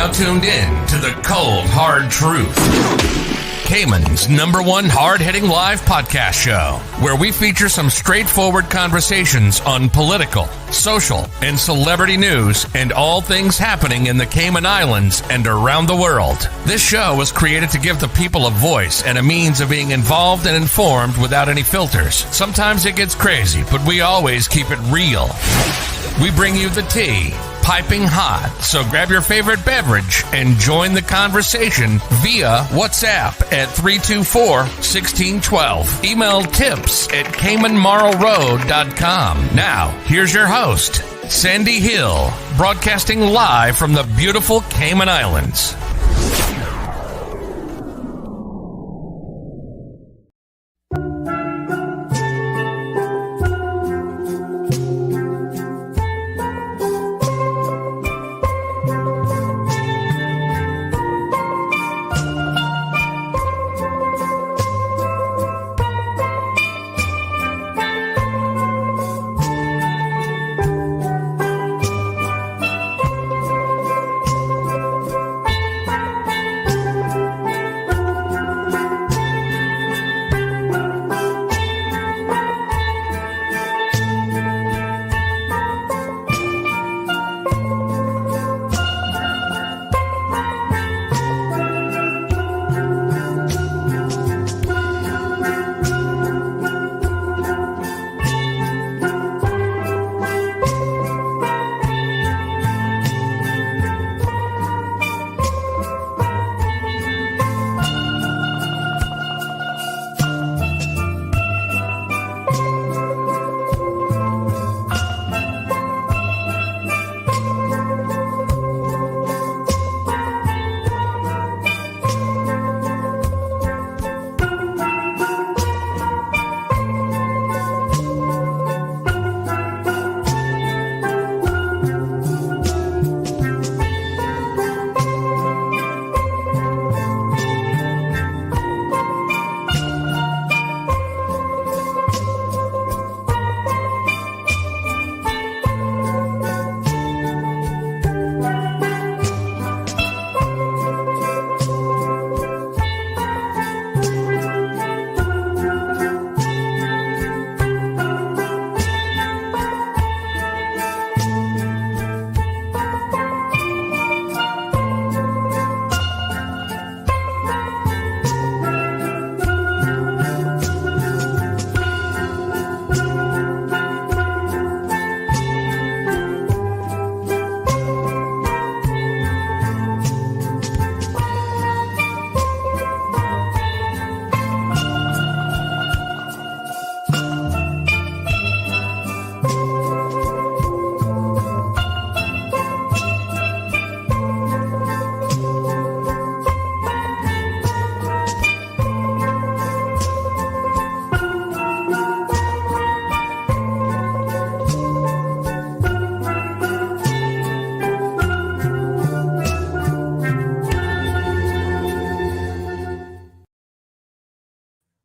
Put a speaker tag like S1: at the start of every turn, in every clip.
S1: now tuned in to the Cold Hard Truth, Cayman's #1 hard-hitting live podcast show, where we feature some straightforward conversations on political, social, and celebrity news and all things happening in the Cayman Islands and around the world. This show was created to give the people a voice and a means of being involved and informed without any filters. Sometimes it gets crazy, but we always keep it real. We bring you the tea, piping hot, so grab your favorite beverage and join the conversation via WhatsApp at 324-1612. Email tips at CaymanMarlRoad.com. Now, here's your host, Sandy Hill, broadcasting live from the beautiful Cayman Islands.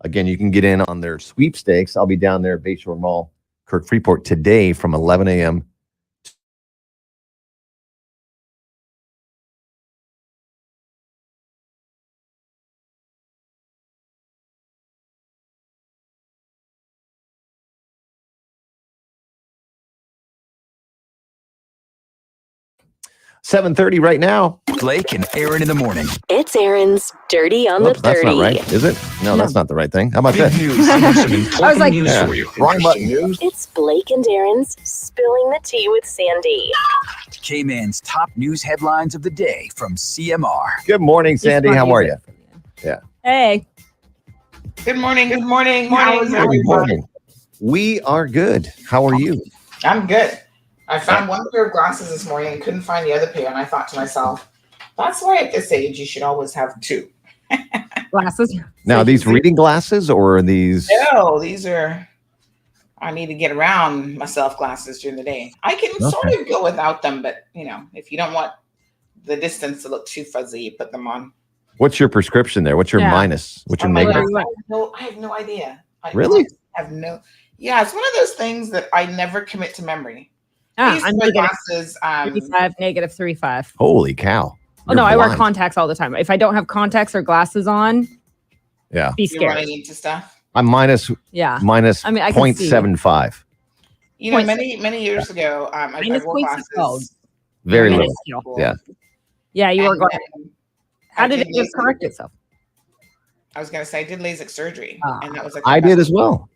S2: Again, you can get in on their sweepstakes. I'll be down there at Bayshore Mall, Kirk Freeport today from 11 a.m. $7:30 right now.
S3: Blake and Aaron in the morning.
S4: It's Aaron's Dirty on the 30.
S2: That's not right, is it? No, that's not the right thing. How about that?
S3: I was like, news for you.
S2: Wrong button. News.
S4: It's Blake and Aaron's Spilling the Tea with Sandy.
S3: Cayman's top news headlines of the day from CMR.
S2: Good morning, Sandy. How are you? Yeah.
S5: Hey.
S6: Good morning. Good morning.
S2: Good morning. We are good. How are you?
S6: I'm good. I found one pair of glasses this morning and couldn't find the other pair. And I thought to myself, that's why at this age you should always have two.
S5: Glasses.
S2: Now, these reading glasses or are these?
S6: No, these are, I need to get around myself glasses during the day. I can sort of go without them, but if you don't want the distance to look too fuzzy, you put them on.
S2: What's your prescription there? What's your minus? What's your negative?
S6: I have no idea.
S2: Really?
S6: Yeah, it's one of those things that I never commit to memory.
S5: I'm
S6: glasses.
S5: -35, -35.
S2: Holy cow.
S5: Oh no, I wear
S2: blind.
S5: contacts all the time. If I don't have contacts or glasses on,
S2: Yeah.
S5: be
S6: You're
S5: scared.
S6: running into stuff.
S2: I'm minus
S5: Yeah.
S2: minus
S5: I mean, I can see.
S2: 0.75.
S6: You know,
S5: Point
S6: many years ago, I
S5: Minus
S6: wore
S5: 0.6.
S6: glasses.
S2: Very
S6: in
S2: little.
S5: minuscule.
S2: Yeah.
S5: Yeah, you were
S6: And
S5: going.
S6: then
S5: How
S6: I
S5: did it just
S6: LASIK.
S5: correct itself?
S6: I was gonna say I did LASIK surgery, and that was like
S2: I
S6: the
S2: did
S6: best-
S2: as well.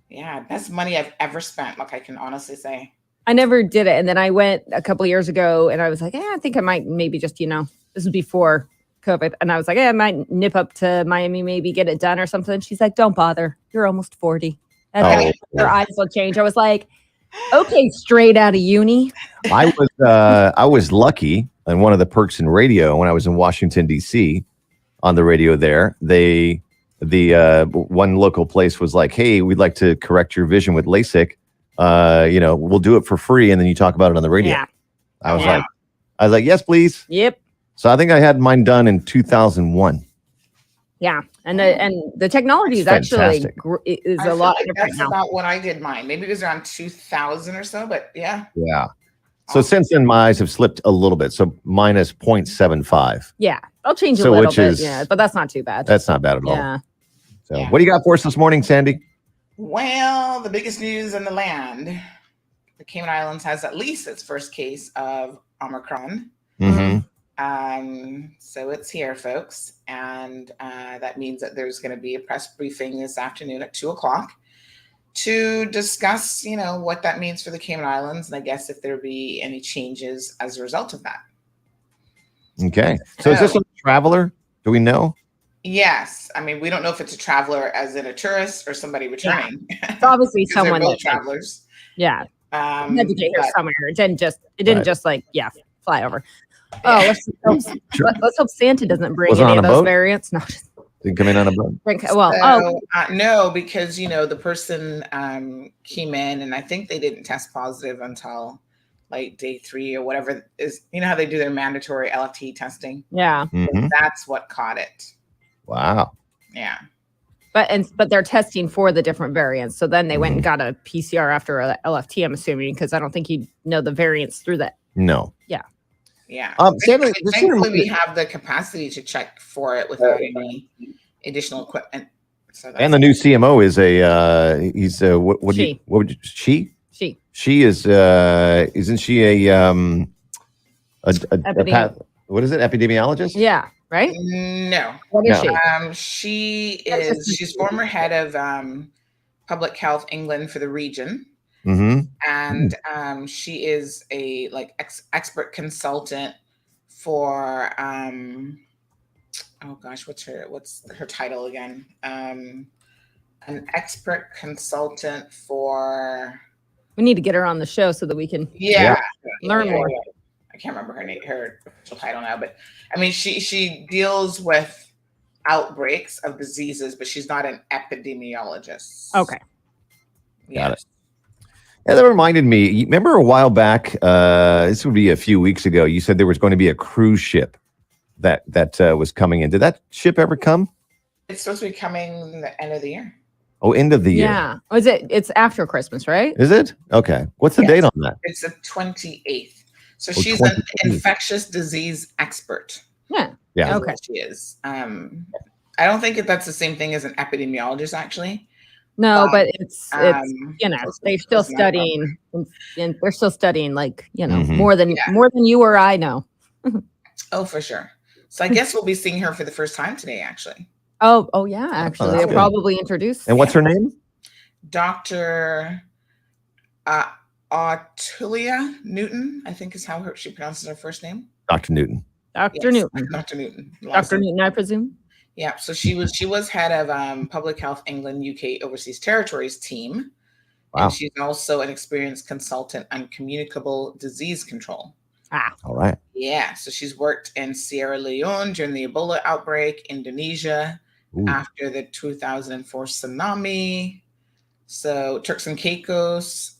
S6: Yeah, best money I've ever spent. Like I can honestly say.
S5: I never did it, and then I went a couple of years ago, and I was like, I think I might maybe just this was before COVID, and I was like, I might nip up to Miami, maybe get it done or something. She's like, don't bother, you're almost 40. And then your eyes will change. I was like, okay, straight out of uni.
S2: I was lucky, and one of the perks in radio when I was in Washington D.C. on the radio there, the one local place was like, hey, we'd like to correct your vision with LASIK. We'll do it for free, and then you talk about it on the radio.
S5: Yeah.
S2: I was like, yes, please.
S5: Yep.
S2: So I think I had mine done in 2001.
S5: Yeah, and the technology is
S2: That's
S5: actually
S2: fantastic.
S5: is
S6: I
S5: a
S6: feel
S5: lot
S6: like
S5: different
S6: that's
S5: now.
S6: about what I did mine. Maybe it was around 2000 or so, but yeah.
S2: Yeah. So since then, my eyes have slipped a little bit. So minus 0.75.
S5: Yeah, I'll change a
S2: So
S5: little
S2: which
S5: bit.
S2: is-
S5: Yeah, but that's not too bad.
S2: That's not bad at all.
S5: Yeah.
S2: So
S6: Yeah.
S2: what do you got for us this morning, Sandy?
S6: Well, the biggest news in the land. The Cayman Islands has at least its first case of Omicron.
S2: Mm-hmm.
S6: So it's here, folks. And that means that there's going to be a press briefing this afternoon at 2:00 to discuss, what that means for the Cayman Islands. And I guess if there be any changes as a result of that.
S2: Okay. So is this a traveler? Do we know?
S6: Yes. I mean, we don't know if it's a traveler as in a tourist or somebody returning.
S5: It's obviously
S6: Because they're
S5: someone
S6: both
S5: that
S6: travelers.
S5: yeah, had to get here
S6: but-
S5: somewhere. It didn't just fly over. Oh, let's hope Santa doesn't bring
S2: Was it
S5: any
S2: on
S5: of
S2: a
S5: those
S2: boat?
S5: variants. No,
S2: Didn't come in on a boat.
S6: No, because the person came in, and I think they didn't test positive until like day 3 or whatever is. You know how they do their mandatory LFT testing?
S5: yeah,
S2: Mhm.
S6: That's what caught it.
S2: Wow.
S6: Yeah.
S5: but they're testing for the different variants. So then they went and got a PCR after a LFT. I'm assuming because I don't think you know the variants through that.
S2: No.
S6: Yeah.
S2: Sandy,
S6: Thankfully, we have the capacity to check for it without any additional equipment. So
S2: and the new CMO is she is isn't she a what is it, epidemiologist?
S5: Yeah, right.
S6: No.
S5: What is
S2: No.
S5: she?
S6: She's former head of public health England for the region.
S2: Mm-hmm.
S6: And she is a expert consultant for what's her title again? An expert consultant for.
S5: We need to get her on the show so that we can learn more.
S6: I can't remember her official title now, but I mean she deals with outbreaks of diseases, but she's not an epidemiologist.
S5: Okay.
S2: Got it. Yeah, that reminded me. You remember a while back, this would be a few weeks ago, you said there was going to be a cruise ship that was coming in. Did that ship ever come?
S6: It's supposed to be coming the end of the year.
S2: Oh, end of the year.
S5: Yeah. It's after Christmas, right?
S2: Is it? Okay. What's the date on that?
S6: It's the 28th. So
S2: Oh,
S6: she's
S2: 28th.
S6: an infectious disease expert.
S5: Yeah.
S2: Yeah.
S6: Okay. She is. I don't think that's the same thing as an epidemiologist, actually.
S5: No, but it's
S6: it's
S5: they're still studying and they're still studying
S2: Mhm.
S5: more than you or I know.
S6: Oh, for sure. So I guess we'll be seeing her for the first time today, actually.
S5: Oh yeah, actually
S2: that's
S5: they'll
S2: good.
S5: probably introduce.
S2: And what's her name?
S6: Dr. Autulia Newton, I think is how she pronounces her first name.
S2: Dr. Newton.
S5: Dr.
S6: Yes,
S5: Newton.
S6: Dr. Newton.
S5: Dr. Newton, I presume.
S6: Yeah, so she was head of Public Health England UK Overseas Territories team.
S2: Wow.
S6: And she's also an experienced consultant on communicable disease control.
S2: All right.
S6: Yeah, so she's worked in Sierra Leone during the Ebola outbreak, Indonesia
S2: Ooh.
S6: after the 2004 tsunami. So Turks and Caicos,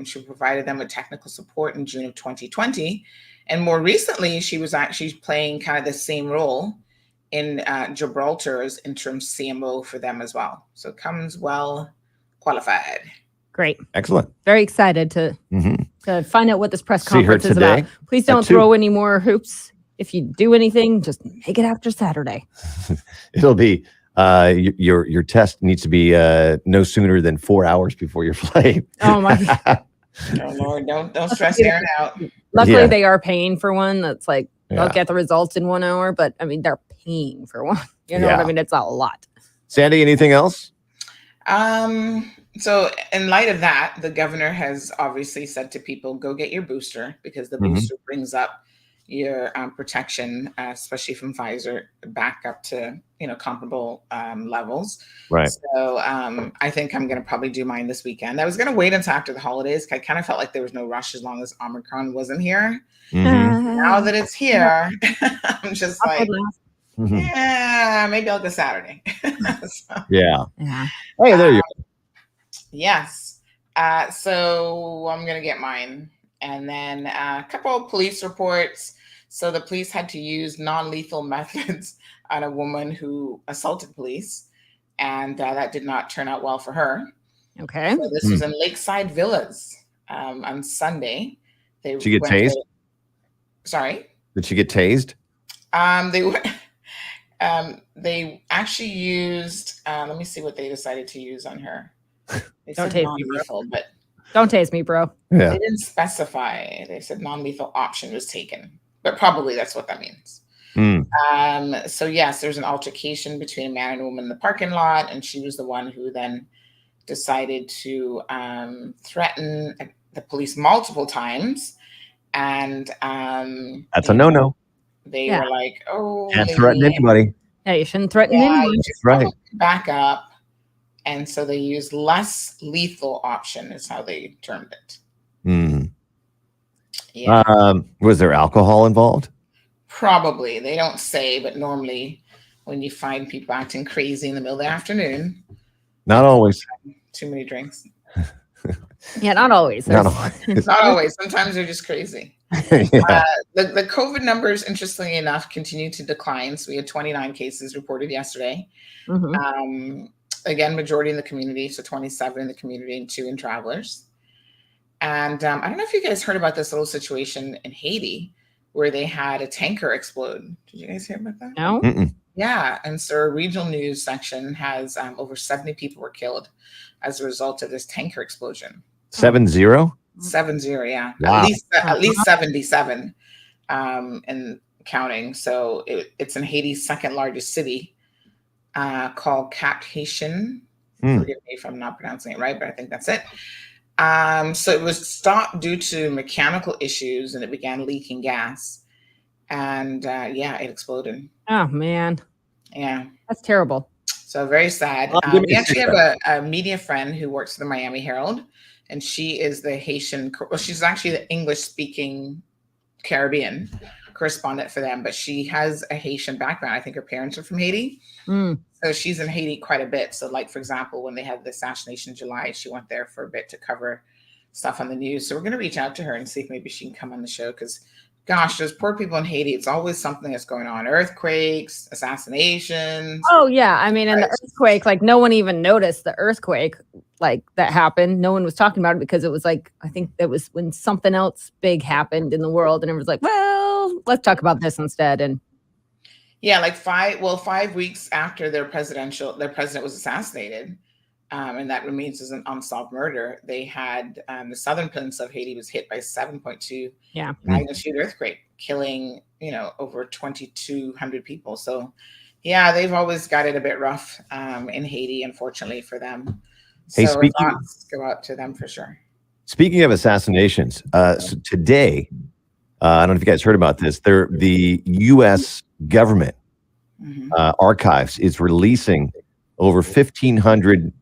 S6: she provided them with technical support in June of 2020. And more recently, she was actually playing kind of the same role in Gibraltar as interim CMO for them as well. So comes well qualified.
S5: Great.
S2: Excellent.
S5: Very excited to
S2: Mm-hmm.
S5: find out what this press
S2: See her
S5: conference is about.
S2: today
S5: Please
S2: at
S5: don't
S2: 2.
S5: throw any more hoops if you do anything, just make it after Saturday.
S2: It'll be your test needs to be no sooner than 4 hours before your flight.
S5: Oh my God.
S6: Oh Lord, don't stress Aaron out.
S5: Luckily,
S2: Yeah.
S5: they are paying for one. That's like they'll
S2: Yeah.
S5: get the results in 1 hour, but I mean they're paying for one. You know what
S2: Yeah.
S5: I mean? It's a lot.
S2: Sandy, anything else?
S6: So in light of that, the governor has obviously said to people, go get your booster, because the
S2: Mhm.
S6: booster brings up your protection, especially from Pfizer, back up to comparable levels.
S2: Right.
S6: So I think I'm going to probably do mine this weekend. I was going to wait until after the holidays. I kind of felt like there was no rush as long as Omicron wasn't here.
S2: Mhm.
S6: Now that it's here, I'm just like,
S2: Mhm.
S6: yeah, maybe I'll go Saturday. So,
S2: Yeah.
S5: Yeah.
S2: Hey, there you go.
S6: yes. So I'm going to get mine. And then a couple of police reports. So the police had to use non-lethal methods on a woman who assaulted police. And that did not turn out well for her.
S5: Okay.
S6: So this was in Lakeside Villas on Sunday.
S2: Did she get
S6: went
S2: tased?
S6: to- Sorry?
S2: Did she get tased?
S6: They actually used, let me see what they decided to use on her. They
S5: Don't
S6: said
S5: take me, bro.
S6: non-lethal, but
S5: Don't taste me, bro.
S2: Yeah.
S6: they didn't specify. They said non-lethal option was taken, but probably that's what that means.
S2: Mm.
S6: So yes, there's an altercation between a man and a woman in the parking lot, and she was the one who then decided to threaten the police multiple times. And
S2: That's a no-no.
S6: they
S5: Yeah.
S6: were like, "Oh,
S2: Can't
S6: lady,
S2: threaten anybody.
S5: Yeah, you shouldn't threaten
S6: yeah,
S5: anyone.
S6: you should
S2: Right.
S6: probably back up." And so they used less lethal option, is how they termed it.
S2: Mm.
S6: Yeah,
S2: Was there alcohol involved?
S6: probably. They don't say, but normally when you find people acting crazy in the middle of the afternoon,
S2: Not always.
S6: too many drinks.
S5: Yeah, not always.
S2: Not
S5: There's-
S2: always.
S6: Not always. Sometimes they're just crazy.
S2: Yeah.
S6: The COVID numbers, interestingly enough, continue to decline. So we had 29 cases reported yesterday.
S5: Mhm.
S6: Again, majority in the community, so 27 in the community and 2 in travelers. And I don't know if you guys heard about this little situation in Haiti where they had a tanker explode. Did you guys hear about that?
S5: No.
S2: Mm-mm.
S6: Yeah, and so our regional news section has over 70 people were killed as a result of this tanker explosion.
S2: 7-0?
S6: 70, yeah.
S2: Wow.
S6: At least 77 and counting. So it's in Haiti's second largest city called Cap Haitian. Forgive me if I'm not pronouncing it right, but I think that's it. So it was stopped due to mechanical issues, and it began leaking gas. And it exploded.
S5: Oh man,
S6: Yeah.
S5: that's terrible.
S6: So very sad.
S2: Give me
S6: We
S2: a
S6: actually
S2: second.
S6: have a media friend who works for the Miami Herald, and she is the Haitian, well, she's actually the English-speaking Caribbean correspondent for them, but she has a Haitian background. I think her parents are from Haiti.
S5: Mm.
S6: So she's in Haiti quite a bit. So like, for example, when they had the assassination in July, she went there for a bit to cover stuff on the news. So we're going to reach out to her and see if maybe she can come on the show, because gosh, those poor people in Haiti, it's always something that's going on. Earthquakes, assassinations.
S5: Oh yeah, I mean, and the
S6: Right.
S5: earthquake, like no one even noticed the earthquake, like that happened. No one was talking about it because it was like, I think it was when something else big happened in the world, and it was like, well, let's talk about this instead. And
S6: Yeah, like 5 weeks after their president was assassinated, and that remains as an unsolved murder. They had the southern peninsula of Haiti was hit by 7.2
S5: Yeah.
S6: magnitude earthquake, killing over 2,200 people. So, yeah, they've always got it a bit rough in Haiti, unfortunately for them.
S2: Hey,
S6: So our
S2: speaking-
S6: thoughts go out to them for sure.
S2: Speaking of assassinations, so today, I don't know if you guys heard about this. The U.S. government
S6: Mhm.
S2: archives is releasing over 1,500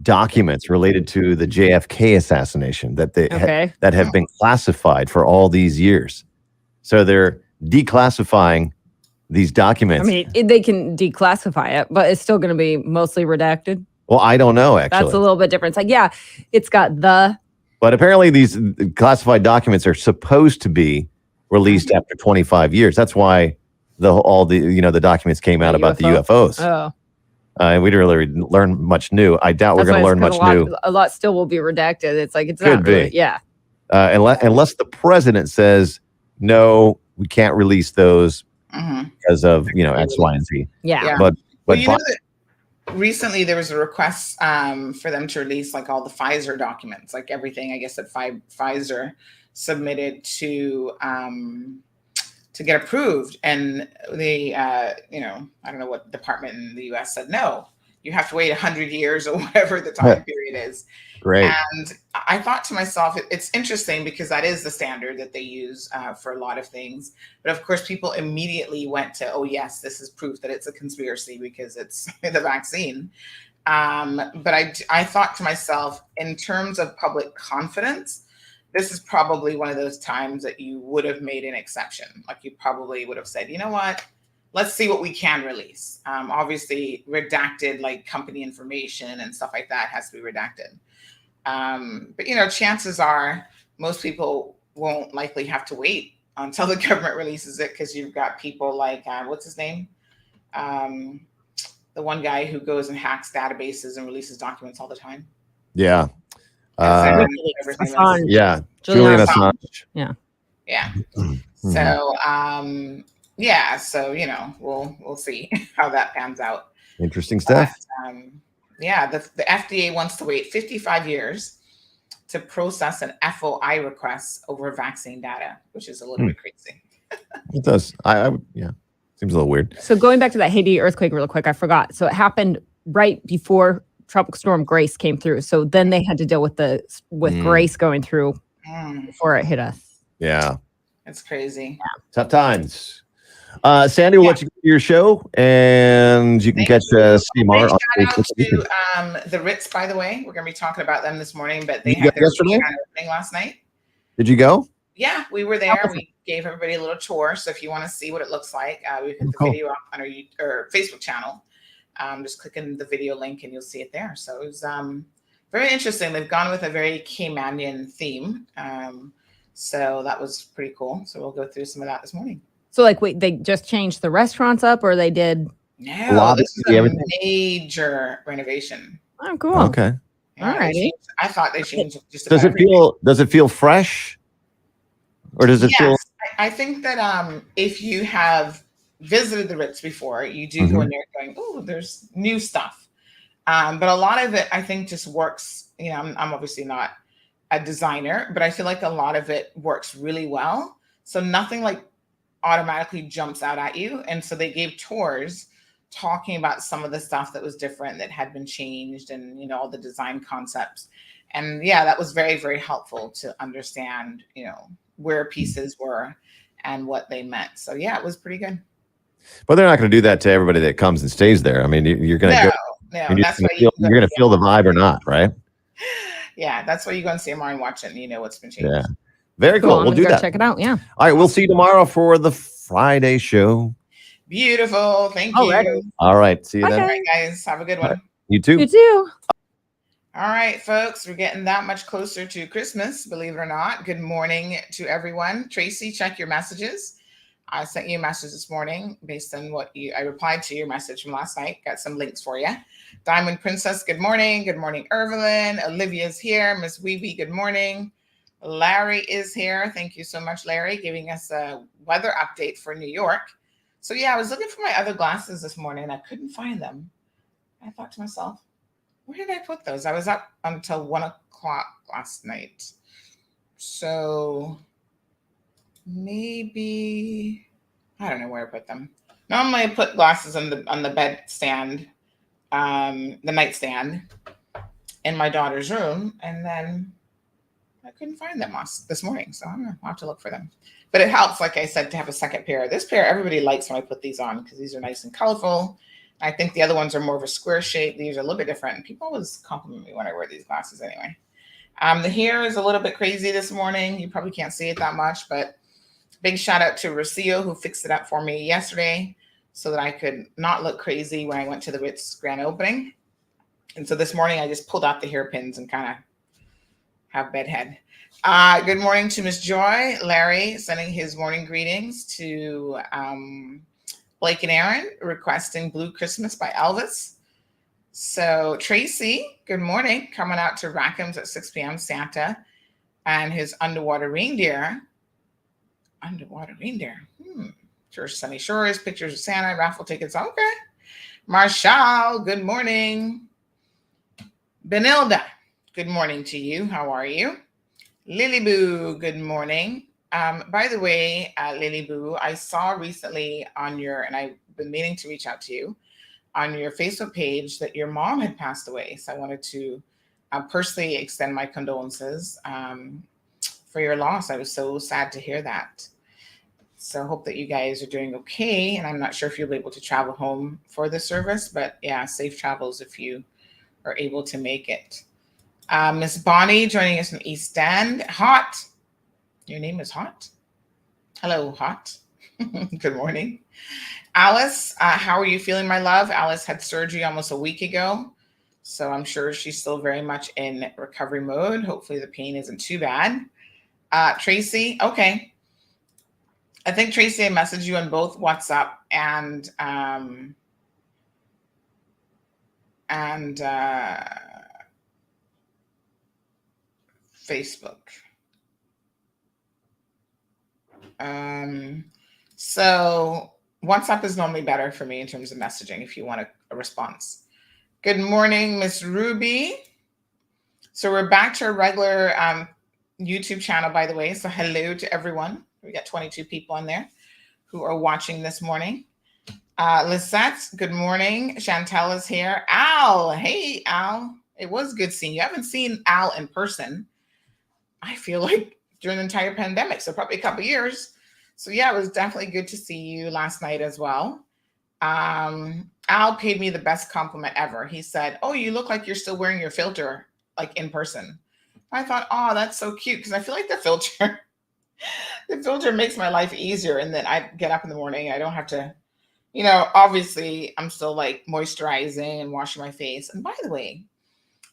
S2: documents related to the JFK assassination that
S5: okay,
S2: that have been classified for all these years. So they're declassifying these
S5: I
S2: documents.
S5: mean, they can declassify it, but it's still going to be mostly redacted.
S2: Well, I don't know actually.
S5: That's a little bit different. It's like, yeah, it's got the
S2: But apparently these classified documents are supposed to be released after 25 years. That's why all the documents came out about the UFOs.
S5: oh.
S2: And we didn't really learn much new. I doubt we're
S5: That's
S2: going to
S5: why
S2: learn
S5: it's
S2: much
S5: got
S2: new
S5: a lot still will be redacted. It's like it's
S2: Could
S5: not really,
S2: be.
S5: yeah.
S2: unless the president says, no, we can't release those
S6: Mhm.
S2: because of X, Y, and Z.
S5: Yeah.
S6: Yeah.
S2: But
S6: Well, you know that recently there was a request for them to release like all the Pfizer documents, like everything, I guess, that Pfizer submitted to get approved. And the, I don't know what department in the US said, no, you have to wait 100 years or whatever the time period is.
S2: Great.
S6: And I thought to myself, it's interesting because that is the standard that they use for a lot of things. But of course, people immediately went to, oh, yes, this is proof that it's a conspiracy because it's the vaccine. But I thought to myself, in terms of public confidence, this is probably one of those times that you would have made an exception. Like you probably would have said, you know what? Let's see what we can release. Obviously, redacted like company information and stuff like that has to be redacted. But chances are most people won't likely have to wait until the government releases it because you've got people like what's his name, the one guy who goes and hacks databases and releases documents all the time.
S2: Yeah.
S5: Assange.
S2: Yeah.
S5: Julian
S2: Assange.
S5: Yeah.
S6: So we'll see how that pans out.
S2: Interesting stuff.
S6: But, the FDA wants to wait 55 years to process an FOI request over vaccine data, which is a little bit crazy.
S2: It does. I seems a little weird.
S5: So going back to that Haiti earthquake real quick, I forgot. So it happened right before Tropical Storm Grace came through. So then they had to deal with Grace going through before it hit us.
S2: Yeah.
S6: That's crazy.
S2: Yeah. Tough times. Sandy, we'll let you go to your show, and you can catch CMR on
S6: Facebook. Shout out to the Ritz, by the way. We're going to be talking about them this morning, but they had their opening last night.
S2: Did you go?
S6: Yeah, we were there. We gave everybody a little tour. So if you want to see what it looks like, we put the video up on our Facebook channel. Just click in the video link and you'll see it there. So it was very interesting. They've gone with a very Caymanian theme. So that was pretty cool. So we'll go through some of that this morning.
S5: So wait, they just changed the restaurants up or they did?
S6: No, this is a major renovation.
S5: Oh, cool.
S2: Okay.
S6: Yeah,
S5: all right.
S6: I thought they changed just
S2: does it feel fresh? Or does it feel?
S6: I think that if you have visited the Ritz before, you do go in there going, oh, there's new stuff. But a lot of it, I think, just works. I'm obviously not a designer, but I feel like a lot of it works really well. So nothing automatically jumps out at you. And so they gave tours talking about some of the stuff that was different, that had been changed, and all the design concepts. And that was very, very helpful to understand, where pieces were and what they meant. So it was pretty good.
S2: But they're not going to do that to everybody that comes and stays there. I mean, you're going to
S6: go.
S2: No, that's why you're going to feel the vibe or not, right?
S6: Yeah, that's why you go and CMR and watch it, and what's been changed.
S2: Yeah, very cool. We'll do that.
S5: Check it out. Yeah.
S2: All right, we'll see you tomorrow for the Friday show.
S6: Beautiful. Thank you.
S2: All right, see you then.
S6: All right, guys, have a good one.
S2: You too.
S5: You too.
S6: All right, folks, we're getting that much closer to Christmas, believe it or not. Good morning to everyone. Tracy, check your messages. I sent you a message this morning based on I replied to your message from last night. Got some links for you. Diamond Princess, good morning. Good morning, Evelyn. Olivia's here. Miss Weeby, good morning. Larry is here. Thank you so much, Larry, giving us a weather update for New York. So I was looking for my other glasses this morning. I couldn't find them. I thought to myself, where did I put those? I was up until 1 o'clock last night. So maybe, I don't know where I put them. Normally I put glasses on the bed stand, the nightstand in my daughter's room, and then I couldn't find them this morning. So I'm gonna have to look for them. But it helps, like I said, to have a second pair. This pair, everybody likes when I put these on because these are nice and colorful. I think the other ones are more of a square shape. These are a little bit different. And people always compliment me when I wear these glasses anyway. The hair is a little bit crazy this morning. You probably can't see it that much, but big shout out to Rocio, who fixed it up for me yesterday so that I could not look crazy when I went to the Ritz grand opening. And so this morning I just pulled out the hairpins and kind of have bedhead. Good morning to Miss Joy. Larry sending his morning greetings to Blake and Aaron, requesting Blue Christmas by Elvis. So Tracy, good morning, coming out to Rackham's at 6 p.m. Santa and his underwater reindeer. Underwater reindeer. Sure, Sunny Shores, pictures of Santa, raffle tickets. Okay. Marshall, good morning. Benilda, good morning to you. How are you? Lily Boo, good morning. By the way, Lily Boo, I saw recently on your, and I've been meaning to reach out to you, on your Facebook page that your mom had passed away. So I wanted to personally extend my condolences for your loss. I was so sad to hear that. So I hope that you guys are doing okay. And I'm not sure if you'll be able to travel home for the service, but yeah, safe travels if you are able to make it. Miss Bonnie joining us from East End. Hot. Your name is Hot. Hello, Hot. Good morning. Alice, how are you feeling, my love? Alice had surgery almost a week ago, so I'm sure she's still very much in recovery mode. Hopefully the pain isn't too bad. Tracy, okay. I think Tracy, I messaged you on both WhatsApp and Facebook. So WhatsApp is normally better for me in terms of messaging if you want a response. Good morning, Miss Ruby. So we're back to our regular YouTube channel, by the way. So hello to everyone. We got 22 people on there who are watching this morning. Lisette, good morning. Chantel is here. Al, hey, Al. It was good seeing you. I haven't seen Al in person, I feel like, during the entire pandemic. So probably a couple of years. So yeah, it was definitely good to see you last night as well. Al paid me the best compliment ever. He said, "Oh, you look like you're still wearing your filter, like in person." I thought, oh, that's so cute, because I feel like the filter makes my life easier. And then I get up in the morning, I don't have to, obviously I'm still like moisturizing and washing my face. And by the way,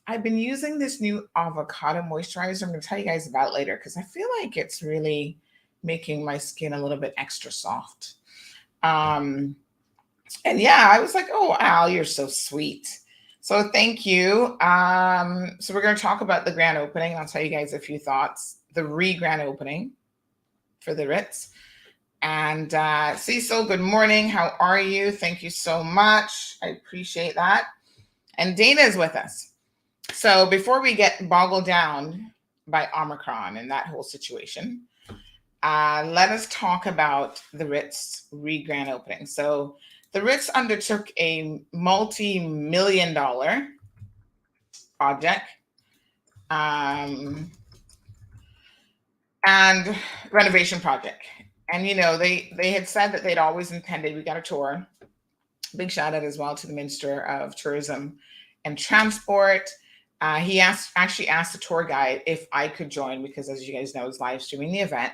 S6: I've been using this new avocado moisturizer. I'm going to tell you guys about it later, because I feel like it's really making my skin a little bit extra soft. And yeah, I was like, oh, Al, you're so sweet. So thank you. So we're going to talk about the grand opening. I'll tell you guys a few thoughts. The re-grand opening for the Ritz. And Cecil, good morning. How are you? Thank you so much. I appreciate that. And Dana is with us. So before we get boggled down by Omicron and that whole situation, let us talk about the Ritz re-grand opening. So the Ritz undertook a multi-million-dollar project and renovation project. And, they had said that they'd always intended, we got a tour. Big shout out as well to the Minister of Tourism and Transport. He actually asked the tour guide if I could join, because as you guys know, it's live streaming the event,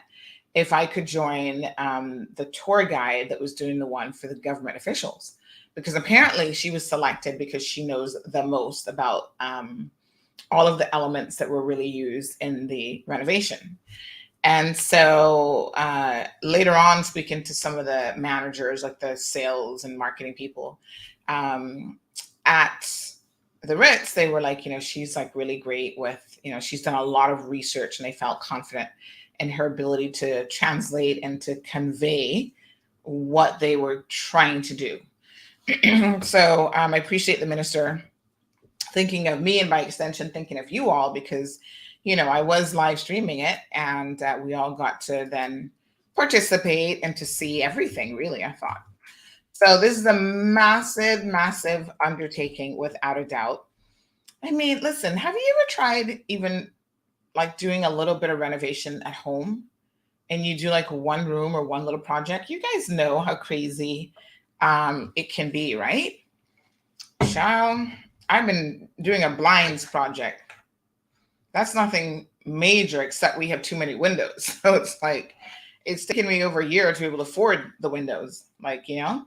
S6: if I could join the tour guide that was doing the one for the government officials, because apparently she was selected because she knows the most about all of the elements that were really used in the renovation. And so later on, speaking to some of the managers, like the sales and marketing people at the Ritz, they were like, she's like really great with, she's done a lot of research, and they felt confident in her ability to translate and to convey what they were trying to do. So I appreciate the minister thinking of me, and by extension, thinking of you all, because, I was live streaming it, and we all got to then participate and to see everything, really, I thought. So this is a massive, massive undertaking, without a doubt. I mean, listen, have you ever tried even like doing a little bit of renovation at home, and you do like one room or one little project? You guys know how crazy it can be, right? Child, I've been doing a blinds project. That's nothing major, except we have too many windows. So it's like, it's taken me over a year to be able to afford the windows, and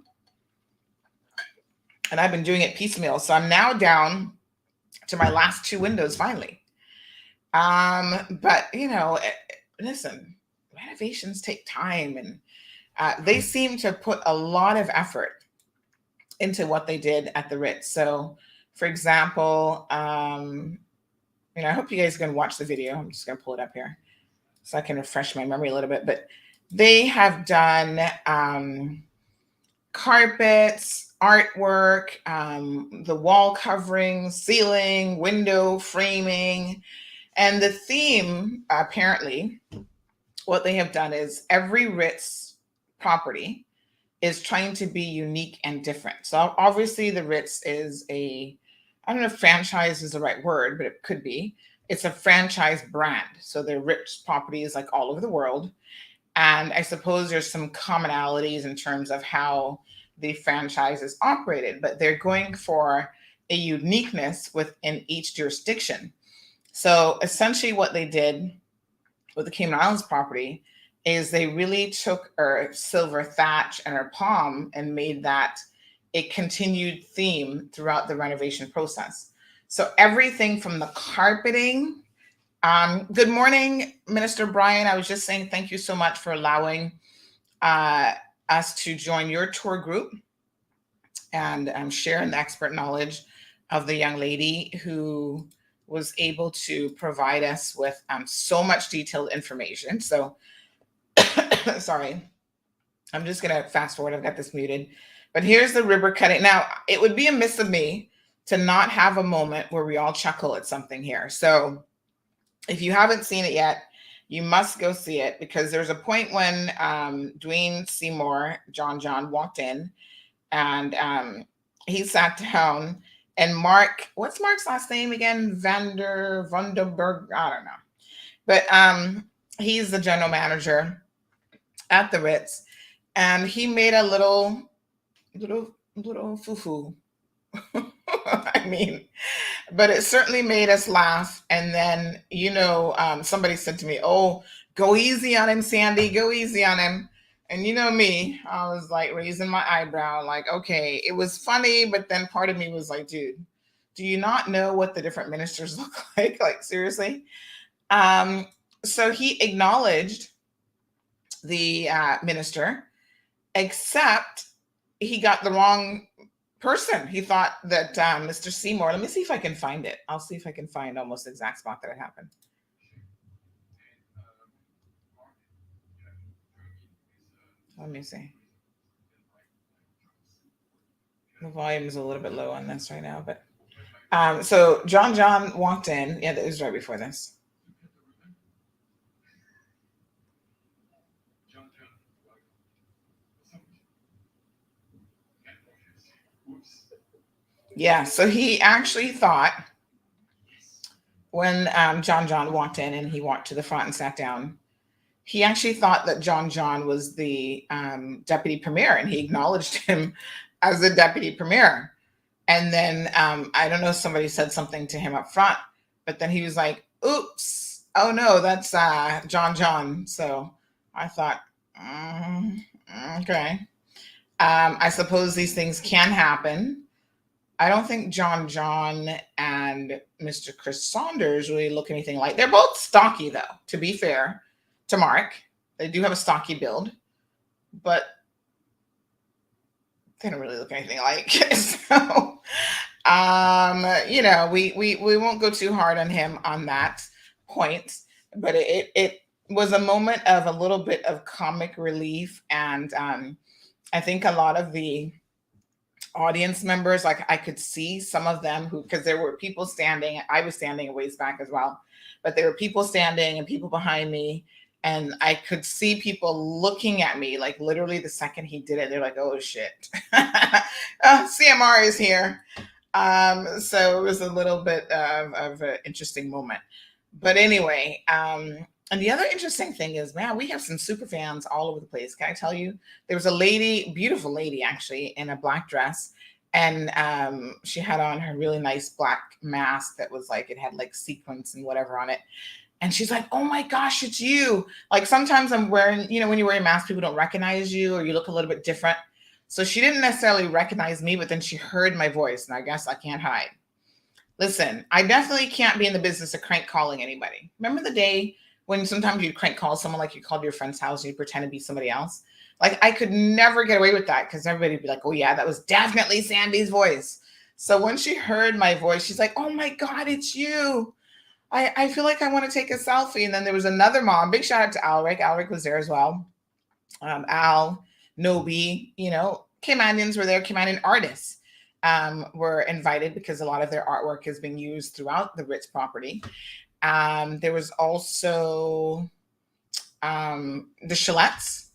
S6: I've been doing it piecemeal. So I'm now down to my last two windows finally. But listen, renovations take time, and they seem to put a lot of effort into what they did at the Ritz. So for example, I hope you guys can watch the video. I'm just going to pull it up here so I can refresh my memory a little bit. But They have done carpets, artwork, the wall covering, ceiling, window framing. And the theme, apparently, what they have done is every Ritz property is trying to be unique and different. So obviously the Ritz is I don't know if franchise is the right word, but it could be. It's a franchise brand. So the Ritz property is like all over the world. And I suppose there's some commonalities in terms of how the franchise is operated, but they're going for a uniqueness within each jurisdiction. So essentially what they did with the Cayman Islands property is they really took our silver thatch and our palm and made that a continued theme throughout the renovation process. So everything from the carpeting. Good morning, Minister Brian. I was just saying thank you so much for allowing us to join your tour group and sharing the expert knowledge of the young lady who was able to provide us with so much detailed information. So, sorry, I'm just going to fast forward. I've got this muted. But here's the ribbon cutting. Now, it would be amiss of me to not have a moment where we all chuckle at something here. So if you haven't seen it yet, you must go see it, because there's a point when Dwayne Seymour, John walked in, and he sat down, and Mark, what's Mark's last name again? Vandenberg, I don't know. But he's the general manager at the Ritz, and he made a little foo-foo. I mean, but it certainly made us laugh. And then, somebody said to me, "Oh, go easy on him, Sandy, go easy on him." And you know me, I was like raising my eyebrow, like, okay, it was funny. But then part of me was like, dude, do you not know what the different ministers look like? Like, seriously? So he acknowledged the minister, except he got the wrong person. He thought that Mr. Seymour, let me see if I can find it. I'll see if I can find almost the exact spot that it happened. Let me see. The volume is a little bit low on this right now, but so John walked in. Yeah, that was right before this. Yeah, so he actually thought when John walked in and he walked to the front and sat down, he actually thought that John was the deputy premier, and he acknowledged him as the deputy premier. And then I don't know, somebody said something to him up front, but then he was like, oops, oh no, that's John. So I thought, okay. I suppose these things can happen. I don't think John and Mr. Chris Saunders really look anything like. They're both stocky, though, to be fair to Mark. They do have a stocky build, but they don't really look anything alike. So, we won't go too hard on him on that point, but it was a moment of a little bit of comic relief. And I think a lot of the audience members, like I could see some of them because there were people standing, I was standing a ways back as well, but there were people standing and people behind me, and I could see people looking at me, like literally the second he did it, they're like, oh shit, CMR is here. So it was a little bit of an interesting moment. But anyway, and the other interesting thing is, man, we have some super fans all over the place. Can I tell you? There was a lady, beautiful lady, actually, in a black dress. And she had on her really nice black mask that was like, it had like sequins and whatever on it. And she's like, oh my gosh, it's you. Like sometimes I'm wearing, when you wear a mask, people don't recognize you or you look a little bit different. So she didn't necessarily recognize me, but then she heard my voice, and I guess I can't hide. Listen, I definitely can't be in the business of crank calling anybody. Remember the day when sometimes you'd crank call someone, like you called your friend's house and you pretend to be somebody else? Like I could never get away with that because everybody would be like, oh yeah, that was definitely Sandy's voice. So when she heard my voice, she's like, oh my God, it's you. I feel like I want to take a selfie. And then there was another mom, big shout out to Alric. Alric was there as well. Al, Nobi, Caymanians were there. Caymanian artists were invited because a lot of their artwork is being used throughout the Ritz property. There was also the Chalettes.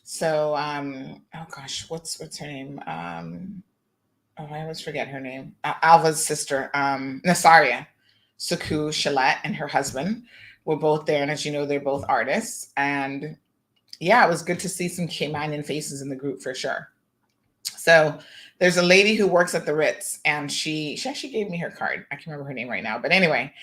S6: So, oh gosh, what's her name? I always forget her name. Alva's sister, Nasaria Suku Chalette, and her husband were both there. And as you know, they're both artists. And yeah, it was good to see some Caymanian faces in the group for sure. So there's a lady who works at the Ritz, and she actually gave me her card. I can't remember her name right now. But anyway,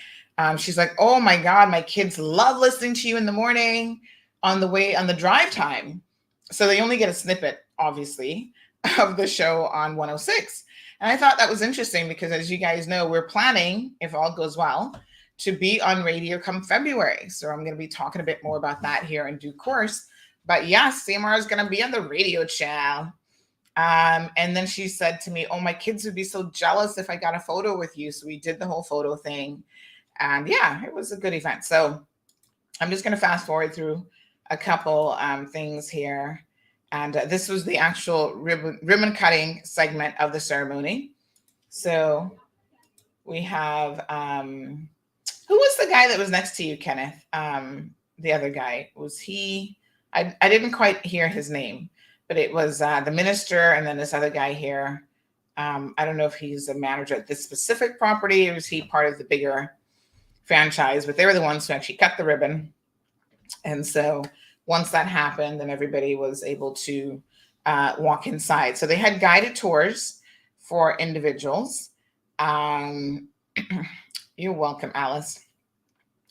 S6: she's like, oh my God, my kids love listening to you in the morning on the drive time. So they only get a snippet, obviously, of the show on 106. And I thought that was interesting because, as you guys know, we're planning, if all goes well, to be on radio come February. So I'm going to be talking a bit more about that here in due course. But yes, CMR is going to be on the radio channel. And then she said to me, oh, my kids would be so jealous if I got a photo with you. So we did the whole photo thing. And yeah, it was a good event. So I'm just going to fast forward through a couple things here. And this was the actual ribbon cutting segment of the ceremony. So we have, who was the guy that was next to you, Kenneth? The other guy, was he? I didn't quite hear his name, but it was the minister and then this other guy here. I don't know if he's a manager at this specific property or is he part of the bigger franchise, but they were the ones who actually cut the ribbon. And so once that happened, then everybody was able to walk inside. So they had guided tours for individuals. You're welcome, Alice.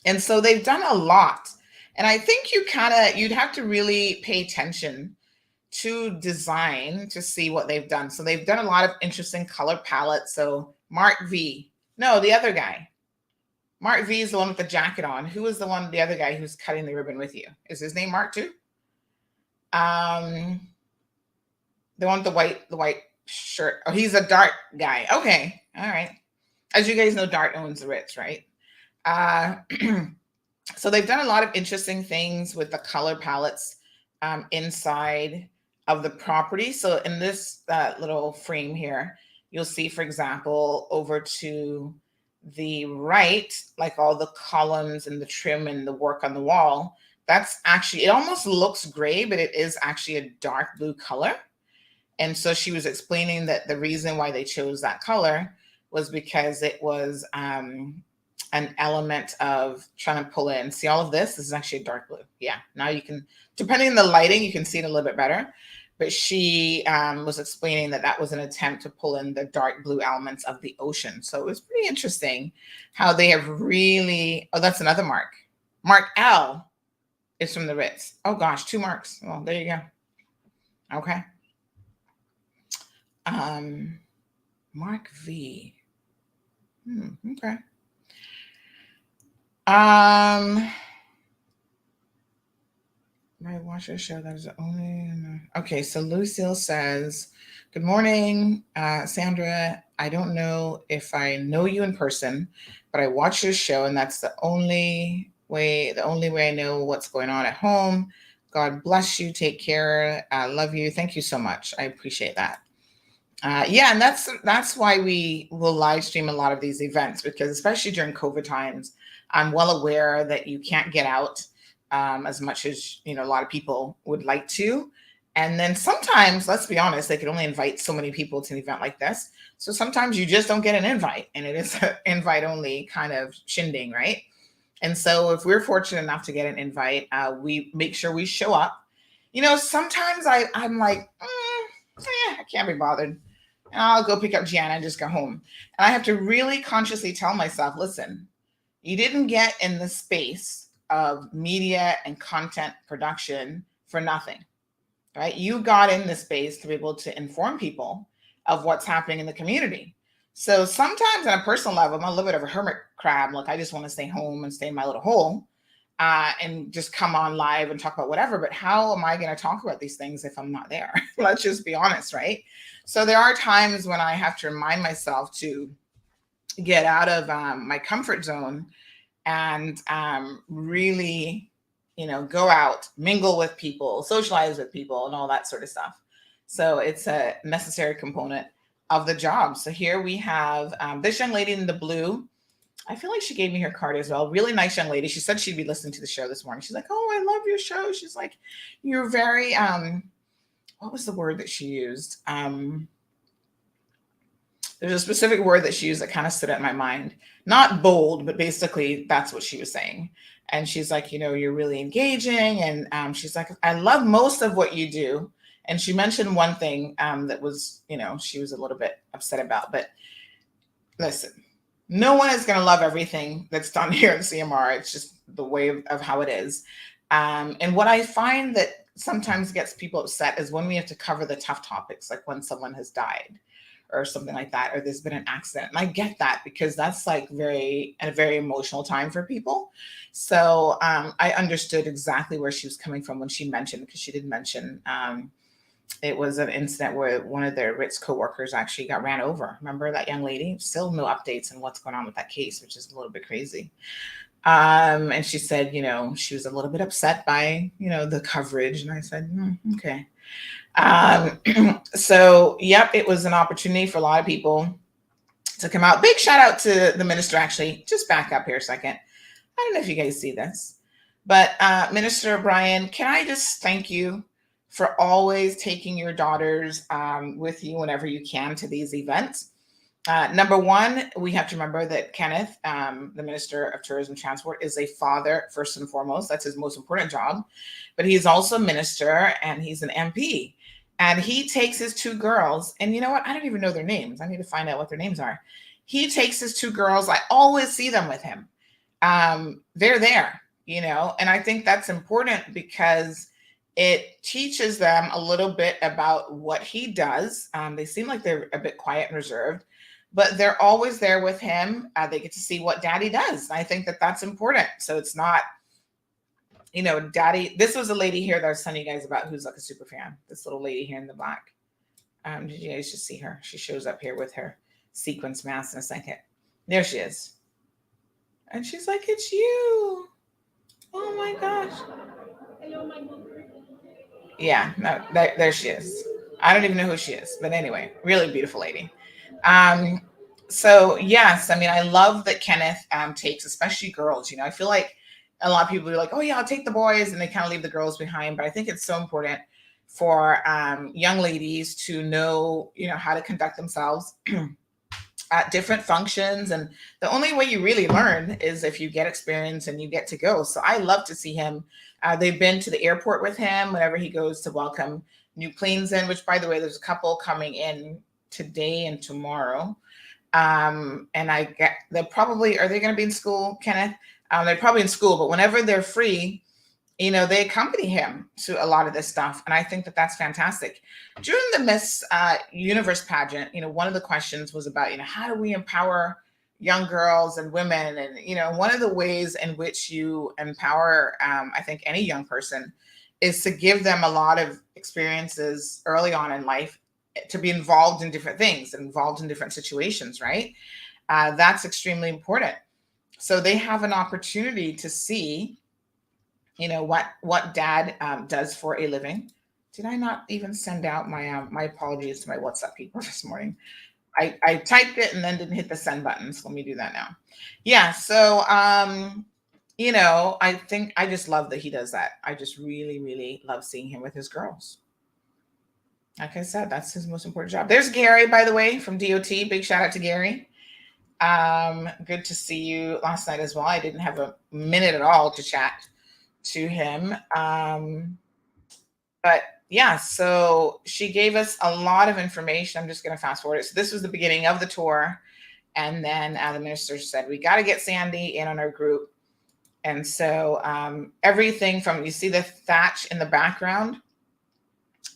S6: And so they've done a lot. And I think you'd have to really pay attention to design to see what they've done. So they've done a lot of interesting color palettes. So Mark V. No, the other guy. Mark V is the one with the jacket on. Who is the other guy who's cutting the ribbon with you? Is his name Mark too? The one with the white shirt. Oh, he's a Dart guy. Okay. All right. As you guys know, Dart owns the Ritz, right? So they've done a lot of interesting things with the color palettes inside of the property. So in this little frame here, you'll see, for example, over to the right, like all the columns and the trim and the work on the wall, that's actually, it almost looks gray, but it is actually a dark blue color. And so she was explaining that the reason why they chose that color was because it was an element of trying to pull in. See all of this? This is actually a dark blue. Yeah. Now you can, depending on the lighting, you can see it a little bit better. But she was explaining that was an attempt to pull in the dark blue elements of the ocean. So it was pretty interesting how they have really, oh, that's another Mark. Mark L is from the Ritz. Oh gosh, 2 marks. Well, there you go. Okay. Mark V. Okay. I watch your show. That is the only. Okay, so Lucille says, "Good morning, Sandra. I don't know if I know you in person, but I watch your show, and that's the only way. The only way I know what's going on at home. God bless you. Take care. I love you. Thank you so much. I appreciate that. Yeah, and that's why we will live stream a lot of these events, because especially during COVID times, I'm well aware that you can't get out as much as a lot of people would like to. And then sometimes, let's be honest, they can only invite so many people to an event like this. So sometimes you just don't get an invite, and it is an invite only kind of shindig, right? And so if we're fortunate enough to get an invite, we make sure we show up. Sometimes I'm like, I can't be bothered. I'll go pick up Gianna and just go home. And I have to really consciously tell myself, listen, you didn't get in the space of media and content production for nothing, right? You got in the space to be able to inform people of what's happening in the community. So sometimes on a personal level, I'm a little bit of a hermit crab. Like, I just want to stay home and stay in my little hole and just come on live and talk about whatever. But how am I going to talk about these things if I'm not there? Let's just be honest, right? So there are times when I have to remind myself to get out of my comfort zone and really go out, mingle with people, socialize with people, and all that sort of stuff. So it's a necessary component of the job. So here we have this young lady in the blue. I feel like she gave me her card as well. Really nice young lady. She said she'd be listening to the show this morning. She's like, "Oh, I love your show." She's like, "You're very what was the word that she used? There's a specific word that she used that kind of stood out in my mind. Not bold, but basically that's what she was saying. And she's like, you're really engaging. And she's like, I love most of what you do. And she mentioned one thing that was, she was a little bit upset about. But listen, no one is going to love everything that's done here at CMR. It's just the way of how it is. And what I find that sometimes gets people upset is when we have to cover the tough topics, like when someone has died or something like that, or there's been an accident. And I get that because that's like a very emotional time for people. So I understood exactly where she was coming from when she mentioned, because she did mention it was an incident where one of their Ritz coworkers actually got ran over. Remember that young lady? Still no updates on what's going on with that case, which is a little bit crazy. And she said, she was a little bit upset by, the coverage. And I said, okay. So, yep, it was an opportunity for a lot of people to come out. Big shout out to the minister, actually. Just back up here a second. I don't know if you guys see this, but Minister Brian, can I just thank you for always taking your daughters with you whenever you can to these events. Number one, we have to remember that Kenneth, the Minister of Tourism and Transport, is a father first and foremost. That's his most important job. But he's also a minister and he's an MP. And he takes his two girls, and you know what? I don't even know their names. I need to find out what their names are. He takes his two girls. I always see them with him. They're there, and I think that's important because it teaches them a little bit about what he does. They seem like they're a bit quiet and reserved, but they're always there with him. They get to see what daddy does. And I think that that's important. So it's not, daddy. This was a lady here that I was telling you guys about who's like a super fan. This little lady here in the black. Did you guys just see her? She shows up here with her sequence mask in a second. There she is. And she's like, "It's you. Oh my gosh." Yeah, no, there she is. I don't even know who she is, but anyway, really beautiful lady. So yes, I mean, I love that Kenneth takes, especially girls. I feel like a lot of people are like, "Oh yeah, I'll take the boys," and they kind of leave the girls behind. But I think it's so important for young ladies to know, how to conduct themselves at different functions. And the only way you really learn is if you get experience and you get to go. So I love to see him. They've been to the airport with him whenever he goes to welcome new planes in, which, by the way, there's a couple coming in today and tomorrow. And they're probably, are they going to be in school, Kenneth? They're probably in school, but whenever they're free, they accompany him to a lot of this stuff. And I think that that's fantastic. During the Miss Universe pageant, one of the questions was about, how do we empower young girls and women? And, one of the ways in which you empower, I think, any young person is to give them a lot of experiences early on in life to be involved in different things, involved in different situations, right? That's extremely important. So they have an opportunity to see, what dad does for a living. Did I not even send out my apologies to my WhatsApp people this morning? I typed it and then didn't hit the send button. So let me do that now. Yeah. So, I think I just love that he does that. I just really, really love seeing him with his girls. Like I said, that's his most important job. There's Gary, by the way, from DOT. Big shout out to Gary. Good to see you last night as well. I didn't have a minute at all to chat to him. But yeah, so she gave us a lot of information. I'm just going to fast forward it. So this was the beginning of the tour. And then the minister said, we got to get Sandy in on our group. And so everything from, you see the thatch in the background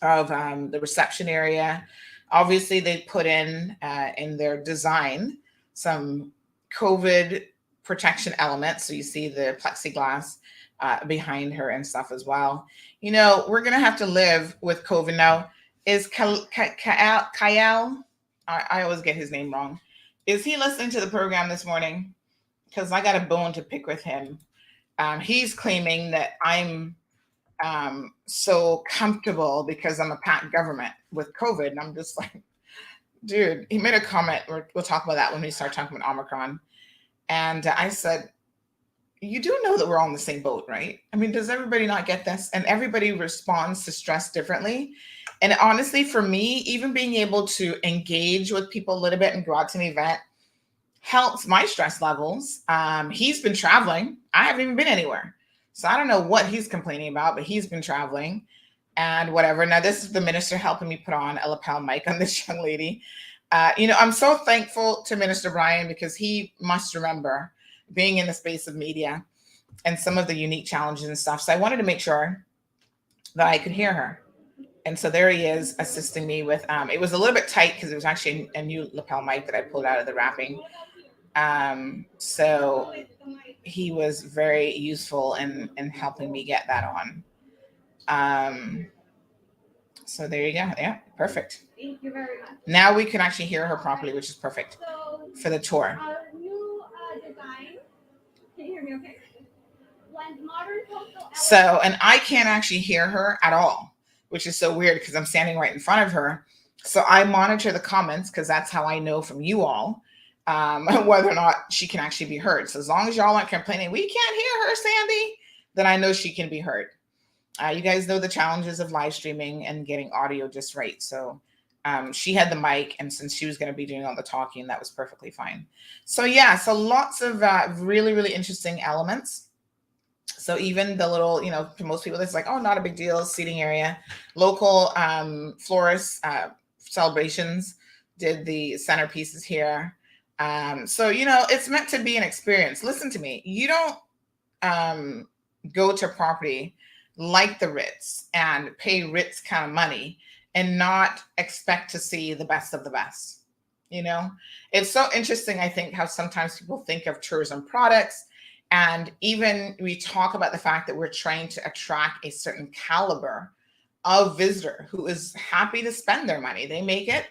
S6: of the reception area. Obviously, they put in their design some COVID protection elements. So you see the plexiglass behind her and stuff as well. We're going to have to live with COVID now. Is Kyle, I always get his name wrong. Is he listening to the program this morning? Because I got a bone to pick with him. He's claiming that I'm so comfortable because I'm a packed government with COVID. And I'm just like, dude, he made a comment. We'll talk about that when we start talking about Omicron. And I said, you do know that we're all in the same boat, right? I mean, does everybody not get this? And everybody responds to stress differently. And honestly, for me, even being able to engage with people a little bit and go out to an event helps my stress levels. He's been traveling. I haven't even been anywhere. So I don't know what he's complaining about, but he's been traveling and whatever. Now, this is the minister helping me put on a lapel mic on this young lady. I'm so thankful to Minister Brian because he must remember being in the space of media and some of the unique challenges and stuff. So I wanted to make sure that I could hear her. And so there he is assisting me with, it was a little bit tight because it was actually a new lapel mic that I pulled out of the wrapping. So he was very useful in helping me get that on. So there you go. Yeah, perfect.
S7: Thank you very much.
S6: Now we can actually hear her properly, which is perfect for the tour.
S7: Our new design. Can you hear me okay? When modern cultural
S6: So, and I can't actually hear her at all, which is so weird because I'm standing right in front of her. So I monitor the comments because that's how I know from you all whether or not she can actually be heard. So as long as y'all aren't complaining, we can't hear her, Sandy, then I know she can be heard. You guys know the challenges of live streaming and getting audio just right. So she had the mic, and since she was going to be doing all the talking, that was perfectly fine. So yeah, so lots of really, really interesting elements. So even the little, to most people, it's like, oh, not a big deal, seating area. Local florists, celebrations did the centerpieces here. So, it's meant to be an experience. Listen to me. You don't go to property like the Ritz and pay Ritz kind of money and not expect to see the best of the best. It's so interesting, I think, how sometimes people think of tourism products. And even we talk about the fact that we're trying to attract a certain caliber of visitor who is happy to spend their money. They make it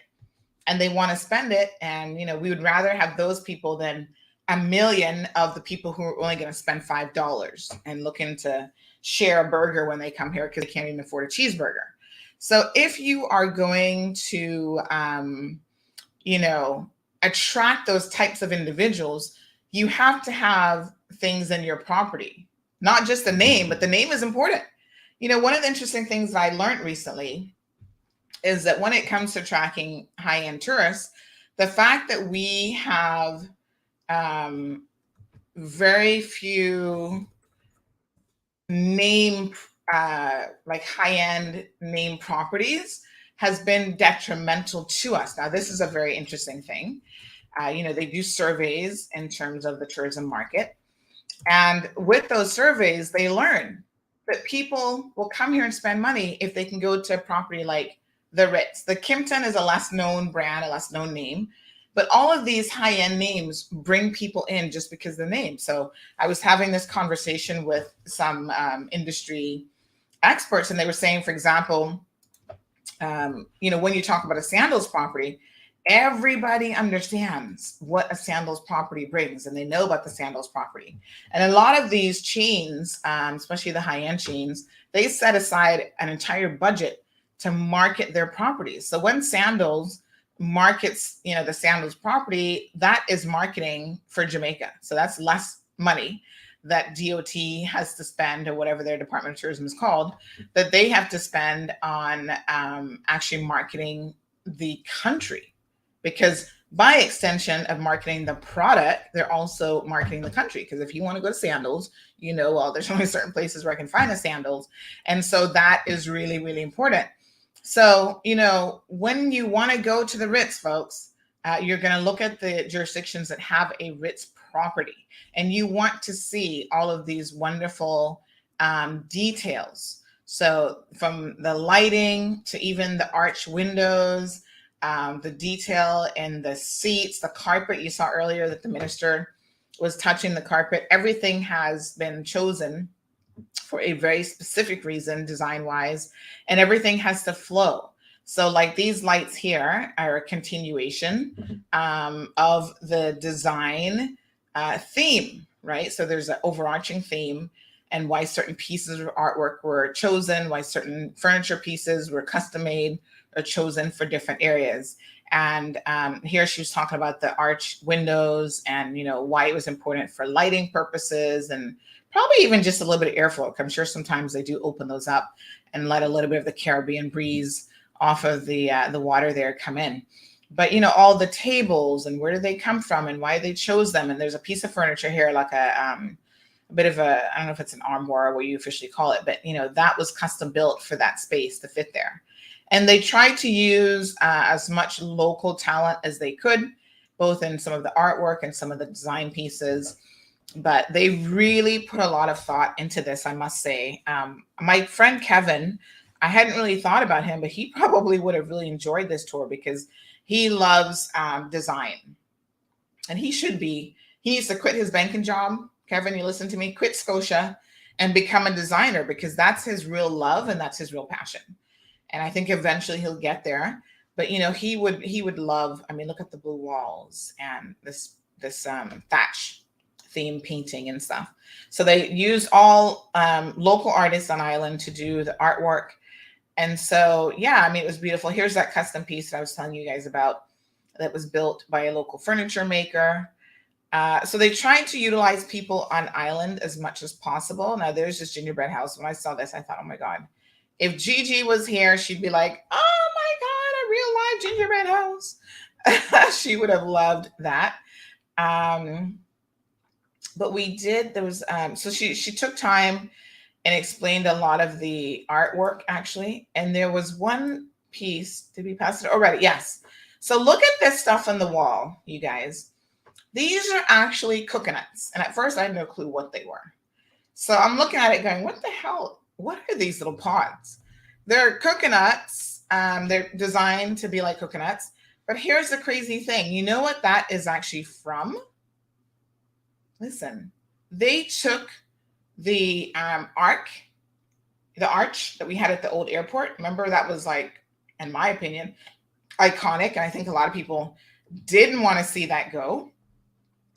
S6: and they want to spend it. And, we would rather have those people than a million of the people who are only going to spend $5 and looking to share a burger when they come here because they can't even afford a cheeseburger. So if you are going to, attract those types of individuals, you have to have things in your property, not just the name, but the name is important. One of the interesting things that I learned recently is that when it comes to tracking high-end tourists, the fact that we have very few name, like high-end name properties has been detrimental to us. Now, this is a very interesting thing. They do surveys in terms of the tourism market. And with those surveys, they learn that people will come here and spend money if they can go to a property like the Ritz. The Kimpton is a less known brand, a less known name, but all of these high-end names bring people in just because of the name. So I was having this conversation with some industry experts, and they were saying, for example, when you talk about a sandals property, everybody understands what a sandals property brings, and they know about the sandals property. And a lot of these chains, especially the high-end chains, they set aside an entire budget to market their properties. So when Sandals markets, the Sandals property, that is marketing for Jamaica. So that's less money that DOT has to spend, or whatever their Department of Tourism is called, that they have to spend on actually marketing the country. Because by extension of marketing the product, they're also marketing the country. Because if you want to go to Sandals, there's only certain places where I can find the Sandals. And so that is really, really important. So, when you want to go to the Ritz, folks, you're going to look at the jurisdictions that have a Ritz property, and you want to see all of these wonderful details. So from the lighting to even the arch windows, the detail in the seats, the carpet. You saw earlier that the minister was touching the carpet. Everything has been chosen for a very specific reason, design-wise, and everything has to flow. So like these lights here are a continuation of the design theme, right? So there's an overarching theme and why certain pieces of artwork were chosen, why certain furniture pieces were custom made or chosen for different areas. And here she was talking about the arch windows and, you know, why it was important for lighting purposes and probably even just a little bit of airflow. I'm sure sometimes they do open those up and let a little bit of the Caribbean breeze off of the water there come in. But, you know, all the tables and where did they come from and why they chose them. And there's a piece of furniture here, like a bit of a, I don't know if it's an armoire, what you officially call it, but, you know, that was custom built for that space to fit there. And they tried to use as much local talent as they could, both in some of the artwork and some of the design pieces. But they really put a lot of thought into this, I must say. My friend Kevin, I hadn't really thought about him, but he probably would have really enjoyed this tour because he loves design. And he should be. He needs to quit his banking job. Kevin, you listen to me, quit Scotia and become a designer because that's his real love and that's his real passion. And I think eventually he'll get there. But, you know, he would love, I mean, look at the blue walls and this thatch theme painting and stuff. So they use all local artists on island to do the artwork. And so, yeah, I mean, it was beautiful. Here's that custom piece that I was telling you guys about that was built by a local furniture maker. So they tried to utilize people on island as much as possible. Now there's this gingerbread house. When I saw this, I thought, oh my God, if Gigi was here, she'd be like, oh my God, a real live gingerbread house. She would have loved that. But we did, there was, so she took time and explained a lot of the artwork actually. And there was one piece, did we pass it already? Yes. So look at this stuff on the wall, you guys. These are actually coconuts. And at first I had no clue what they were. So I'm looking at it going, what the hell? What are these little pods? They're coconuts. They're designed to be like coconuts. But here's the crazy thing. You know what that is actually from? Listen, they took the arch that we had at the old airport. Remember, that was like, in my opinion, iconic. And I think a lot of people didn't want to see that go.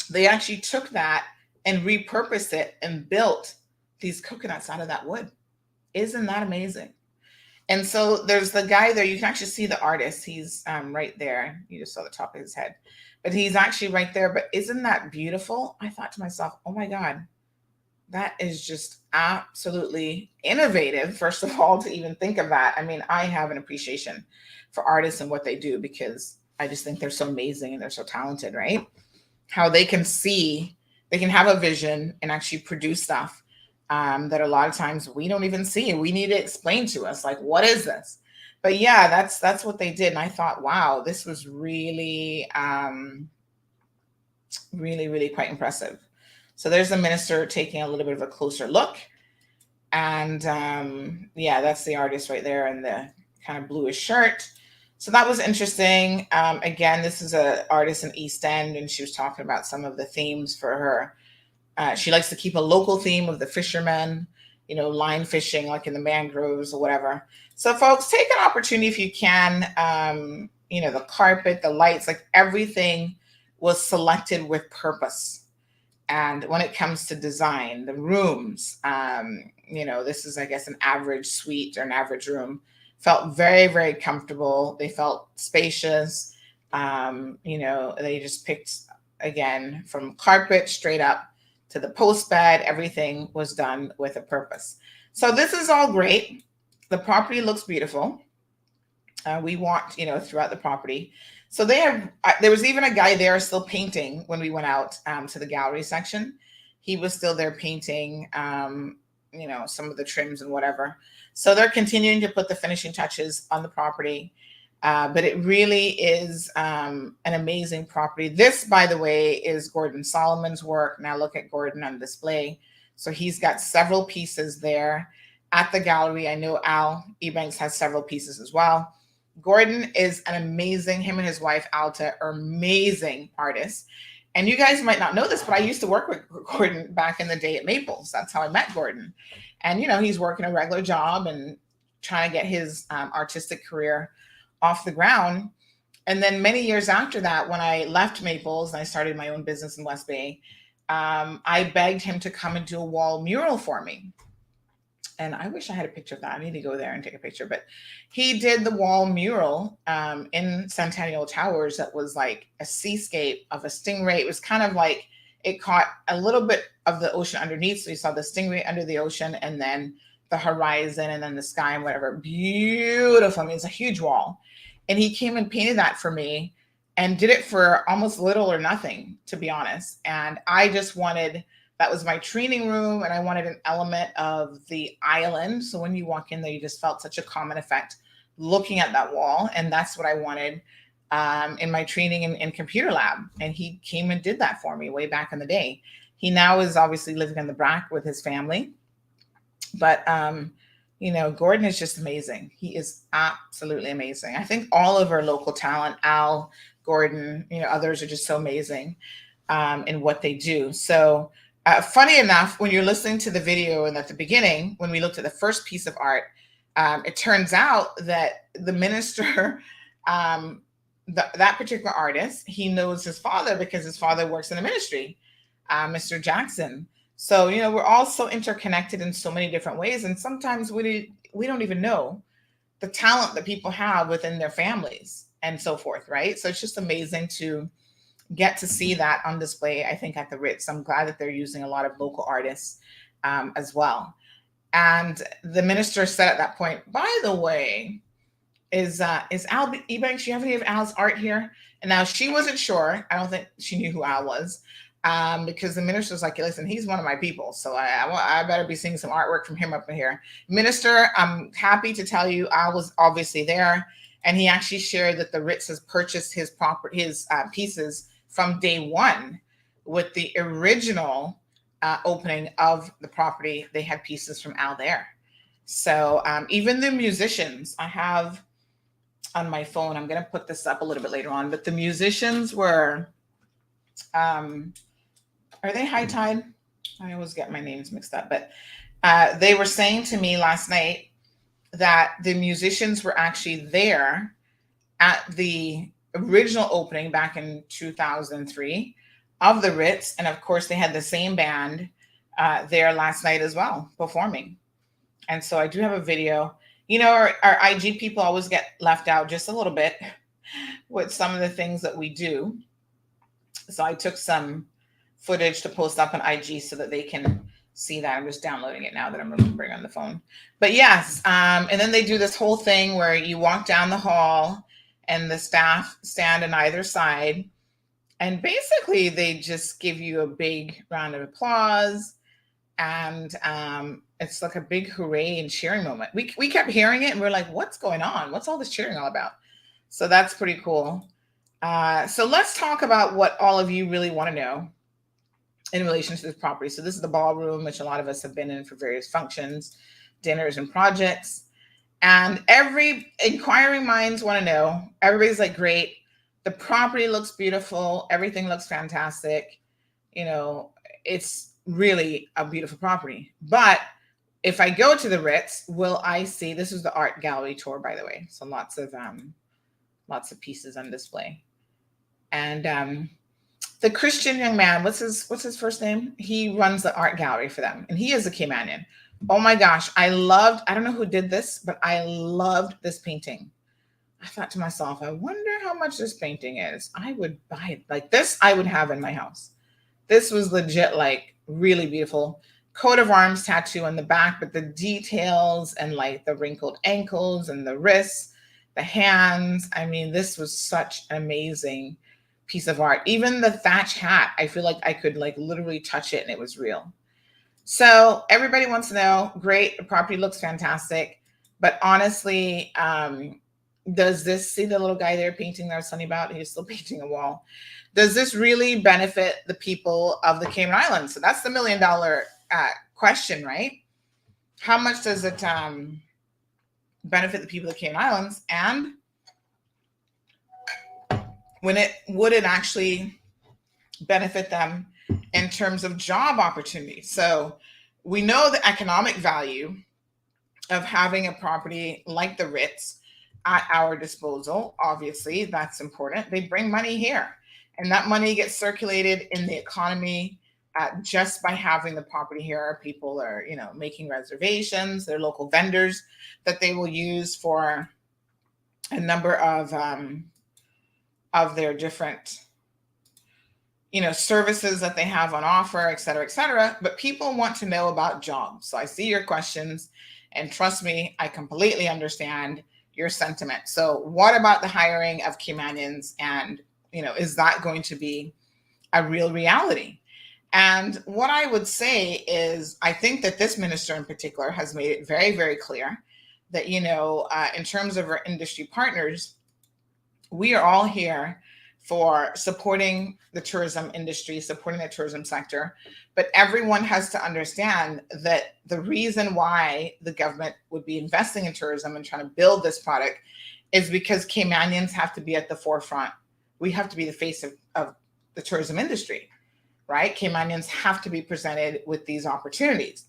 S6: They actually took that and repurposed it and built these coconuts out of that wood. Isn't that amazing? And so there's the guy there. You can actually see the artist. He's right there. You just saw the top of his head, but he's actually right there. But isn't that beautiful? I thought to myself, oh my God, that is just absolutely innovative. First of all, to even think of that. I mean, I have an appreciation for artists and what they do because I just think they're so amazing and they're so talented, right? How they can see, they can have a vision and actually produce stuff that a lot of times we don't even see. We need to explain to us, like, what is this? But yeah, that's what they did. And I thought, wow, this was really, really, really quite impressive. So there's the minister taking a little bit of a closer look. And yeah, that's the artist right there in the kind of bluish shirt. So that was interesting. Again, this is an artist in East End, and she was talking about some of the themes for her. She likes to keep a local theme of the fishermen, you know, line fishing, like in the mangroves or whatever. So folks, take an opportunity if you can, you know, the carpet, the lights, like everything was selected with purpose. And when it comes to design, the rooms, you know, this is, I guess, an average suite or an average room, felt very, very comfortable. They felt spacious. You know, they just picked, again, from carpet straight up to the post bed, everything was done with a purpose. So this is all great. The property looks beautiful. We walked, you know, throughout the property. So they have, there was even a guy there still painting when we went out to the gallery section. He was still there painting, you know, some of the trims and whatever. So they're continuing to put the finishing touches on the property. But it really is an amazing property. This, by the way, is Gordon Solomon's work. Now look at Gordon on display. So he's got several pieces there at the gallery. I know Al Ebanks has several pieces as well. Gordon is an amazing, him and his wife, Alta, are amazing artists. And you guys might not know this, but I used to work with Gordon back in the day at Maples. That's how I met Gordon. And, you know, he's working a regular job and trying to get his artistic career off the ground. And then many years after that, when I left Maples and I started my own business in West Bay, I begged him to come and do a wall mural for me. And I wish I had a picture of that. I need to go there and take a picture. But he did the wall mural in Centennial Towers that was like a seascape of a stingray. It was kind of like it caught a little bit of the ocean underneath. So you saw the stingray under the ocean and then the horizon and then the sky and whatever. Beautiful. I mean, it's a huge wall. And he came and painted that for me and did it for almost little or nothing, to be honest. And I just wanted... that was my training room, and I wanted an element of the island. So when you walk in there, you just felt such a common effect looking at that wall. And that's what I wanted in my training in computer lab. And he came and did that for me way back in the day. He now is obviously living in the BRAC with his family. But, Gordon is just amazing. He is absolutely amazing. I think all of our local talent, Al, Gordon, others are just so amazing in what they do. So, funny enough, when you're listening to the video and at the beginning, when we looked at the first piece of art, it turns out that the minister, that particular artist, he knows his father because his father works in the ministry, Mr. Jackson. So, we're all so interconnected in so many different ways. And sometimes we don't even know the talent that people have within their families and so forth, right? So it's just amazing to get to see that on display, I think, at the Ritz. I'm glad that they're using a lot of local artists as well. And the minister said at that point, by the way, is Al Ebanks, do you have any of Al's art here? And now she wasn't sure. I don't think she knew who Al was because the minister was like, listen, he's one of my people. So I better be seeing some artwork from him up in here. Minister, I'm happy to tell you Al was obviously there. And he actually shared that the Ritz has purchased his pieces from day one. With the original opening of the property, they had pieces from Al there. So even the musicians, I have on my phone, I'm going to put this up a little bit later on, but the musicians were, are they High Tide? I always get my names mixed up, but they were saying to me last night that the musicians were actually there at the original opening back in 2003 of the Ritz. And of course, they had the same band there last night as well, performing. And so I do have a video. Our IG people always get left out just a little bit with some of the things that we do. So I took some footage to post up on IG so that they can see that. I'm just downloading it now that I'm remembering on the phone. But yes, and then they do this whole thing where you walk down the hall and the staff stand on either side. And basically, they just give you a big round of applause. And it's like a big hooray and cheering moment. We kept hearing it and we're like, what's going on? What's all this cheering all about? So that's pretty cool. So let's talk about what all of you really want to know in relation to this property. So this is the ballroom, which a lot of us have been in for various functions, dinners and projects. And every inquiring minds want to know. Everybody's like, great. The property looks beautiful. Everything looks fantastic. It's really a beautiful property. But if I go to the Ritz, will I see, this is the art gallery tour, by the way. So lots of pieces on display. And the Christian young man, what's his first name? He runs the art gallery for them. And he is a Caymanian. Oh my gosh, I don't know who did this, but I loved this painting. I thought to myself, I wonder how much this painting is. I would buy it. Like this, I would have in my house. This was legit, like really beautiful. Coat of arms tattoo on the back, but the details and like the wrinkled ankles and the wrists, the hands. I mean, this was such an amazing piece of art. Even the thatch hat, I feel like I could like literally touch it and it was real. So everybody wants to know, great, the property looks fantastic. But honestly, does this, see the little guy there painting that I was telling you about? He's still painting a wall. Does this really benefit the people of the Cayman Islands? So that's the $1 million question, right? How much does it benefit the people of the Cayman Islands? And would it actually benefit them in terms of job opportunities? So we know the economic value of having a property like the Ritz at our disposal. Obviously, that's important. They bring money here, and that money gets circulated in the economy just by having the property here. People are, making reservations. There are local vendors that they will use for a number of their different, services that they have on offer, et cetera, et cetera. But people want to know about jobs. So I see your questions, and trust me, I completely understand your sentiment. So what about the hiring of Caymanians? And, is that going to be a real reality? And what I would say is, I think that this minister in particular has made it very, very clear that, in terms of our industry partners, we are all here for supporting the tourism industry, supporting the tourism sector. But everyone has to understand that the reason why the government would be investing in tourism and trying to build this product is because Caymanians have to be at the forefront. We have to be the face of the tourism industry, right? Caymanians have to be presented with these opportunities.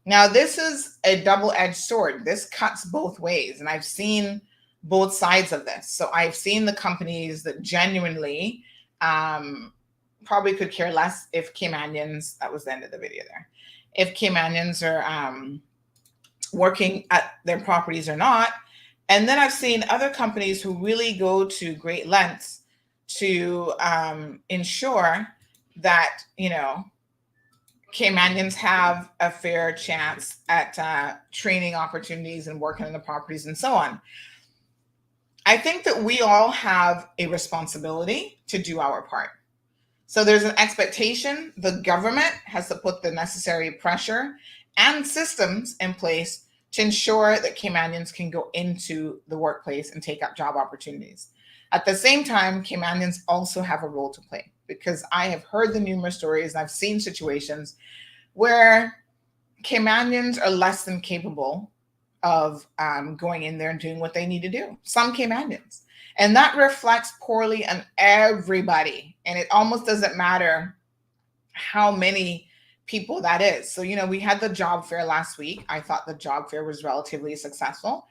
S6: Now, this is a double-edged sword. This cuts both ways, and I've seen both sides of this. So I've seen the companies that genuinely probably could care less if Caymanians, that was the end of the video there, if Caymanians are working at their properties or not. And then I've seen other companies who really go to great lengths to ensure that, Caymanians have a fair chance at training opportunities and working on the properties and so on. I think that we all have a responsibility to do our part. So there's an expectation. The government has to put the necessary pressure and systems in place to ensure that Caymanians can go into the workplace and take up job opportunities. At the same time, Caymanians also have a role to play, because I have heard the numerous stories and I've seen situations where Caymanians are less than capable of going in there and doing what they need to do. Some Caymanians. And that reflects poorly on everybody. And it almost doesn't matter how many people that is. So, we had the job fair last week. I thought the job fair was relatively successful.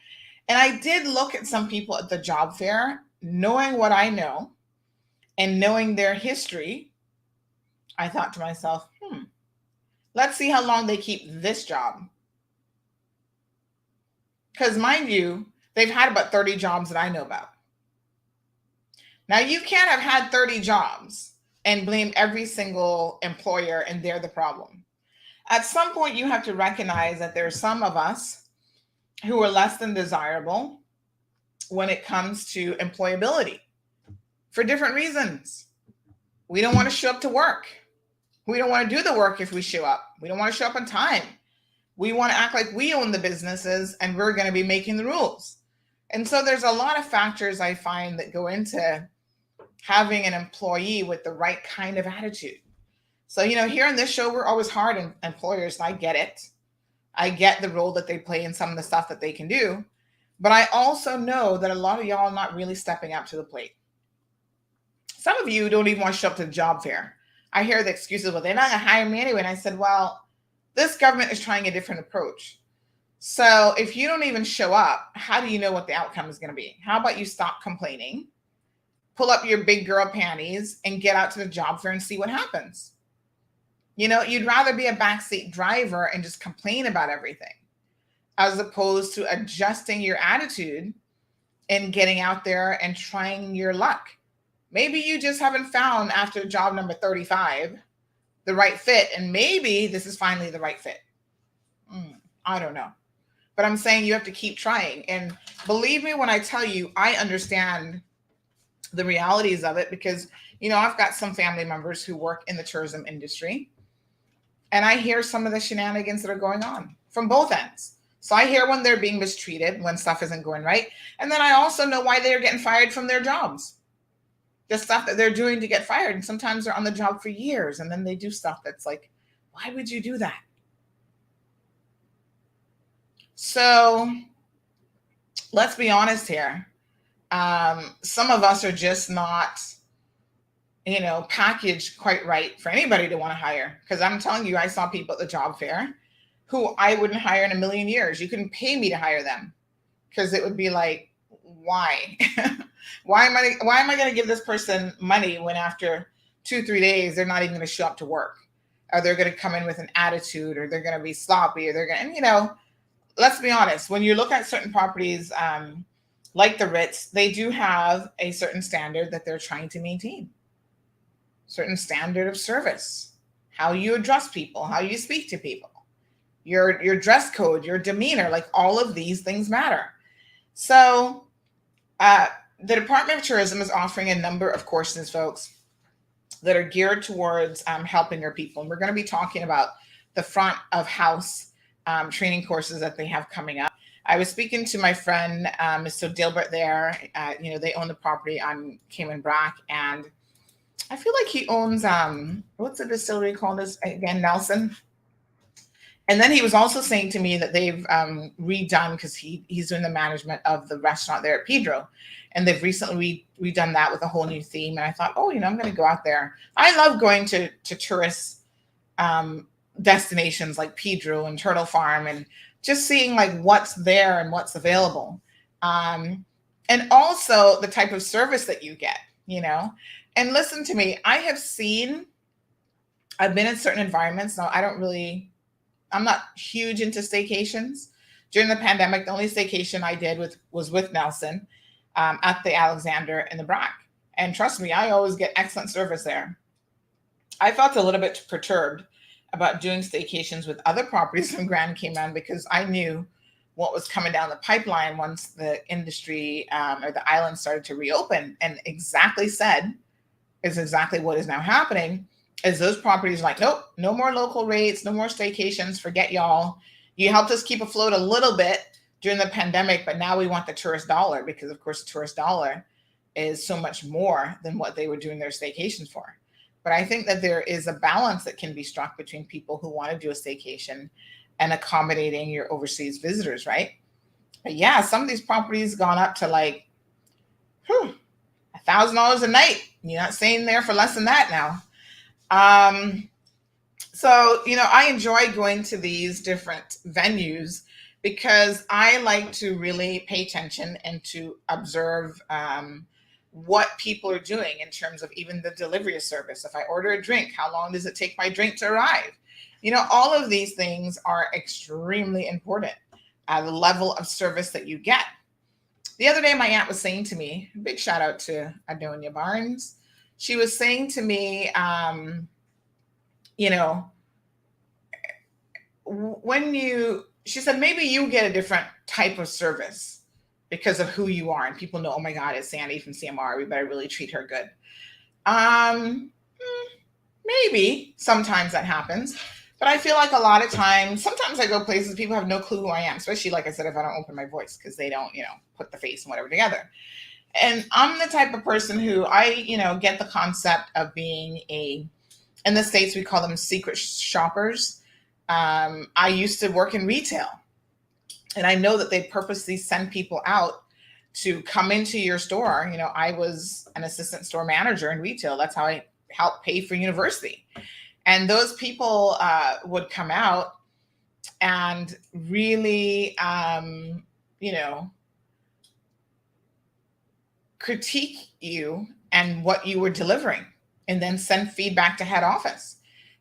S6: And I did look at some people at the job fair, knowing what I know and knowing their history. I thought to myself, let's see how long they keep this job. Because mind you, they've had about 30 jobs that I know about. Now, you can't have had 30 jobs and blame every single employer and they're the problem. At some point, you have to recognize that there are some of us who are less than desirable when it comes to employability for different reasons. We don't want to show up to work. We don't want to do the work if we show up. We don't want to show up on time. We want to act like we own the businesses and we're going to be making the rules. And so there's a lot of factors I find that go into having an employee with the right kind of attitude. So, here on this show, we're always hard on employers. And I get it. I get the role that they play in some of the stuff that they can do. But I also know that a lot of y'all are not really stepping up to the plate. Some of you don't even want to show up to the job fair. I hear the excuses, well, they're not going to hire me anyway. And I said, well, this government is trying a different approach. So if you don't even show up, how do you know what the outcome is going to be? How about you stop complaining, pull up your big girl panties and get out to the job fair and see what happens? You'd rather be a backseat driver and just complain about everything as opposed to adjusting your attitude and getting out there and trying your luck. Maybe you just haven't found, after job number 35, the right fit. And maybe this is finally the right fit. I don't know. But I'm saying you have to keep trying. And believe me when I tell you, I understand the realities of it because, I've got some family members who work in the tourism industry. And I hear some of the shenanigans that are going on from both ends. So I hear when they're being mistreated, when stuff isn't going right. And then I also know why they're getting fired from their jobs. The stuff that they're doing to get fired. And sometimes they're on the job for years. And then they do stuff that's like, why would you do that? So let's be honest here. Some of us are just not, packaged quite right for anybody to want to hire. Because I'm telling you, I saw people at the job fair who I wouldn't hire in a million years. You couldn't pay me to hire them because it would be like, why? Why am I going to give this person money when after 2-3 days, they're not even going to show up to work? or they're going to come in with an attitude, or they're going to be sloppy, or they're going to, and, you know, let's be honest, when you look at certain properties, like the Ritz, they do have a certain standard that they're trying to maintain, certain standard of service, how you address people, how you speak to people, your dress code, your demeanor, like all of these things matter. So the Department of Tourism is offering a number of courses, folks, that are geared towards helping your people. And we're going to be talking about the front of house training courses that they have coming up. I was speaking to my friend, Mr. Dilbert there. You know, they own the property on Cayman Brac, and I feel like he owns, what's the distillery called this again? Nelson. And then he was also saying to me that they've redone, because he's doing the management of the restaurant there at Pedro. And they've recently redone that with a whole new theme. And I thought, oh, you know, I'm going to go out there. I love going to tourist destinations like Pedro and Turtle Farm, and just seeing like what's there and what's available. And also the type of service that you get, you know. And listen to me, I've been in certain environments. Now, I'm not huge into staycations. During the pandemic, the only staycation I did was with Nelson at the Alexander in the Brac. And trust me, I always get excellent service there. I felt a little bit perturbed about doing staycations with other properties in Grand Cayman, because I knew what was coming down the pipeline once the industry or the island started to reopen, and exactly what is now happening is those properties are like, nope, no more local rates, no more staycations, forget y'all. You helped us keep afloat a little bit during the pandemic, but now we want the tourist dollar, because of course the tourist dollar is so much more than what they were doing their staycations for. But I think that there is a balance that can be struck between people who want to do a staycation and accommodating your overseas visitors, right? But yeah, some of these properties gone up to like $1,000 a night. You're not staying there for less than that now. So, you know, I enjoy going to these different venues because I like to really pay attention and to observe what people are doing in terms of even the delivery of service. If I order a drink, how long does it take my drink to arrive? You know, all of these things are extremely important. The level of service that you get. The other day, my aunt was saying to me, big shout out to Adonia Barnes. She was saying to me, you know, she said, maybe you get a different type of service because of who you are. And people know, oh my God, it's Sandy from CMR. We better really treat her good. Maybe sometimes that happens. But I feel like a lot of times, sometimes I go places, people have no clue who I am, especially, like I said, if I don't open my voice, because they don't, you know, put the face and whatever together. And I'm the type of person who get the concept of being in the States, we call them secret shoppers. I used to work in retail, and I know that they purposely send people out to come into your store. You know, I was an assistant store manager in retail. That's how I helped pay for university. And those people would come out and really, critique you and what you were delivering, and then send feedback to head office.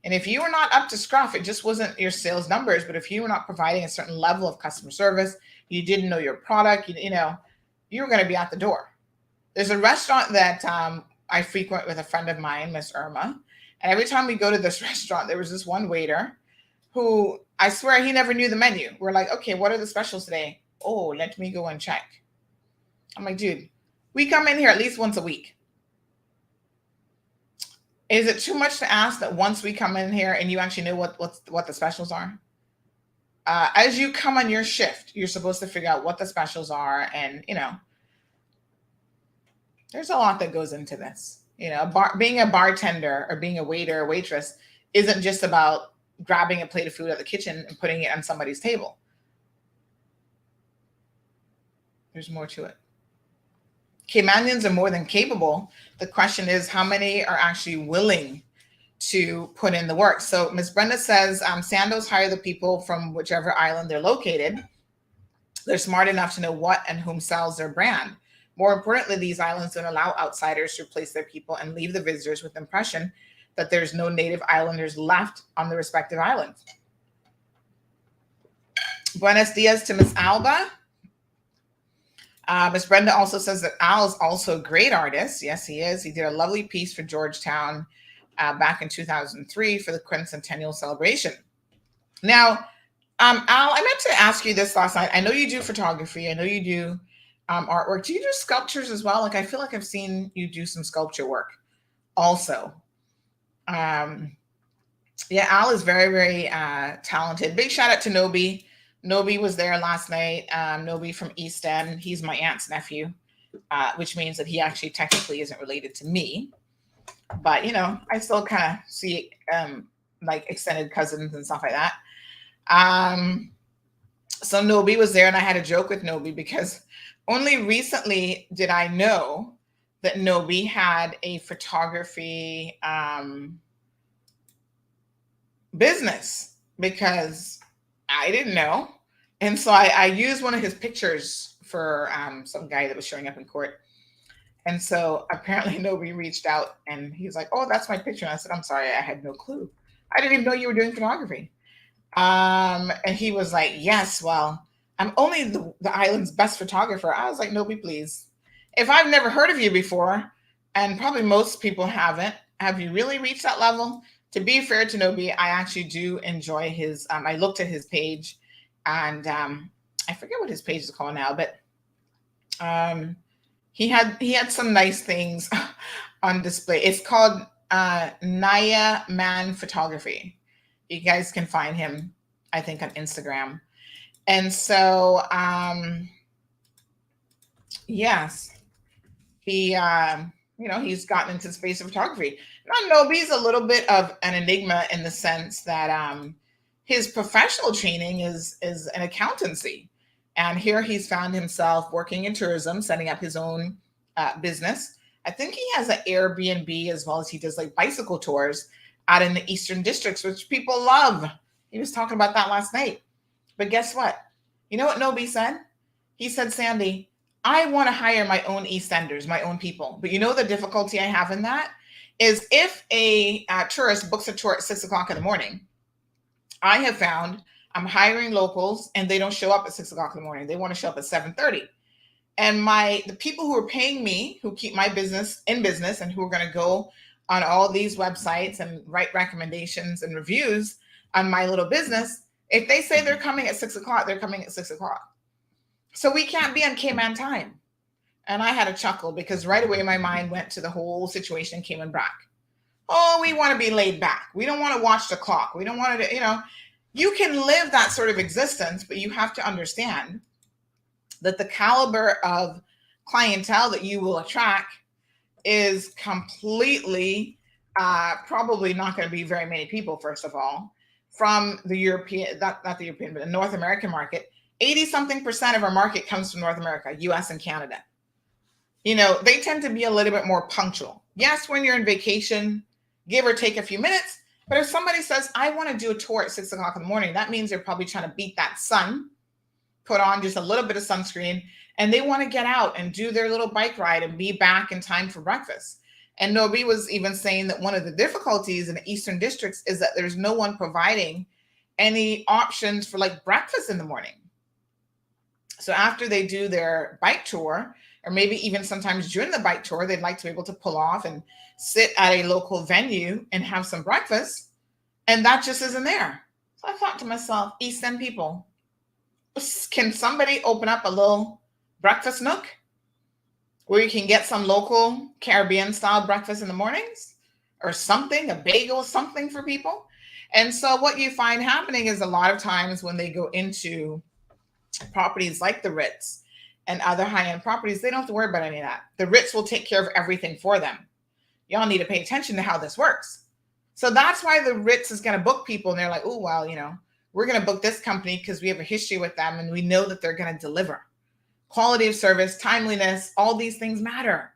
S6: And if you were not up to scruff, it just wasn't your sales numbers, but if you were not providing a certain level of customer service, you didn't know your product, you were going to be out the door. There's a restaurant that I frequent with a friend of mine, Miss Irma. And every time we go to this restaurant, there was this one waiter who, I swear, he never knew the menu. We're like, okay, what are the specials today? Oh, let me go and check. I'm like, dude, we come in here at least once a week. Is it too much to ask that once we come in here and you actually know what the specials are? As you come on your shift, you're supposed to figure out what the specials are. And, there's a lot that goes into this. Being a bartender or being a waiter or waitress isn't just about grabbing a plate of food at the kitchen and putting it on somebody's table. There's more to it. Caymanians are more than capable. The question is, how many are actually willing to put in the work? So Ms. Brenda says, Sandos hire the people from whichever island they're located. They're smart enough to know what and whom sells their brand. More importantly, these islands don't allow outsiders to replace their people and leave the visitors with the impression that there's no native islanders left on the respective islands. Buenos dias to Miss Alba. Miss Brenda also says that Al is also a great artist. Yes, he is. He did a lovely piece for Georgetown back in 2003 for the quincentennial celebration. Now, Al, I meant to ask you this last night. I know you do photography. I know you do artwork. Do you do sculptures as well? Like, I feel like I've seen you do some sculpture work also. Yeah, Al is very, very talented. Big shout out to Nobi. Nobi was there last night. Nobi from East End. He's my aunt's nephew, which means that he actually technically isn't related to me. But, you know, I still kind of see like extended cousins and stuff like that. So Nobi was there, and I had a joke with Nobi because only recently did I know that Nobi had a photography business, because I didn't know. And so I used one of his pictures for some guy that was showing up in court. And so apparently Nobi reached out and he's like, oh, that's my picture. And I said, I'm sorry, I had no clue. I didn't even know you were doing photography. And he was like, yes, well, I'm only the island's best photographer. I was like, Nobi, please. If I've never heard of you before, and probably most people haven't, have you really reached that level? To be fair to Nobi, I actually do enjoy his, I looked at his page, and I forget what his page is called now, but he had some nice things on display. It's called Naya Man Photography. You guys can find him, I think, on Instagram. And so, yes, he, he's gotten into the space of photography. Now, Nobi's a little bit of an enigma in the sense that his professional training is an accountancy. And here he's found himself working in tourism, setting up his own business. I think he has an Airbnb, as well as he does like bicycle tours out in the Eastern districts, which people love. He was talking about that last night. But guess what? You know what Nobi said? He said, Sandy, I want to hire my own EastEnders, my own people. But you know the difficulty I have in that is if a tourist books a tour at 6 o'clock in the morning, I have found I'm hiring locals and they don't show up at 6 o'clock in the morning. They want to show up at 7:30. And the people who are paying me, who keep my business in business and who are going to go on all these websites and write recommendations and reviews on my little business, if they say they're coming at 6 o'clock, they're coming at 6 o'clock. So we can't be on Cayman time. And I had a chuckle because right away my mind went to the whole situation in Cayman Brac. Oh, we want to be laid back. We don't want to watch the clock. We don't want to, you can live that sort of existence, but you have to understand that the caliber of clientele that you will attract is completely, probably not going to be very many people, first of all, from the European, not the European, but the North American market. 80-something% of our market comes from North America, US and Canada. They tend to be a little bit more punctual. Yes, when you're on vacation, give or take a few minutes. But if somebody says, I want to do a tour at 6 o'clock in the morning, that means they're probably trying to beat that sun, put on just a little bit of sunscreen, and they want to get out and do their little bike ride and be back in time for breakfast. And Nobi was even saying that one of the difficulties in the Eastern districts is that there's no one providing any options for like breakfast in the morning. So after they do their bike tour, or maybe even sometimes during the bike tour, they'd like to be able to pull off and sit at a local venue and have some breakfast. And that just isn't there. So I thought to myself, East End people, can somebody open up a little breakfast nook where you can get some local Caribbean style breakfast in the mornings or something, a bagel, something for people? And so what you find happening is a lot of times when they go into properties like the Ritz and other high-end properties, they don't have to worry about any of that. The Ritz will take care of everything for them. Y'all need to pay attention to how this works. So that's why the Ritz is going to book people. And they're like, oh, well, we're going to book this company because we have a history with them and we know that they're going to deliver. Quality of service, timeliness, all these things matter.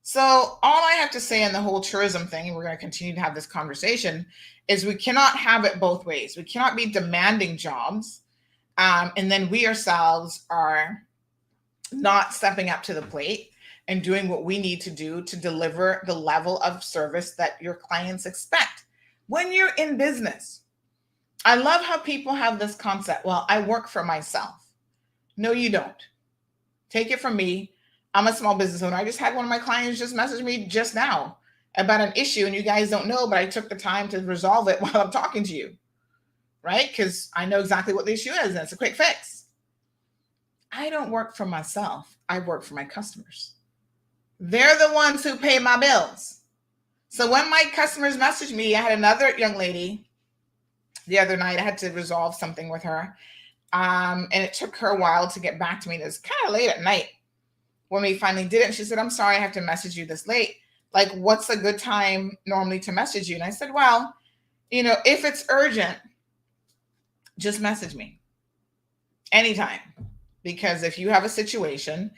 S6: So all I have to say on the whole tourism thing, and we're going to continue to have this conversation, is we cannot have it both ways. We cannot be demanding jobs. And then we ourselves are not stepping up to the plate. and doing what we need to do to deliver the level of service that your clients expect when you're in business. I love how people have this concept. Well, I work for myself. No, you don't. Take it from me. I'm a small business owner. I just had one of my clients just message me just now about an issue, and you guys don't know, but I took the time to resolve it while I'm talking to you, right? Because I know exactly what the issue is, and it's a quick fix. I don't work for myself. I work for my customers. They're the ones who pay my bills. So when my customers message me, I had another young lady the other night. I had to resolve something with her. And it took her a while to get back to me. It was kind of late at night when we finally did it. And she said, I'm sorry, I have to message you this late. Like, what's a good time normally to message you? And I said, well, if it's urgent, just message me anytime. Because if you have a situation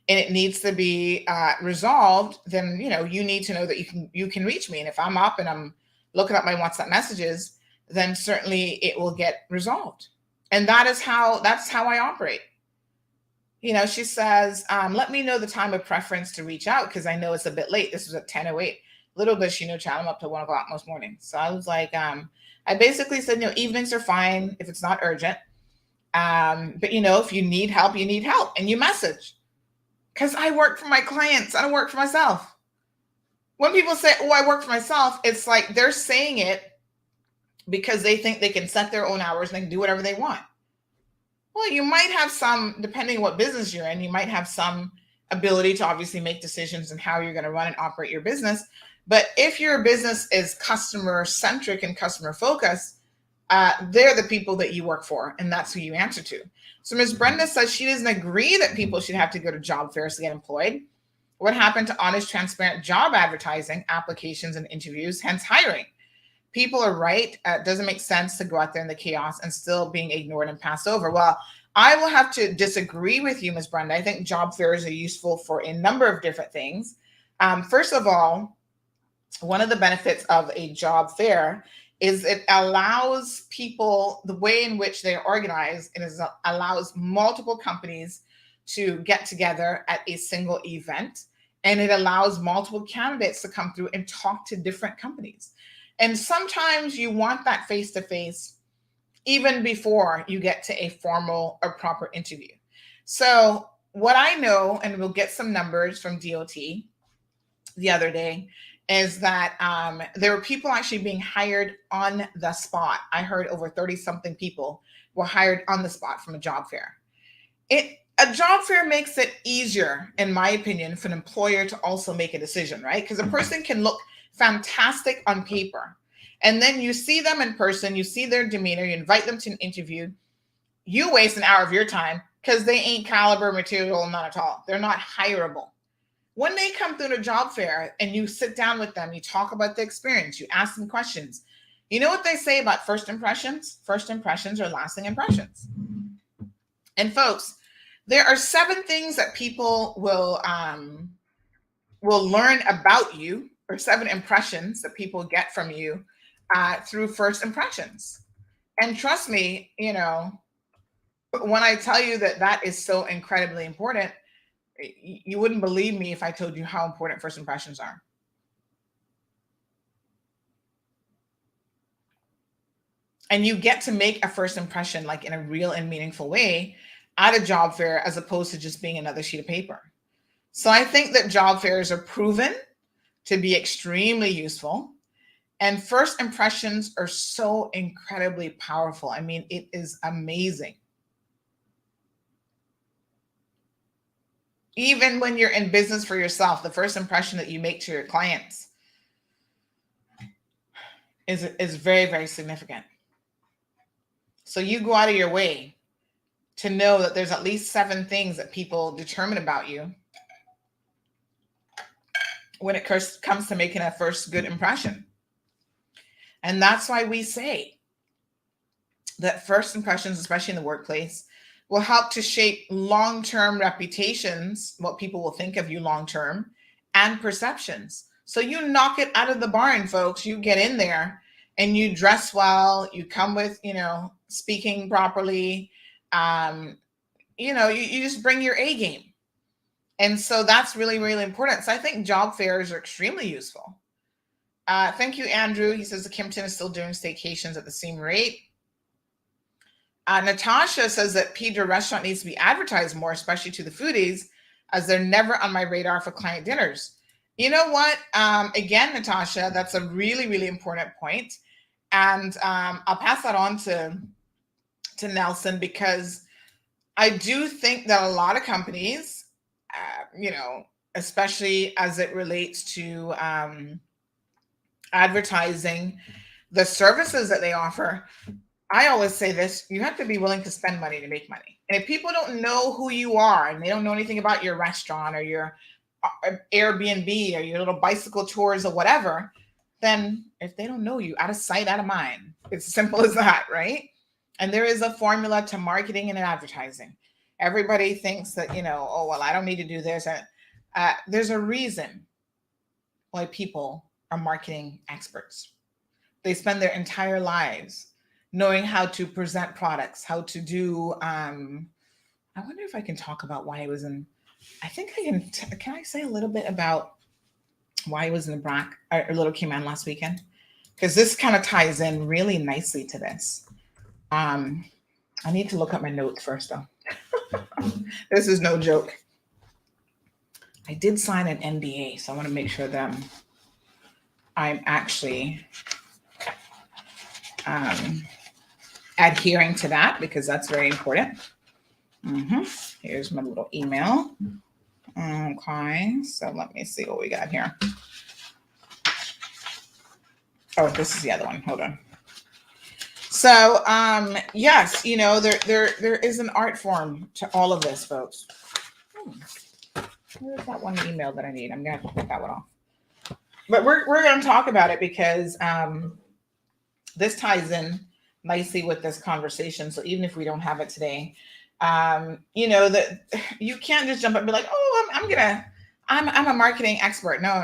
S6: and it needs to be resolved, then, you need to know that you can reach me. And if I'm up and I'm looking at my WhatsApp messages, then certainly it will get resolved. And that's how I operate. She says, let me know the time of preference to reach out, because I know it's a bit late. This was at 10:08. Little does she know, child, I'm up to 1 o'clock most mornings. So I was like, I basically said, evenings are fine if it's not urgent. But if you need help, you need help, and you message. Because I work for my clients. I don't work for myself. When people say, oh, I work for myself, it's like they're saying it because they think they can set their own hours and they can do whatever they want. Well, you might have some, depending on what business you're in, you might have some ability to obviously make decisions on how you're going to run and operate your business. But if your business is customer centric and customer focused, they're the people that you work for, and that's who you answer to. So Ms. Brenda says she doesn't agree that people should have to go to job fairs to get employed. What happened to honest, transparent job advertising, applications, and interviews, hence hiring? People are right. It doesn't make sense to go out there in the chaos and still being ignored and passed over. Well, I will have to disagree with you, Ms. Brenda. I think job fairs are useful for a number of different things. First of all, one of the benefits of a job fair is it allows people, the way in which they're organized, it allows multiple companies to get together at a single event, and it allows multiple candidates to come through and talk to different companies. And sometimes you want that face-to-face even before you get to a formal or proper interview. So what I know, and we'll get some numbers from DOT the other day, is that there were people actually being hired on the spot. I heard over 30-something people were hired on the spot from a job fair. A job fair makes it easier, in my opinion, for an employer to also make a decision, right? Because a person can look fantastic on paper, and then you see them in person, you see their demeanor, you invite them to an interview, you waste an hour of your time because they ain't caliber material, not at all. They're not hireable. When they come through the job fair and you sit down with them, you talk about the experience, you ask them questions. You know what they say about first impressions? First impressions are lasting impressions. And folks, there are 7 things that people will learn about you, or 7 impressions that people get from you through first impressions. And trust me, when I tell you that is so incredibly important, you wouldn't believe me if I told you how important first impressions are. And you get to make a first impression like in a real and meaningful way at a job fair, as opposed to just being another sheet of paper. So I think that job fairs are proven to be extremely useful. And first impressions are so incredibly powerful. I mean, it is amazing. Even when you're in business for yourself, the first impression that you make to your clients is very, very significant. So you go out of your way to know that there's at least 7 things that people determine about you when it comes to making a first good impression. And that's why we say that first impressions, especially in the workplace, will help to shape long-term reputations, what people will think of you long-term, and perceptions. So you knock it out of the barn, folks. You get in there and you dress well, you come with, speaking properly, you just bring your A game. And so that's really, really important. So I think job fairs are extremely useful. Thank you, Andrew. He says the Kimpton is still doing staycations at the same rate. Natasha says that Pedro Restaurant needs to be advertised more, especially to the foodies, as they're never on my radar for client dinners. You know what? Again, Natasha, that's a really, really important point. And I'll pass that on to Nelson, because I do think that a lot of companies, especially as it relates to advertising the services that they offer, I always say this: you have to be willing to spend money to make money. And if people don't know who you are and they don't know anything about your restaurant or your Airbnb or your little bicycle tours or whatever, then if they don't know you, out of sight, out of mind. It's as simple as that, right? And there is a formula to marketing and advertising. Everybody thinks that, oh, well, I don't need to do this. There's a reason why people are marketing experts. They spend their entire lives knowing how to present products, how to do, I wonder if I can talk about why I was in, I think I can I say a little bit about why I was in the BRAC, or Little Cayman last weekend? Because this kind of ties in really nicely to this. I need to look up my notes first, though. This is no joke. I did sign an NDA, so I want to make sure that I'm actually adhering to that, because that's very important. Here's my little email. Okay, so let me see what we got here. Oh, this is the other one. Hold on. So, yes, there is an art form to all of this, folks. Where's that one email that I need? I'm gonna have to put that one off. But we're going to talk about it because this ties in nicely with this conversation. So even if we don't have it today, that you can't just jump up and be like, oh, I'm a marketing expert. No.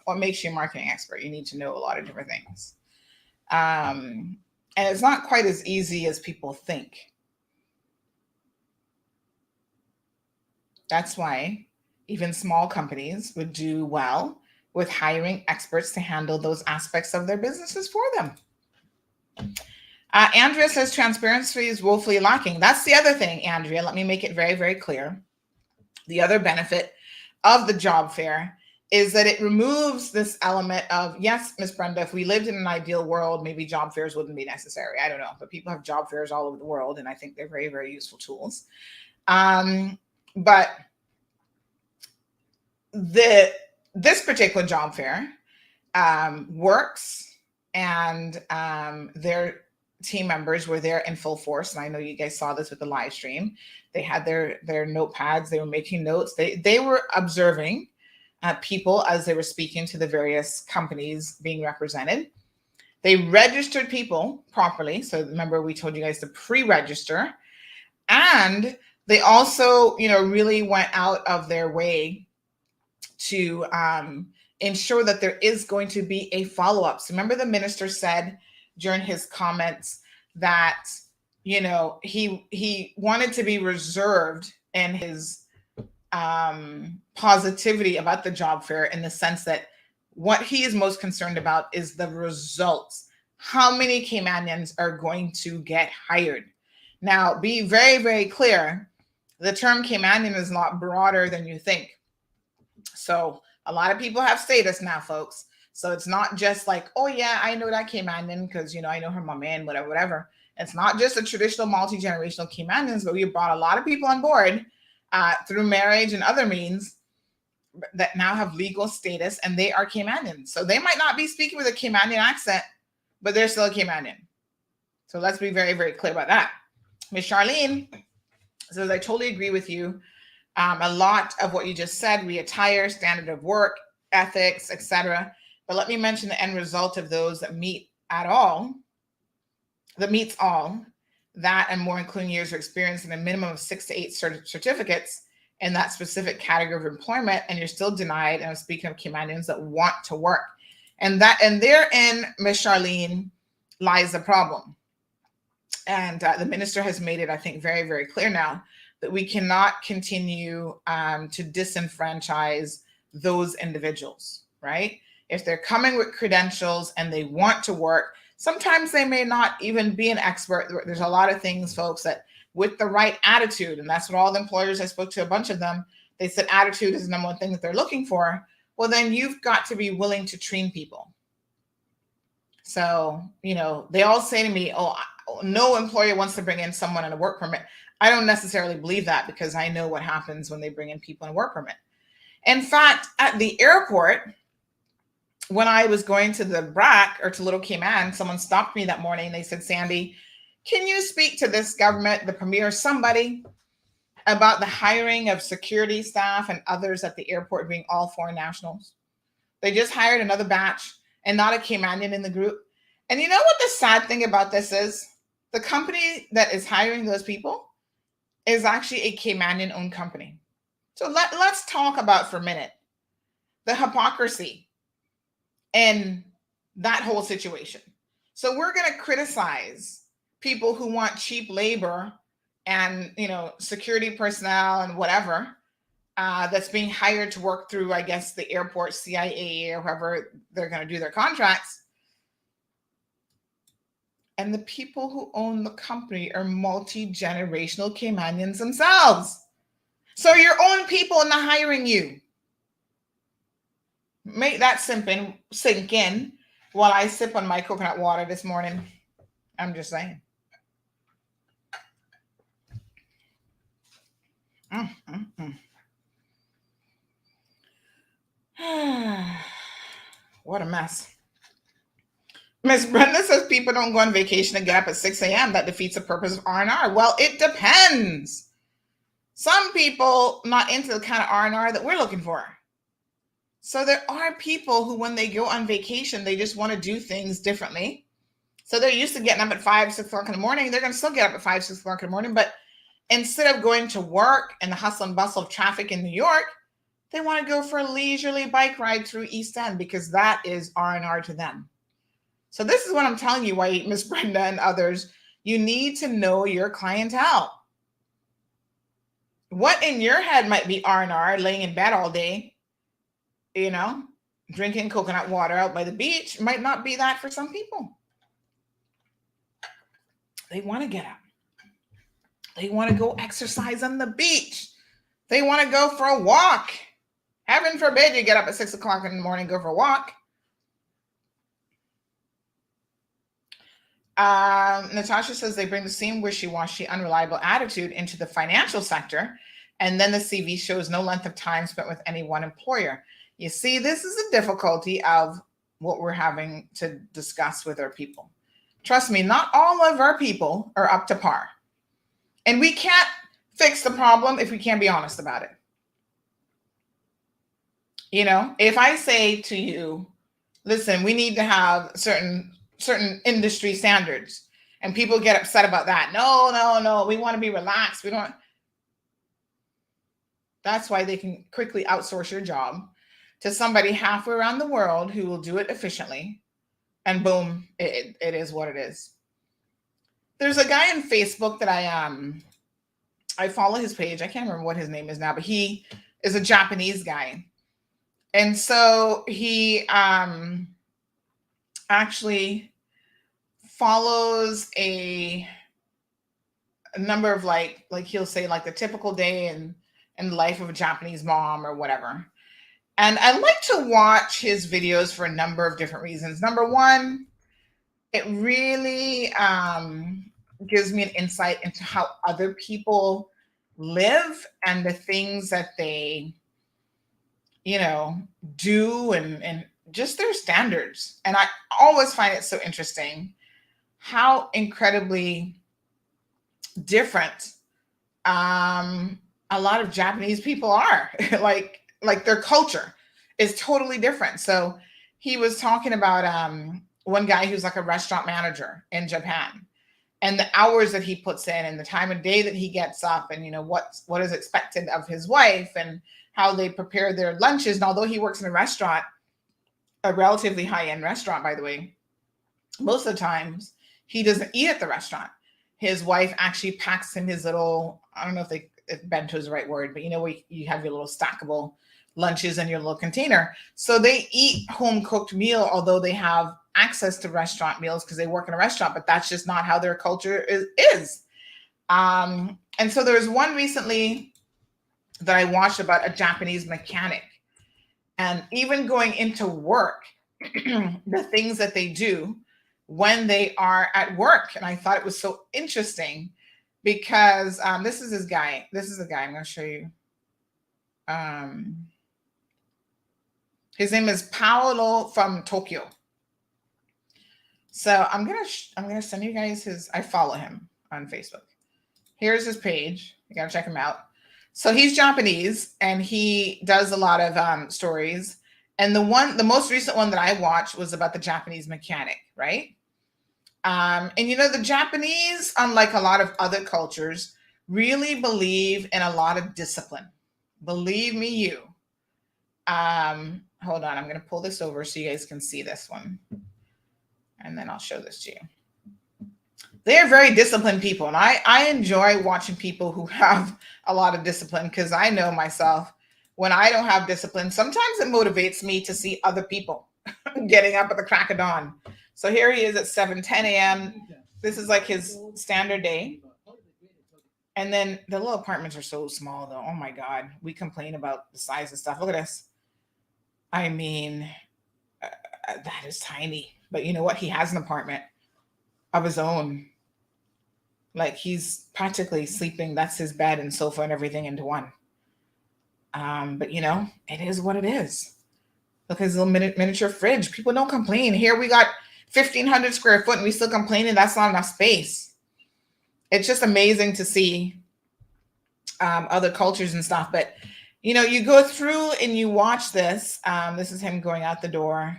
S6: What makes you a marketing expert? You need to know a lot of different things. And it's not quite as easy as people think. That's why even small companies would do well with hiring experts to handle those aspects of their businesses for them. Andrea says transparency is woefully lacking. That's the other thing, Andrea. Let me make it very, very clear. The other benefit of the job fair is that it removes this element of, yes, Miss Brenda, if we lived in an ideal world, maybe job fairs wouldn't be necessary. I don't know, but people have job fairs all over the world, and I think they're very, very useful tools. But this particular job fair works, and their team members were there in full force. And I know you guys saw this with the live stream. They had their notepads. They were making notes. They were observing people as they were speaking to the various companies being represented. They registered people properly. So remember, we told you guys to pre-register. And they also, really went out of their way to ensure that there is going to be a follow-up. So remember, the minister said during his comments that, he wanted to be reserved in his positivity about the job fair, in the sense that what he is most concerned about is the results. How many Caymanians are going to get hired? Now, be very, very clear. The term Caymanian is a lot broader than you think. So a lot of people have status now, folks. So it's not just like, oh yeah, I know that Caymanian because, I know her mama and whatever. It's not just a traditional multi-generational Caymanians, but we brought a lot of people on board through marriage and other means that now have legal status, and they are Caymanians. So they might not be speaking with a Caymanian accent, but they're still a Caymanian. So let's be very, very clear about that. Miss Charlene says, I totally agree with you. A lot of what you just said, reattire, standard of work, ethics, etc. But let me mention the end result of those that meets all, that and more, including years of experience and a minimum of 6 to 8 certificates in that specific category of employment, and you're still denied. And I'm speaking of Caymanians that want to work. And therein, Ms. Charlene, lies the problem. And the minister has made it, I think, very, very clear now that we cannot continue to disenfranchise those individuals, right? If they're coming with credentials and they want to work, sometimes they may not even be an expert. There's a lot of things, folks, that with the right attitude, and that's what all the employers, I spoke to a bunch of them, they said attitude is the number one thing that they're looking for. Well, then you've got to be willing to train people. So, they all say to me, oh, no employer wants to bring in someone on a work permit. I don't necessarily believe that, because I know what happens when they bring in people on a work permit. In fact, at the airport, when I was going to the BRAC or to Little Cayman, someone stopped me that morning. They said, Sandy, can you speak to this government, the premier, somebody, about the hiring of security staff and others at the airport being all foreign nationals? They just hired another batch and not a Caymanian in the group. And you know what the sad thing about this is? The company that is hiring those people is actually a Caymanian-owned company. So let's talk about for a minute the hypocrisy in that whole situation. So we're going to criticize people who want cheap labor and, security personnel and whatever that's being hired to work through, I guess, the airport, CIA, or whoever they're going to do their contracts. And the people who own the company are multi-generational Caymanians themselves. So your own people are not hiring you. Make that sink in while I sip on my coconut water this morning. I'm just saying. What a mess. Miss Brenda says people don't go on vacation and get up at 6 a.m. That defeats the purpose of R&R. Well, it depends. Some people not into the kind of R&R that we're looking for. So there are people who, when they go on vacation, they just want to do things differently. So they're used to getting up at 5, 6 o'clock in the morning. They're going to still get up at 5, 6 o'clock in the morning. But instead of going to work and the hustle and bustle of traffic in New York, they want to go for a leisurely bike ride through East End, because that is R&R to them. So this is what I'm telling you, why Miss Brenda and others, you need to know your clientele. What in your head might be R&R, laying in bed all day, drinking coconut water out by the beach, might not be that for some people. They want to get up. They want to go exercise on the beach. They want to go for a walk. Heaven forbid you get up at 6 o'clock in the morning and go for a walk. Natasha says they bring the same wishy-washy, unreliable attitude into the financial sector, and then the CV shows no length of time spent with any one employer. You see, this is a difficulty of what we're having to discuss with our people. Trust me, not all of our people are up to par. And we can't fix the problem if we can't be honest about it. If I say to you, listen, we need to have certain industry standards, and people get upset about that. No, we want to be relaxed. We don't. That's why they can quickly outsource your job to somebody halfway around the world who will do it efficiently. And boom, it is what it is. There's a guy on Facebook that I follow his page. I can't remember what his name is now, but he is a Japanese guy. And so he actually follows a number of like he'll say like the typical day in the life of a Japanese mom or whatever. And I like to watch his videos for a number of different reasons. Number one, it really gives me an insight into how other people live and the things that they, do and just their standards. And I always find it so interesting how incredibly different a lot of Japanese people are. like their culture is totally different. So he was talking about one guy who's like a restaurant manager in Japan, and the hours that he puts in and the time of day that he gets up, and what is expected of his wife and how they prepare their lunches. And although he works in a restaurant, a relatively high-end restaurant, by the way, most of the times he doesn't eat at the restaurant. His wife actually packs him his little, I don't know if if bento is the right word, but where you have your little stackable lunches in your little container. So they eat home cooked meal, although they have access to restaurant meals because they work in a restaurant, but that's just not how their culture is. And so there was one recently that I watched about a Japanese mechanic, and even going into work, the things that they do when they are at work. And I thought it was so interesting because this is this guy. This is the guy I'm going to show you. His name is Paolo from Tokyo. So I'm gonna send you guys his. I follow him on Facebook. Here's his page. You gotta check him out. So he's Japanese and he does a lot of stories. And the most recent one that I watched was about the Japanese mechanic, right? And the Japanese, unlike a lot of other cultures, really believe in a lot of discipline. Believe me, you. Hold on, I'm going to pull this over so you guys can see this one. And then I'll show this to you. They're very disciplined people. And I enjoy watching people who have a lot of discipline because I know myself, when I don't have discipline, sometimes it motivates me to see other people getting up at the crack of dawn. So here he is at 7:10 a.m. This is like his standard day. And then the little apartments are so small, though. Oh, my God. We complain about the size of stuff. Look at this. I mean, that is tiny. But you know what? He has an apartment of his own. Like, he's practically sleeping. That's his bed and sofa and everything into one. But, it is what it is. Look at his little miniature fridge. People don't complain. Here we got 1,500 square foot and we still complaining that's not enough space. It's just amazing to see other cultures and stuff. But, you go through and you watch this. This is him going out the door.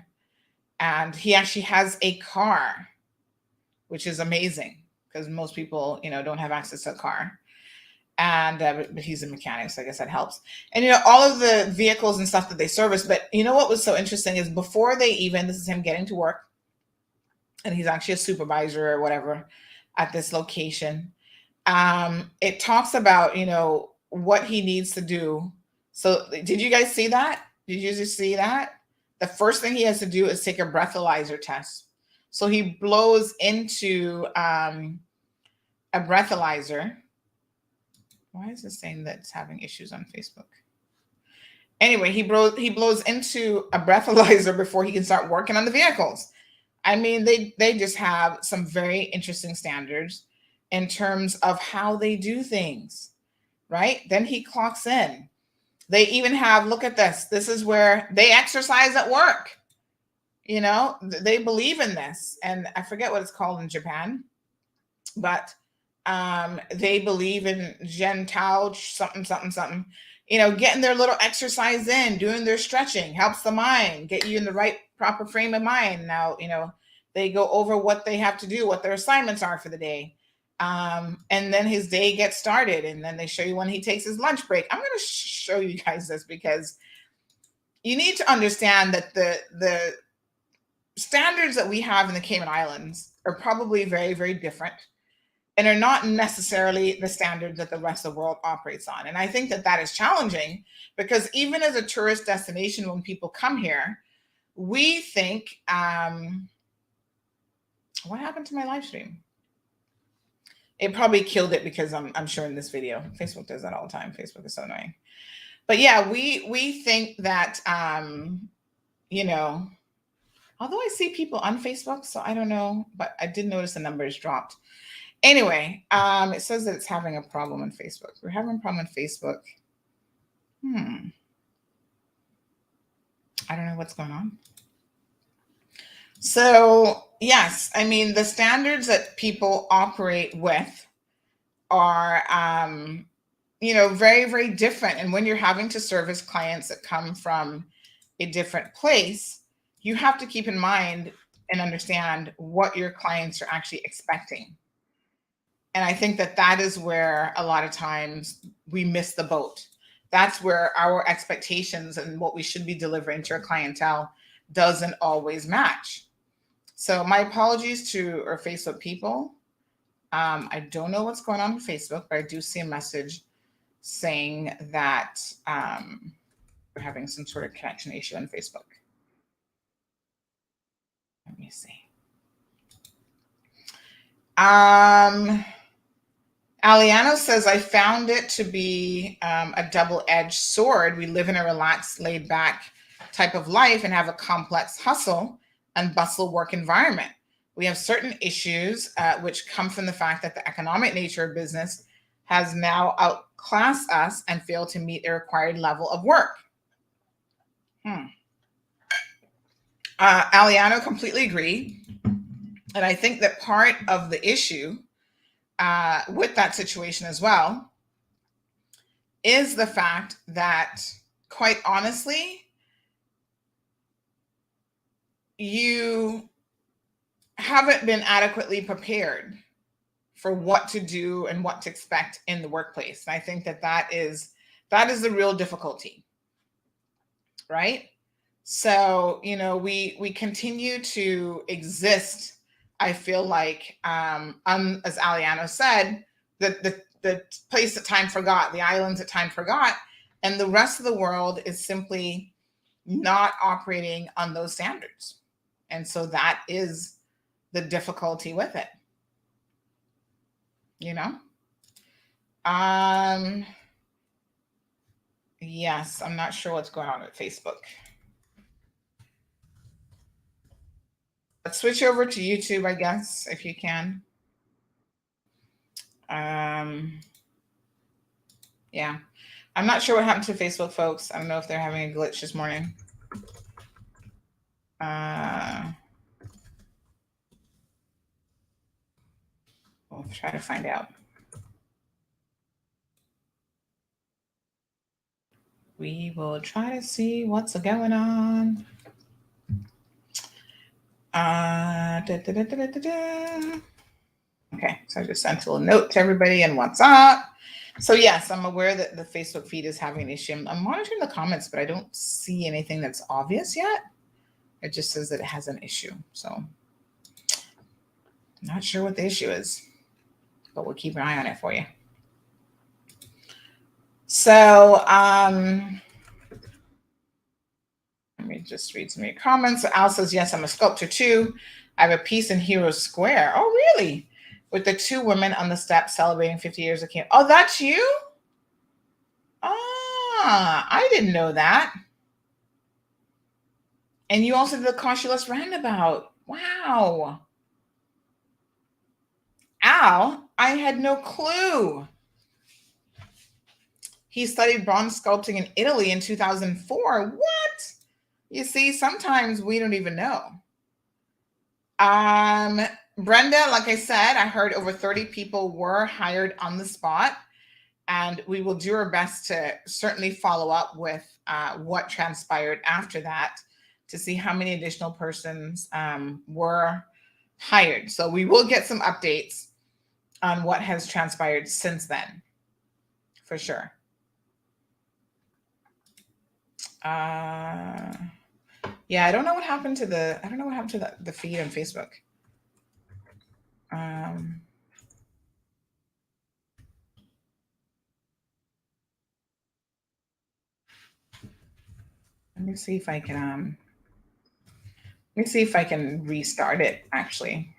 S6: And he actually has a car, which is amazing because most people, don't have access to a car. And but he's a mechanic, so I guess that helps. And, all of the vehicles and stuff that they service. But what was so interesting is before this is him getting to work. And he's actually a supervisor or whatever at this location. It talks about, what he needs to do. So did you guys see that? Did you just see that? The first thing he has to do is take a breathalyzer test. So he blows into a breathalyzer. Why is this saying that it's having issues on Facebook? Anyway, he blows into a breathalyzer before he can start working on the vehicles. I mean, they just have some very interesting standards in terms of how they do things, right? Then he clocks in. They even have, look at this. This is where they exercise at work. They believe in this. And I forget what it's called in Japan, but they believe in Gentao, something, getting their little exercise in, doing their stretching, helps the mind, get you in the right proper frame of mind. Now, they go over what they have to do, what their assignments are for the day. And then his day gets started, and then they show you when he takes his lunch break. I'm going to show you guys this because you need to understand that the standards that we have in the Cayman Islands are probably very, very different and are not necessarily the standard that the rest of the world operates on. And I think that is challenging because even as a tourist destination, when people come here, we think, what happened to my live stream? It probably killed it because I'm showing this video. Facebook does that all the time. Facebook is so annoying. But yeah, we think that, although I see people on Facebook, so I don't know, but I did notice the numbers dropped. Anyway, it says that it's having a problem on Facebook. We're having a problem on Facebook. I don't know what's going on. So yes, I mean, the standards that people operate with are, very, very different. And when you're having to service clients that come from a different place, you have to keep in mind and understand what your clients are actually expecting. And I think that is where a lot of times we miss the boat. That's where our expectations and what we should be delivering to our clientele doesn't always match. So my apologies to our Facebook people. I don't know what's going on with Facebook, but I do see a message saying that we're having some sort of connection issue on Facebook. Let me see. Aliano says, I found it to be a double-edged sword. We live in a relaxed, laid-back type of life and have a complex hustle and bustle work environment. We have certain issues which come from the fact that the economic nature of business has now outclassed us and failed to meet a required level of work. Aliano, completely agree. And I think that part of the issue with that situation as well is the fact that, quite honestly, you haven't been adequately prepared for what to do and what to expect in the workplace. And I think that is the real difficulty, right? So, we continue to exist. I feel like, as Aliano said, the place that time forgot, the islands that time forgot, and the rest of the world is simply not operating on those standards. And so that is the difficulty with it. Yes, I'm not sure what's going on with Facebook. Let's switch over to YouTube, I guess, if you can. Yeah, I'm not sure what happened to Facebook, folks. I don't know if they're having a glitch this morning. We'll try to find out. We will try to see what's going on. Okay, so I just sent a little note to everybody and what's up. So yes, I'm aware that the Facebook feed is having an issue. I'm monitoring the comments, but I don't see anything that's obvious yet. It just says that it has an issue. So I'm not sure what the issue is, but we'll keep an eye on it for you. So let me just read some of your comments. So Al says, yes, I'm a sculptor too. I have a piece in Hero Square. Oh, really? With the two women on the steps celebrating 50 years of camp. Oh, that's you? I didn't know that. And you also did the Cautionless Roundabout. Wow. Al, I had no clue. He studied bronze sculpting in Italy in 2004. What? You see, sometimes we don't even know. Brenda, like I said, I heard over 30 people were hired on the spot, and we will do our best to certainly follow up with what transpired after that to see how many additional persons were hired. So we will get some updates on what has transpired since then, for sure. Yeah, I don't know what happened to the feed on Facebook. Let me see if I can restart it, actually.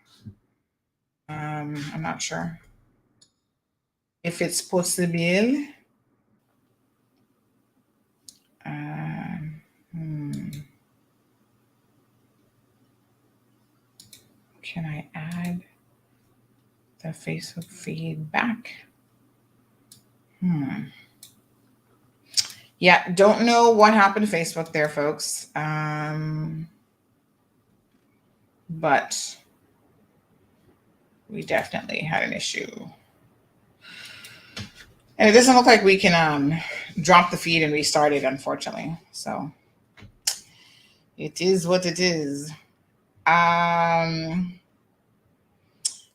S6: I'm not sure if it's possible. Can I add the Facebook feed back? Yeah, don't know what happened to Facebook there, folks. But we definitely had an issue. And it doesn't look like we can drop the feed and restart it, unfortunately. So it is what it is.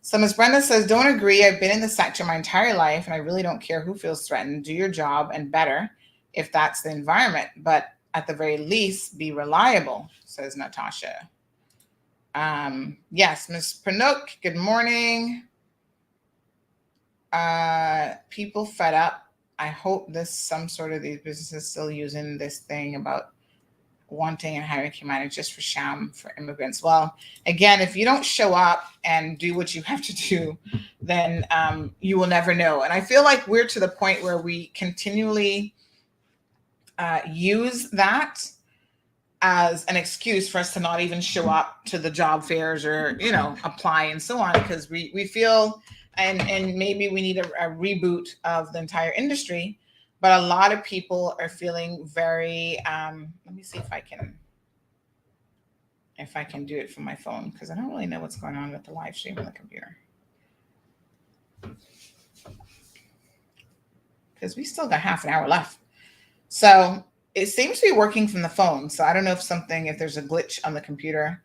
S6: So Ms. Brenda says, don't agree. I've been in the sector my entire life, and I really don't care who feels threatened. Do your job and better if that's the environment. But at the very least, be reliable, says Natasha. Yes, Ms. Pranuk, good morning. People fed up I hope some sort of these businesses still using this thing about wanting and hiring Cayman just for sham for immigrants. Well, again, if you don't show up and do what you have to do, then you will never know. And I feel like we're to the point where we continually use that as an excuse for us to not even show up to the job fairs or, apply and so on, because we feel, and maybe we need a reboot of the entire industry. But a lot of people are feeling very, let me see if I can do it from my phone, because I don't really know what's going on with the live stream on the computer. Because we still got half an hour left. So it seems to be working from the phone. So I don't know if there's a glitch on the computer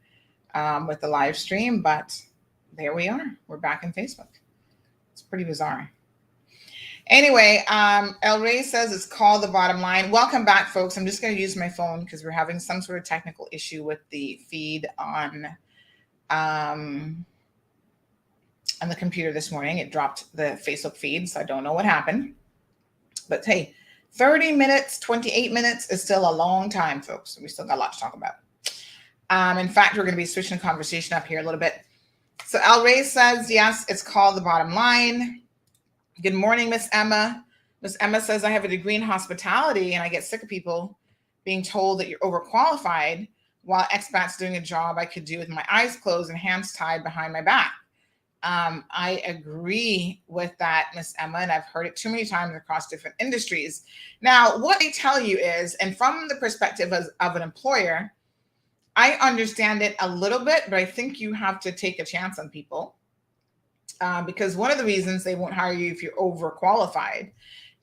S6: with the live stream, but there we are. We're back in Facebook. It's pretty bizarre. Anyway, El Rey says it's called The Bottom Line. Welcome back, folks. I'm just going to use my phone because we're having some sort of technical issue with the feed on the computer this morning. It dropped the Facebook feed, so I don't know what happened. But hey, 30 minutes, 28 minutes is still a long time, folks. We still got a lot to talk about. In fact, we're going to be switching the conversation up here a little bit. So El Rey says, yes, it's called The Bottom Line. Good morning, Miss Emma. Miss Emma says, I have a degree in hospitality and I get sick of people being told that you're overqualified while expats doing a job I could do with my eyes closed and hands tied behind my back. I agree with that, Miss Emma, and I've heard it too many times across different industries. Now, what they tell you is, and from the perspective of an employer, I understand it a little bit, but I think you have to take a chance on people. Because one of the reasons they won't hire you if you're overqualified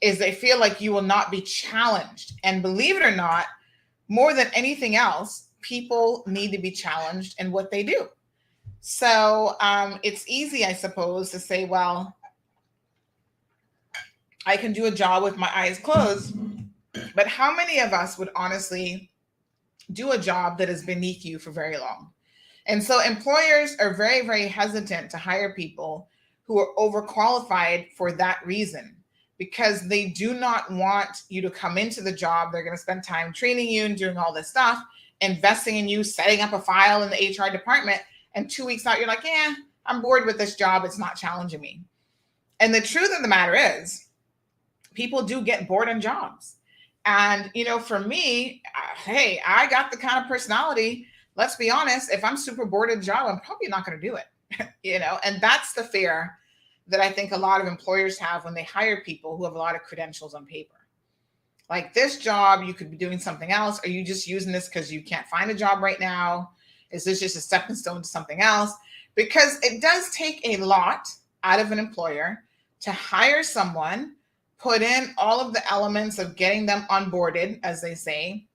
S6: is they feel like you will not be challenged. And believe it or not, more than anything else, people need to be challenged in what they do. So it's easy, I suppose, to say, well, I can do a job with my eyes closed. But how many of us would honestly do a job that is beneath you for very long? And so employers are very, very hesitant to hire people who are overqualified for that reason, because they do not want you to come into the job. They're going to spend time training you and doing all this stuff, investing in you, setting up a file in the HR department. And 2 weeks out, you're like, I'm bored with this job. It's not challenging me. And the truth of the matter is, people do get bored in jobs. And, for me, hey, I got the kind of personality. Let's be honest, if I'm super bored of a job, I'm probably not going to do it, and that's the fear that I think a lot of employers have when they hire people who have a lot of credentials on paper. Like, this job, you could be doing something else. Are you just using this because you can't find a job right now? Is this just a stepping stone to something else? Because it does take a lot out of an employer to hire someone, put in all of the elements of getting them onboarded, as they say,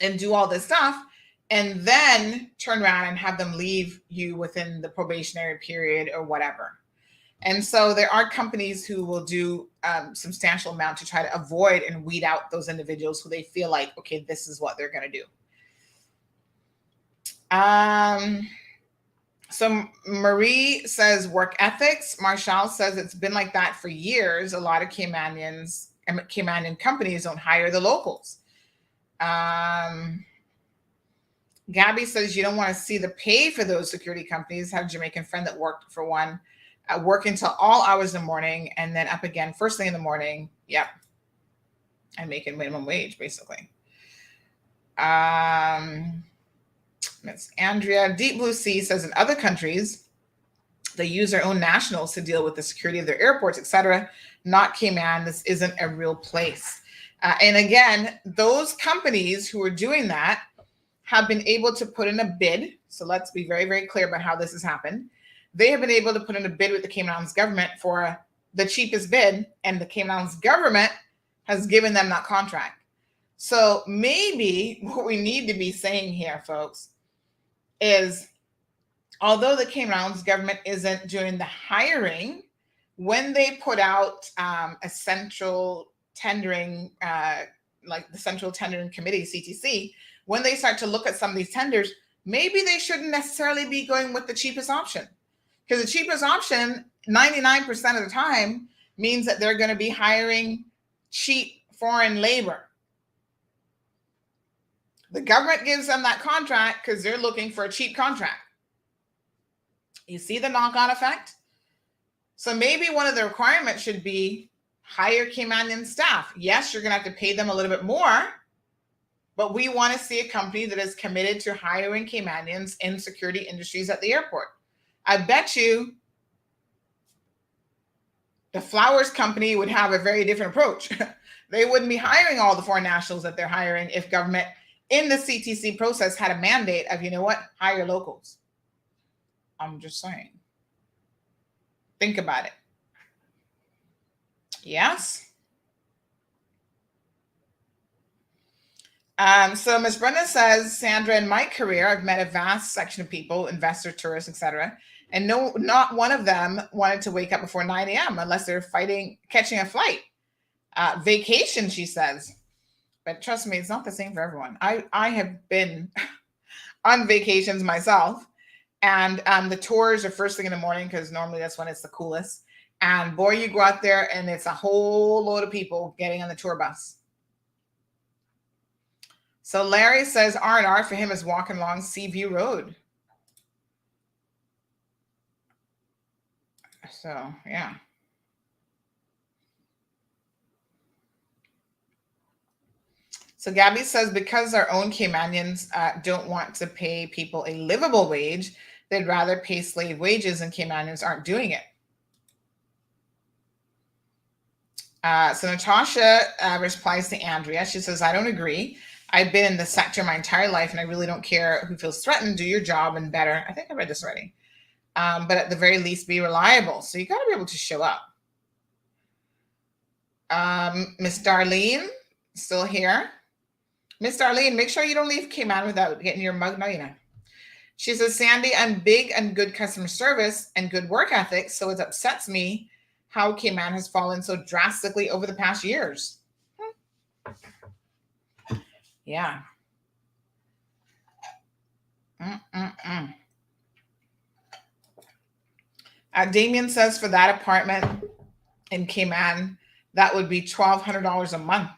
S6: and do all this stuff, and then turn around and have them leave you within the probationary period or whatever. And so there are companies who will do substantial amount to try to avoid and weed out those individuals who they feel like, okay, this is what they're going to do. So Marie says work ethics. Marshall says it's been like that for years. A lot of Caymanian companies don't hire the locals. Gabby says you don't want to see the pay for those security companies. I have a Jamaican friend that worked for one, work until all hours in the morning and then up again first thing in the morning. Yep. And making minimum wage, basically. That's Andrea. Deep Blue Sea says in other countries, they use their own nationals to deal with the security of their airports, etc. Not Cayman. This isn't a real place. And again, those companies who are doing that have been able to put in a bid. So let's be very, very clear about how this has happened. They have been able to put in a bid with the Cayman Islands government for the cheapest bid, and the Cayman Islands government has given them that contract. So maybe what we need to be saying here, folks, is although the Cayman Islands government isn't doing the hiring, when they put out a central tendering, like the Central Tendering Committee, CTC, when they start to look at some of these tenders, maybe they shouldn't necessarily be going with the cheapest option. Because the cheapest option, 99% of the time, means that they're going to be hiring cheap foreign labor. The government gives them that contract because they're looking for a cheap contract. You see the knock-on effect? So maybe one of the requirements should be hire Caymanian staff. Yes, you're going to have to pay them a little bit more, but we want to see a company that is committed to hiring Caymanians in security industries at the airport. I bet you the Flowers Company would have a very different approach. They wouldn't be hiring all the foreign nationals that they're hiring if government in the CTC process had a mandate of, you know what, hire locals. I'm just saying. Think about it. Yes. So Ms. Brenda says, Sandra, in my career, I've met a vast section of people, investors, tourists, etc., and not one of them wanted to wake up before 9 a.m. unless they're catching a flight. Vacation, she says. But trust me, it's not the same for everyone. I have been on vacations myself, and the tours are first thing in the morning because normally that's when it's the coolest. And boy, you go out there and it's a whole load of people getting on the tour bus. So Larry says R&R for him is walking along Seaview Road. So, yeah. So Gabby says because our own Caymanians don't want to pay people a livable wage, they'd rather pay slave wages, and Caymanians aren't doing it. So Natasha replies to Andrea. She says, I don't agree. I've been in the sector my entire life, and I really don't care who feels threatened. Do your job and better. I think I read this already. But at the very least, be reliable. So you got to be able to show up. Miss Darlene, still here. Miss Darlene, make sure you don't leave Cayman without getting your mug. No, you know. She says, Sandy, I'm big on good customer service and good work ethic, so it upsets me how Cayman has fallen so drastically over the past years. Yeah. Damien says for that apartment in Cayman, that would be $1,200 a month.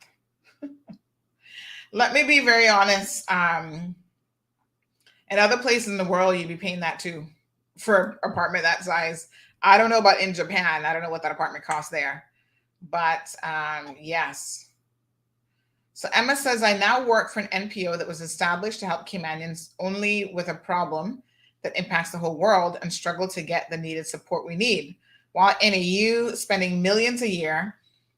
S6: Let me be very honest. In other places in the world, you'd be paying that too for an apartment that size. I don't know about in Japan. I don't know what that apartment costs there. But yes. So Emma says, I now work for an NPO that was established to help Caymanians only with a problem that impacts the whole world and struggle to get the needed support we need. While NAU spending millions a year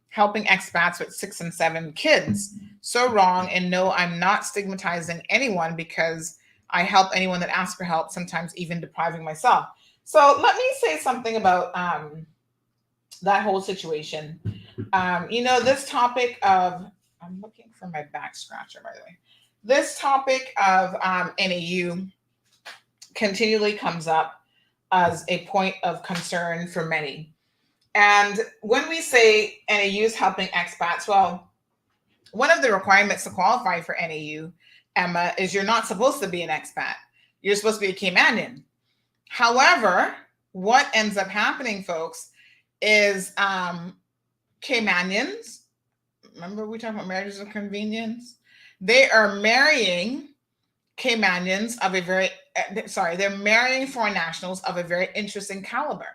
S6: helping expats with 6 and 7 kids. So wrong. And no, I'm not stigmatizing anyone because I help anyone that asks for help, sometimes even depriving myself. So let me say something about that whole situation. This topic of, I'm looking for my back scratcher, by the way. This topic of NAU continually comes up as a point of concern for many. And when we say NAU is helping expats, well, one of the requirements to qualify for NAU, Emma, is you're not supposed to be an expat. You're supposed to be a Caymanian. However, what ends up happening, folks, is Caymanians, remember we talked about marriages of convenience? They are marrying Caymanians of they're marrying foreign nationals of a very interesting caliber.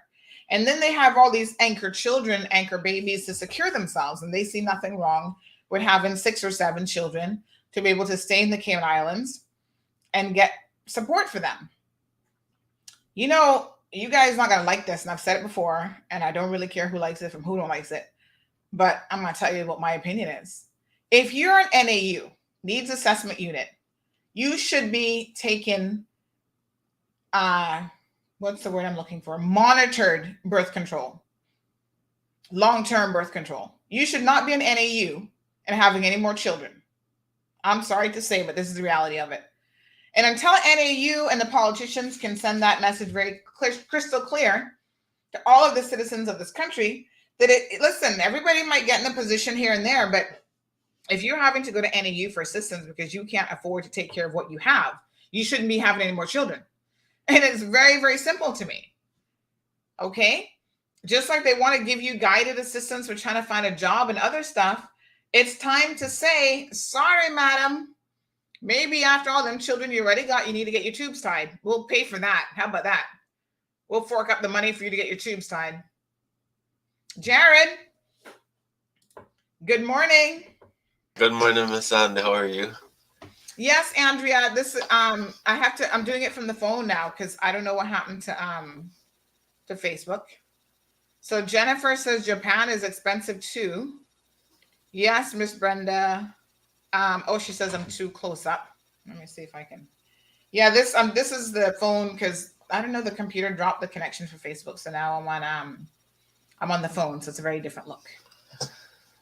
S6: And then they have all these anchor children, anchor babies to secure themselves. And they see nothing wrong with having 6 or 7 children to be able to stay in the Cayman Islands and get support for them. You guys are not going to like this. And I've said it before, and I don't really care who likes it from who don't likes it. But I'm going to tell you what my opinion is. If you're an NAU, Needs Assessment Unit, you should be taking, what's the word I'm looking for? Monitored birth control, long-term birth control. You should not be an NAU and having any more children. I'm sorry to say, but this is the reality of it. And until NAU and the politicians can send that message very crystal clear to all of the citizens of this country, that listen, everybody might get in a position here and there, but if you're having to go to NAU for assistance because you can't afford to take care of what you have, you shouldn't be having any more children. And it's very, very simple to me. Okay? Just like they want to give you guided assistance for trying to find a job and other stuff, It's time to say, sorry, madam. Maybe after all them children you already got, you need to get your tubes tied. We'll pay for that. How about that? We'll fork up the money for you to get your tubes tied. Jared, good morning.
S8: Good morning, Miss Sandy. How are you?
S6: Yes, Andrea. This I'm doing it from the phone now because I don't know what happened to Facebook. So Jennifer says Japan is expensive too. Yes, Miss Brenda. She says I'm too close up. Let me see if I can. Yeah, this is the phone because I don't know, the computer dropped the connection for Facebook, so now I'm on the phone, so it's a very different look.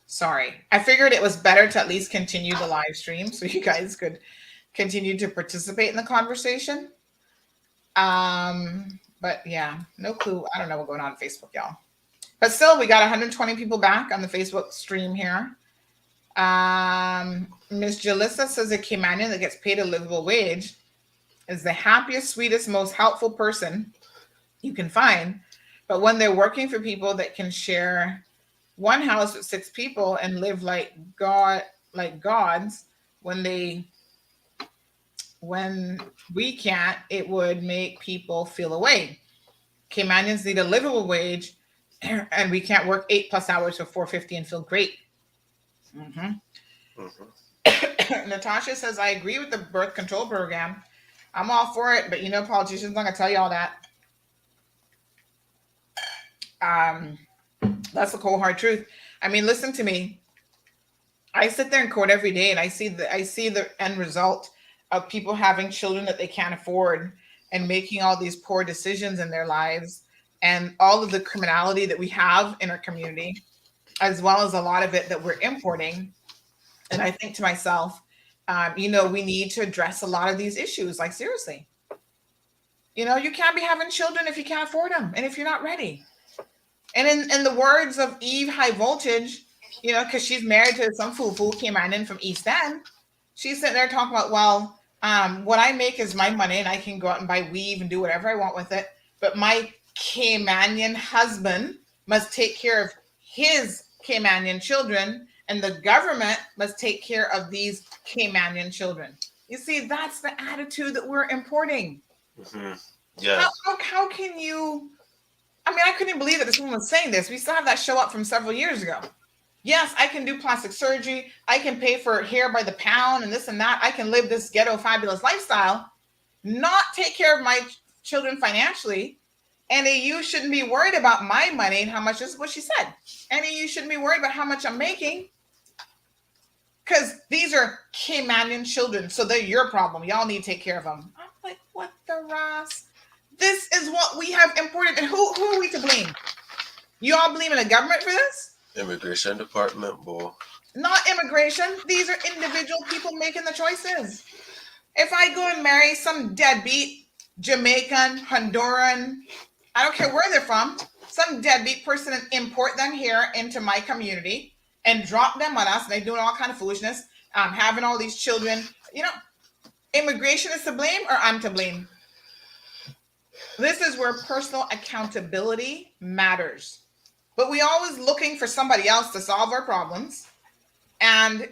S6: Sorry. I figured it was better to at least continue the live stream so you guys could continue to participate in the conversation. But yeah, no clue. I don't know what's going on Facebook, y'all. But still, we got 120 people back on the Facebook stream here. Miss Jalissa says a Caymanian that gets paid a livable wage is the happiest, sweetest, most helpful person you can find. But when they're working for people that can share one house with 6 people and live like gods, when we can't, it would make people feel away. Caymanians need a livable wage, and we can't work 8+ hours for $4.50 and feel great. Natasha says, I agree with the birth control program. I'm all for it, but politicians not gonna tell you all that. That's the cold hard truth. I mean, listen to me. I sit there in court every day and I see the end result of people having children that they can't afford and making all these poor decisions in their lives, and all of the criminality that we have in our community, as well as a lot of it that we're importing. And I think to myself, we need to address a lot of these issues. Like, seriously, you can't be having children if you can't afford them and if you're not ready. And in the words of Eve High Voltage, because she's married to some fool came in from East End, she's sitting there talking about, well, what I make is my money and I can go out and buy weave and do whatever I want with it. But my Caymanian husband must take care of his Caymanian children, and the government must take care of these Caymanian children. You see, that's the attitude that we're importing.
S8: Mm-hmm. Yeah.
S6: How can you? I mean, I couldn't believe that this woman was saying this. We still have that show up from several years ago. Yes, I can do plastic surgery. I can pay for hair by the pound and this and that. I can live this ghetto fabulous lifestyle, not take care of my children financially. And you shouldn't be worried about my money and how much, this is what she said. And you shouldn't be worried about how much I'm making, because these are Caymanian children. So they're your problem. Y'all need to take care of them. I'm like, what the Ross? This is what we have imported. And who are we to blame? You all believe in the government for this?
S8: Immigration department, boy.
S6: Not immigration. These are individual people making the choices. If I go and marry some deadbeat Jamaican, Honduran, I don't care where they're from, some deadbeat person, and import them here into my community and drop them on us, and they're doing all kind of foolishness, having all these children, immigration is to blame, or I'm to blame? This is where personal accountability matters. But we always looking for somebody else to solve our problems, and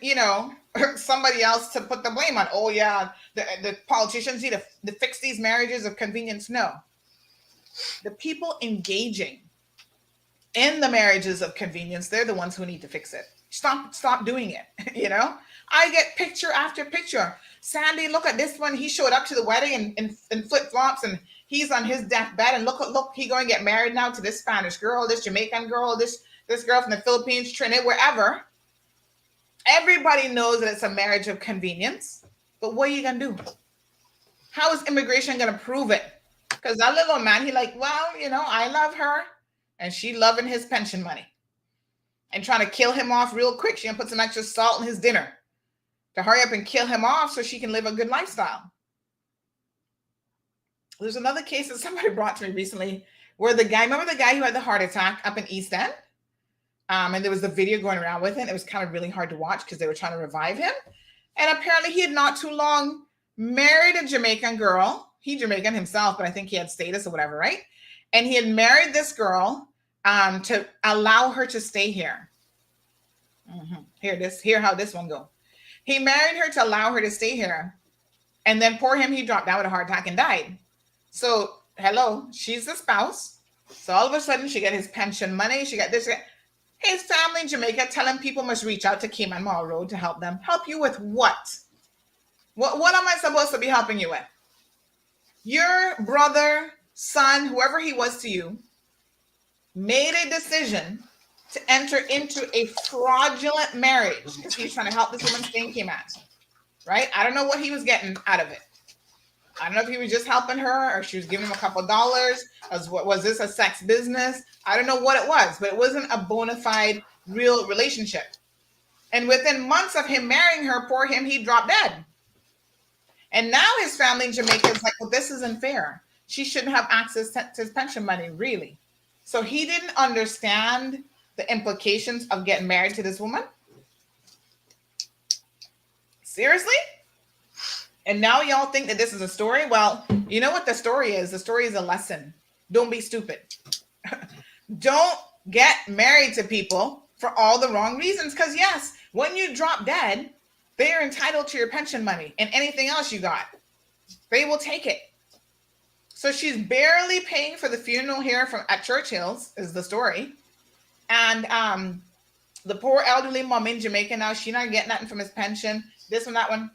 S6: somebody else to put the blame on. Oh yeah, the politicians need to fix these marriages of convenience. No, the people engaging in the marriages of convenience, they're the ones who need to fix it. Stop doing it. I get picture after picture. Sandy, look at this one. He showed up to the wedding in flip-flops, and he's on his deathbed, and look, he going to get married now to this Spanish girl, this Jamaican girl, this girl from the Philippines, Trinidad, wherever. Everybody knows that it's a marriage of convenience, but what are you going to do? How is immigration going to prove it? Because that little man, he like, well, I love her, and she loving his pension money, and trying to kill him off real quick. She going to put some extra salt in his dinner to hurry up and kill him off so she can live a good lifestyle. There's another case that somebody brought to me recently where remember the guy who had the heart attack up in East End? And there was the video going around with it. It was kind of really hard to watch because they were trying to revive him. And apparently he had not too long married a Jamaican girl. He Jamaican himself, but I think he had status or whatever, right? And he had married this girl to allow her to stay here. Hear how this one go. He married her to allow her to stay here. And then poor him, he dropped down with a heart attack and died. So, hello, she's the spouse. So all of a sudden, she got his pension money. She got this. His family in Jamaica telling people must reach out to Cayman Mall Road to help them. Help you with what? What am I supposed to be helping you with? Your brother, son, whoever he was to you, made a decision to enter into a fraudulent marriage because he's trying to help this woman stay in Cayman. Right? I don't know what he was getting out of it. I don't know if he was just helping her or she was giving him a couple dollars. Was this a sex business? I don't know what it was, but it wasn't a bona fide real relationship. And within months of him marrying her, poor him, he dropped dead. And now his family in Jamaica is like, well, this isn't fair. She shouldn't have access to his pension money, really. So he didn't understand the implications of getting married to this woman. Seriously? And now y'all think that this is a story? Well, you know what the story is? The story is a lesson. Don't be stupid. Don't get married to people for all the wrong reasons. Because yes, when you drop dead, they are entitled to your pension money and anything else you got. They will take it. So she's barely paying for the funeral here at Churchill's is the story. And the poor elderly mom in Jamaica now, she not getting nothing from his pension. This one, that one.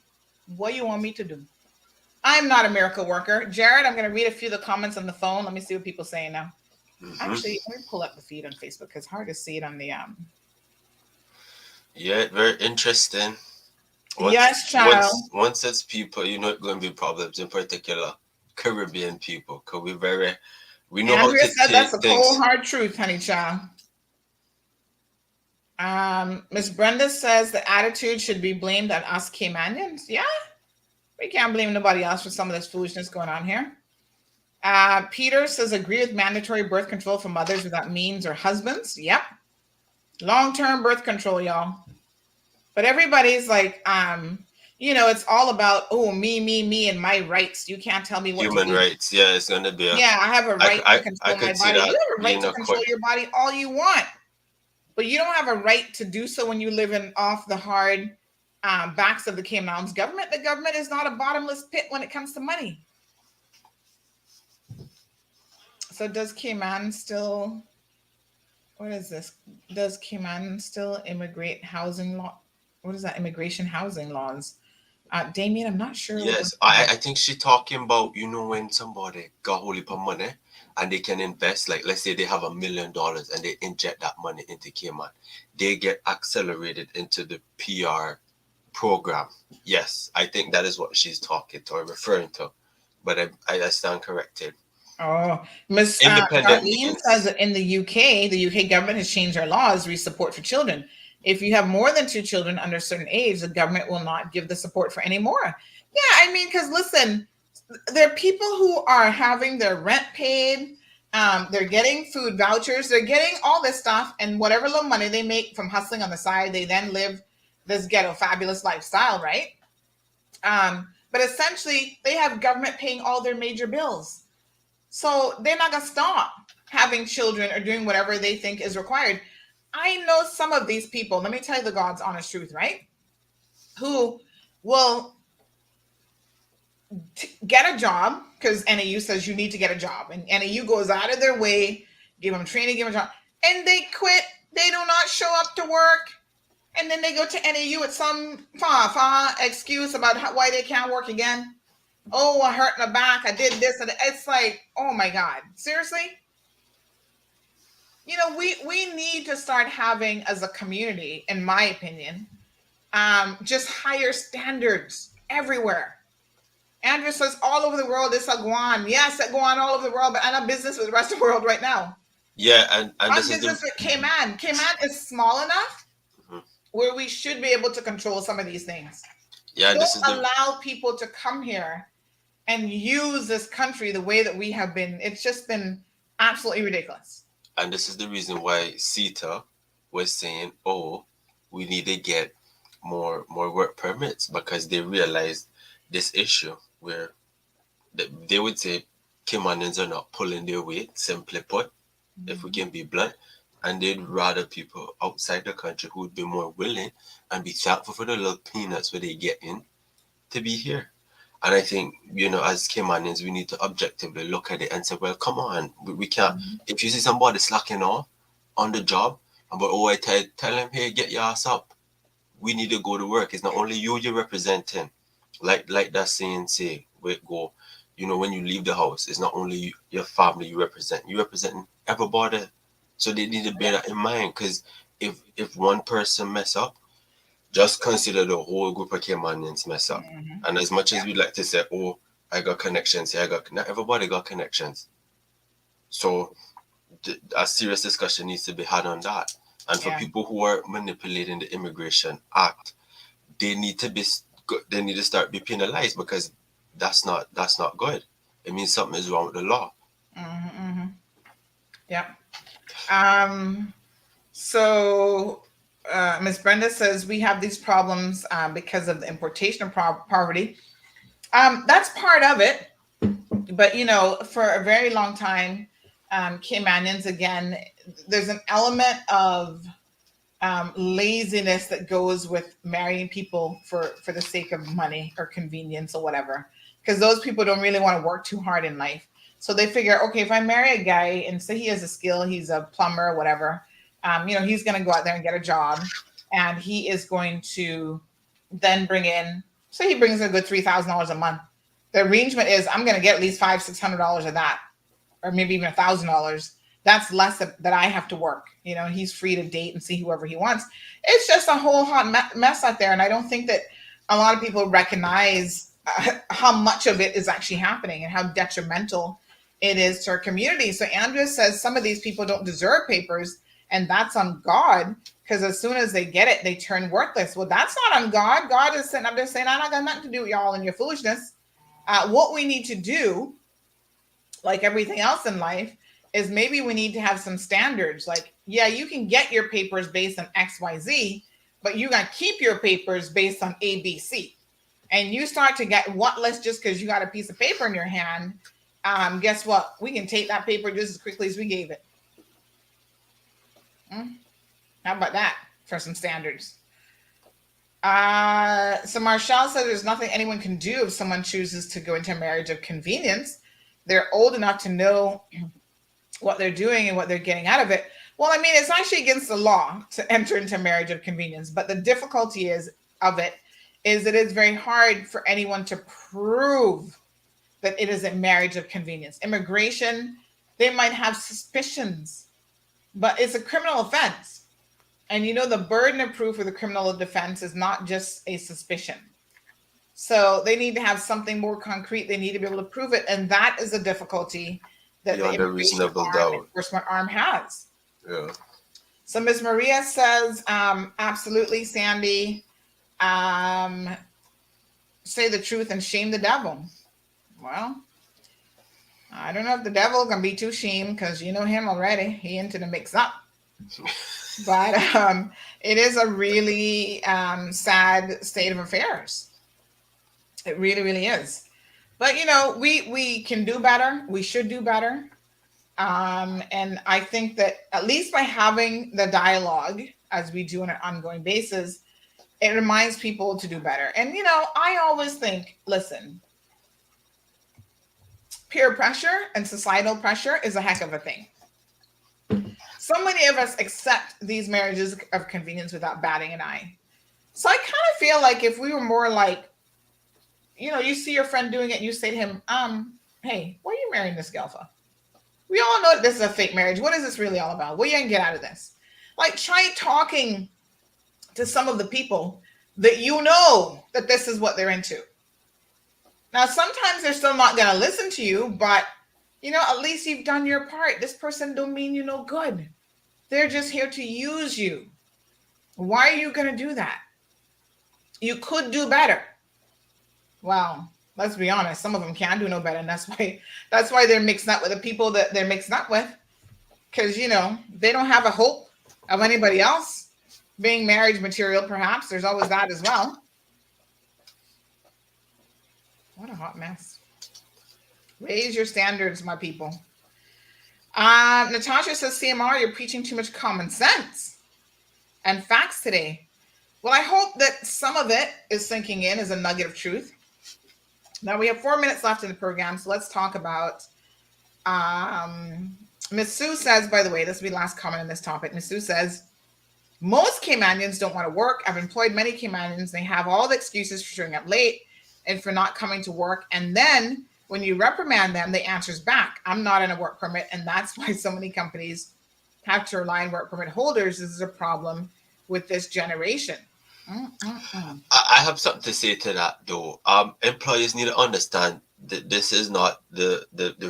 S6: What you want me to do? I'm not a miracle worker. Jared, I'm going to read a few of the comments on the phone. Let me see what people are saying now. Actually, let me pull up the feed on Facebook because it's hard to see it on the
S8: Yeah, very interesting.
S6: Yes, child.
S8: Once it's people, you know it's going to be problems, in particular Caribbean people, because we know
S6: Andrea
S8: how to
S6: said
S8: take
S6: that's a
S8: things.
S6: cold hard truth, honey child. Miss Brenda says the attitude should be blamed on us Caymanians. Yeah, we can't blame nobody else for some of this foolishness going on here. Peter says agree with mandatory birth control for mothers without means or husbands. Yep. Long-term birth control, y'all. But everybody's like, it's all about, me, and my rights. You can't tell me what
S8: Human
S6: to do.
S8: rights. Yeah, it's going to be
S6: I have a right to control my body. You have a right to control your body all you want. But you don't have a right to do so when you live off the hard backs of the Cayman Islands government. The government is not a bottomless pit when it comes to money. So does Cayman still, what is this? Does Cayman still immigrate housing law? What is that? Immigration housing laws? Damien, I'm not sure.
S8: Yes, I think she's talking about, when somebody got hold of money and they can invest, like let's say they have $1 million and they inject that money into Cayman, they get accelerated into the PR program. Yes, I think that is what she's talking to or referring to, but I stand corrected.
S6: Oh, Miss Darlene says that in the UK government has changed their laws re support for children. If you have more than 2 children under a certain age, the government will not give the support for any more. Yeah, I mean, because listen, there are people who are having their rent paid. They're getting food vouchers. They're getting all this stuff. And whatever little money they make from hustling on the side, they then live this ghetto fabulous lifestyle, right? But essentially, they have government paying all their major bills. So they're not going to stop having children or doing whatever they think is required. I know some of these people, let me tell you the God's honest truth, right? Who will get a job because NAU says you need to get a job. And NAU goes out of their way, give them training, give them a job. And they quit. They do not show up to work. And then they go to NAU with some excuse about why they can't work again. Oh, I hurt my back. I did this. And it's like, oh my God. Seriously? We need to start having, as a community, in my opinion, just higher standards everywhere. Andrew says all over the world, it's a go on. Yes, it go on all over the world, but I'm not business with the rest of the world right now.
S8: Yeah, and
S6: I'm business with Cayman. Cayman is small enough where we should be able to control some of these things.
S8: Yeah,
S6: Don't allow people to come here and use this country the way that we have been. It's just been absolutely ridiculous.
S8: And this is the reason why CETA was saying, we need to get more work permits, because they realized this issue where they would say Caymanians are not pulling their weight, simply put, if we can be blunt. and they'd rather people outside the country who would be more willing and be thankful for the little peanuts where they get in to be here. And I think, as Caymanians, we need to objectively look at it and say, well, come on, we can't. If you see somebody slacking off on the job, but I tell him, hey, get your ass up. We need to go to work. It's not only you're representing, like that saying say, where it go, when you leave the house, it's not only your family you representing everybody. So they need to bear that in mind, because if one person mess up, just consider the whole group of Caymanians mess up. And as much as we like to say, oh, I got connections here, not everybody got connections. So a serious discussion needs to be had on that. And for people who are manipulating the Immigration Act, they need to start be penalized, because that's not good. It means something is wrong with the law.
S6: Yeah. So Ms. Brenda says we have these problems because of the importation of poverty. That's part of it. But, for a very long time, Caymanians, again, there's an element of laziness that goes with marrying people for the sake of money or convenience or whatever, because those people don't really want to work too hard in life. So they figure, okay, if I marry a guy and say he has a skill, he's a plumber or whatever, he's going to go out there and get a job, and he is going to then bring in, say he brings in a good $3,000 a month. The arrangement is, I'm going to get at least $500-600 of that, or maybe even $1,000. That's less that I have to work. He's free to date and see whoever he wants. It's just a whole hot mess out there. And I don't think that a lot of people recognize how much of it is actually happening and how detrimental it is to our community. So Andrea says some of these people don't deserve papers, and that's on God, because as soon as they get it, they turn worthless. Well, that's not on God. God is sitting up there saying, I'm not got nothing to do with y'all and your foolishness. What we need to do, like everything else in life, is maybe we need to have some standards. Like, yeah, you can get your papers based on XYZ, but you got to keep your papers based on ABC. And you start to get what list just because you got a piece of paper in your hand. Guess what? We can take that paper just as quickly as we gave it. How about that for some standards? So Marshall said there's nothing anyone can do if someone chooses to go into a marriage of convenience. They're old enough to know what they're doing and what they're getting out of it. Well, I mean, it's actually against the law to enter into a marriage of convenience, but the difficulty is it is very hard for anyone to prove that it is a marriage of convenience. Immigration, they might have suspicions, but it's a criminal offense. And the burden of proof for the criminal defense is not just a suspicion. So they need to have something more concrete. They need to be able to prove it. And that is a difficulty that
S8: Beyond
S6: the
S8: a reasonable doubt
S6: enforcement arm has.
S8: Yeah.
S6: So Ms. Maria says, absolutely, Sandy. Say the truth and shame the devil. Well, I don't know if the devil can be too shamed, because you know him already. He into the mix up. But it is a really sad state of affairs. It really, really is. But, we can do better. We should do better. And I think that at least by having the dialogue, as we do on an ongoing basis, it reminds people to do better. And, I always think, listen, peer pressure and societal pressure is a heck of a thing. So many of us accept these marriages of convenience without batting an eye. So I kind of feel like if we were more like, you see your friend doing it, and you say to him, hey, why are you marrying this gal for? We all know that this is a fake marriage. What is this really all about? What are you going to get out of this? Like, try talking to some of the people that that this is what they're into. Now, sometimes they're still not going to listen to you, but, at least you've done your part. This person don't mean you no good. They're just here to use you. Why are you going to do that? You could do better. Well, let's be honest. Some of them can do no better. And that's why they're mixed up with the people that they're mixed up with. Because, they don't have a hope of anybody else being marriage material, perhaps. There's always that as well. What a hot mess. Raise your standards, my people. Natasha says, CMR, you're preaching too much common sense and facts today. Well, I hope that some of it is sinking in as a nugget of truth. Now we have 4 minutes left in the program, so let's talk about. Miss Sue says, by the way, this will be the last comment on this topic. Miss Sue says, most Caymanians don't want to work. I've employed many Caymanians. They have all the excuses for showing up late and for not coming to work. And then when you reprimand them, they answers back, I'm not in a work permit. And that's why so many companies have to rely on work permit holders. This is a problem with this generation.
S8: I have something to say to that, though. Employers need to understand that this is not the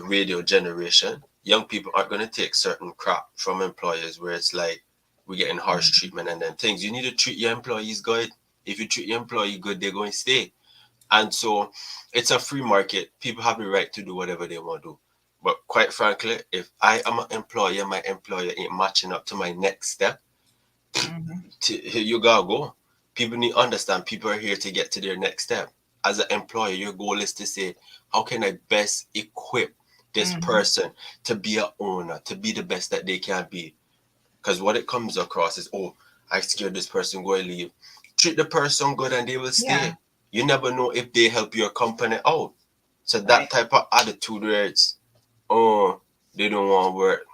S8: radio generation. Young people aren't going to take certain crap from employers where it's like we're getting harsh treatment and then things. You need to treat your employees good. If you treat your employee good, they're going to stay. And so it's a free market. People have the right to do whatever they want to do. But quite frankly, if I am an employer, my employer ain't matching up to my next step, you gotta go. People need to understand people are here to get to their next step. As an employer, your goal is to say, how can I best equip this person to be an owner, to be the best that they can be? Because what it comes across is, oh, I scared this person go and leave. Treat the person good and they will stay. Yeah. You never know if they help your company out. So that type of attitude where it's, oh, they don't want to work.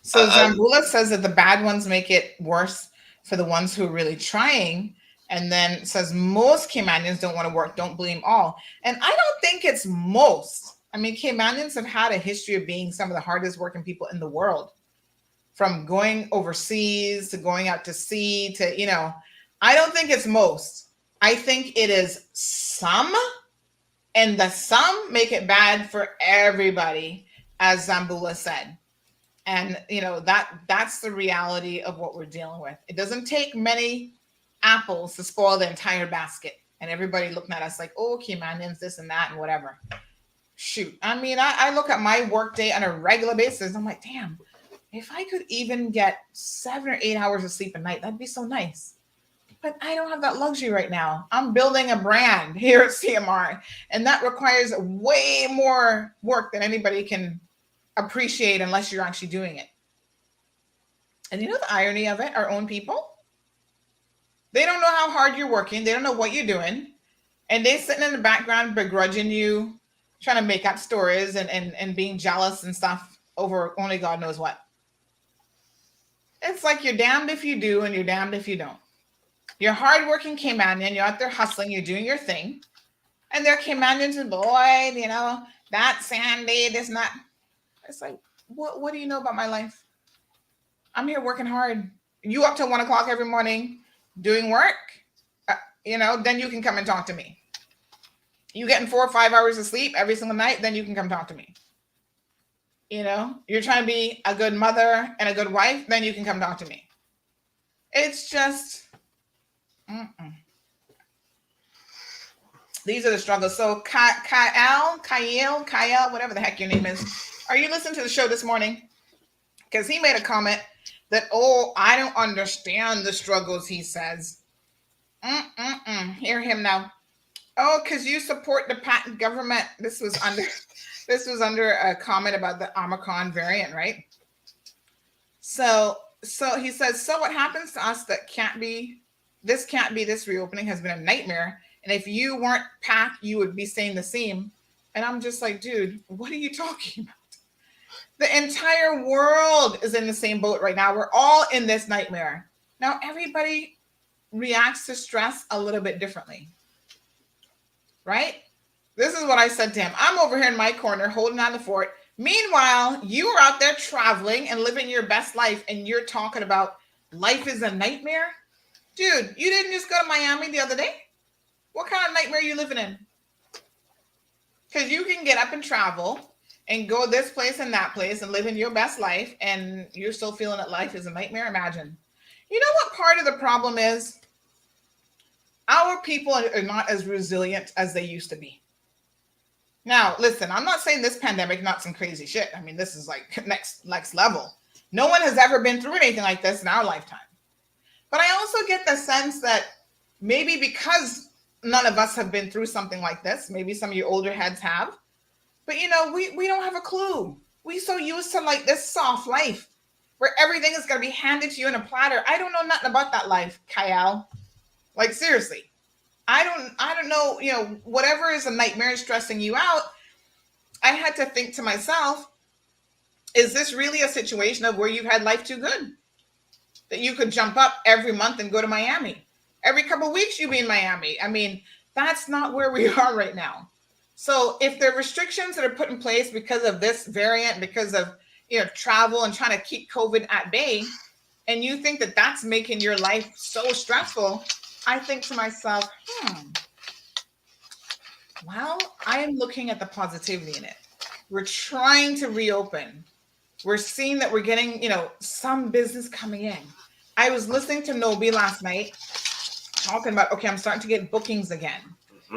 S6: So Zambula says that the bad ones make it worse for the ones who are really trying, and then says most Caymanians don't want to work, don't blame all. And I don't think it's most. I mean, Caymanians have had a history of being some of the hardest working people in the world, from going overseas to going out to sea to, you know, I don't think it's most. I think it is some, and the some make it bad for everybody, as Zambula said. And, you know, that's the reality of what we're dealing with. It doesn't take many apples to spoil the entire basket. And everybody looking at us like, oh, Caymanians, this and that and whatever. Shoot. I mean, I look at my work day on a regular basis. I'm like, damn, if I could even get 7 or 8 hours of sleep a night, that'd be so nice. But I don't have that luxury right now. I'm building a brand here at CMR, and that requires way more work than anybody can appreciate unless you're actually doing it. And you know the irony of it? Our own people, they don't know how hard you're working. They don't know what you're doing. And they sitting in the background begrudging you, trying to make up stories and being jealous and stuff over only God knows what. It's like you're damned if you do and you're damned if you don't. You're hardworking Caymanian. You're out there hustling. You're doing your thing. And they're Caymanians and boy, you know, that Sandy, this not. It's like, what do you know about my life? I'm here working hard. You up till 1 o'clock every morning doing work, you know, then you can come and talk to me. You getting 4 or 5 hours of sleep every single night, then you can come talk to me. You know, you're trying to be a good mother and a good wife, then you can come talk to me. It's just, these are the struggles. So Kyle, whatever the heck your name is, are you listening to the show this morning? Because he made a comment that, oh, I don't understand the struggles, he says. Hear him now. Oh, because you support the patent government. This was under a comment about the Omicron variant, right? So he says, so what happens to us that this reopening has been a nightmare. And if you weren't packed, you would be saying the same. And I'm just like, dude, what are you talking about? The entire world is in the same boat right now. We're all in this nightmare. Now, everybody reacts to stress a little bit differently, right? This is what I said to him. I'm over here in my corner holding on the fort. Meanwhile, you are out there traveling and living your best life, and you're talking about life is a nightmare? Dude, you didn't just go to Miami the other day? What kind of nightmare are you living in? Because you can get up and travel and go this place and that place and live in your best life, and you're still feeling that life is a nightmare. Imagine. You know what part of the problem is? Our people are not as resilient as they used to be. Now, listen, I'm not saying this pandemic, not some crazy shit. I mean, this is like next level. No one has ever been through anything like this in our lifetime. But I also get the sense that maybe because none of us have been through something like this, maybe some of you older heads have, but you know, we don't have a clue. We so used to like this soft life where everything is gonna be handed to you in a platter. I don't know nothing about that life, Kyle. Like seriously. I don't know, whatever is a nightmare stressing you out. I had to think to myself, is this really a situation of where you've had life too good? That you could jump up every month and go to Miami. Every couple of weeks you'd be in Miami. I mean, that's not where we are right now. So if there are restrictions that are put in place because of this variant, because of travel and trying to keep COVID at bay, and you think that that's making your life so stressful, I think to myself, well, I am looking at the positivity in it. We're trying to reopen. We're seeing that we're getting, some business coming in. I was listening to Nobi last night talking about, okay, I'm starting to get bookings again.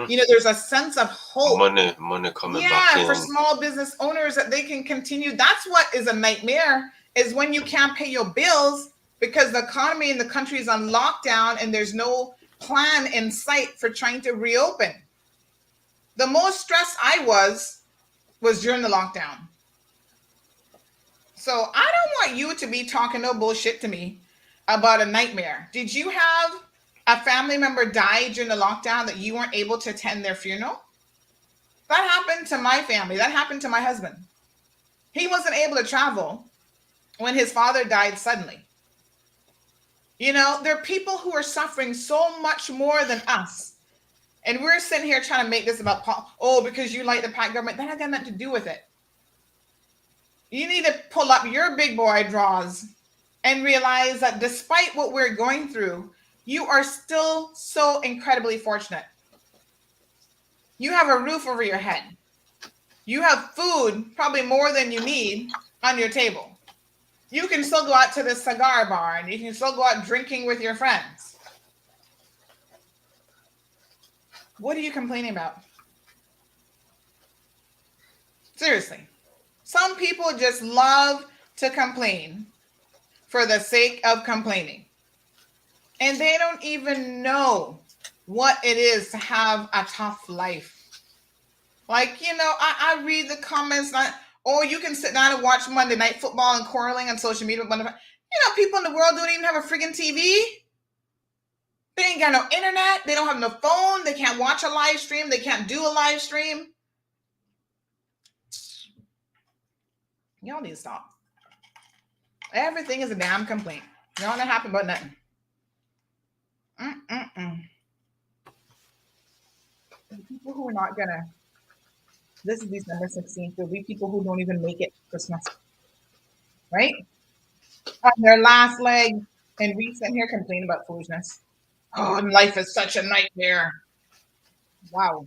S6: There's a sense of hope.
S8: Money coming back in.
S6: For small business owners that they can continue. That's what is a nightmare, is when you can't pay your bills because the economy in the country is on lockdown and there's no plan in sight for trying to reopen. The most stressed I was during the lockdown. So I don't want you to be talking no bullshit to me about a nightmare. Did you have a family member die during the lockdown that you weren't able to attend their funeral? That happened to my family. That happened to my husband. He wasn't able to travel when his father died suddenly. There are people who are suffering so much more than us. And we're sitting here trying to make this about, because you like the PAC government. That has got nothing to do with it. You need to pull up your big boy drawers and realize that despite what we're going through, you are still so incredibly fortunate. You have a roof over your head. You have food, probably more than you need, on your table. You can still go out to the cigar bar and you can still go out drinking with your friends. What are you complaining about? Seriously. Some people just love to complain for the sake of complaining. And they don't even know what it is to have a tough life. Like, I read the comments, you can sit down and watch Monday Night Football and quarreling on social media. People in the world don't even have a friggin' TV. They ain't got no internet. They don't have no phone. They can't watch a live stream. They can't do a live stream. Y'all need to stop. Everything is a damn complaint. Y'all not happy about nothing. The people who are not gonna, this is December 16th, there'll be people who don't even make it Christmas. Right? On their last leg, and we sit here complaining about foolishness. Oh, and life is such a nightmare. Wow.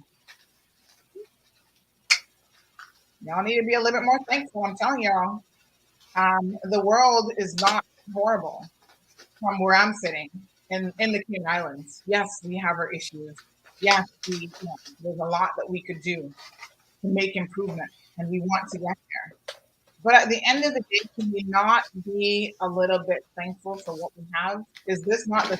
S6: Y'all need to be a little bit more thankful. I'm telling y'all. The world is not horrible from where I'm sitting in the Cayman Islands. Yes, we have our issues. Yes, there's a lot that we could do to make improvement, and we want to get there. But at the end of the day, can we not be a little bit thankful for what we have? Is this not the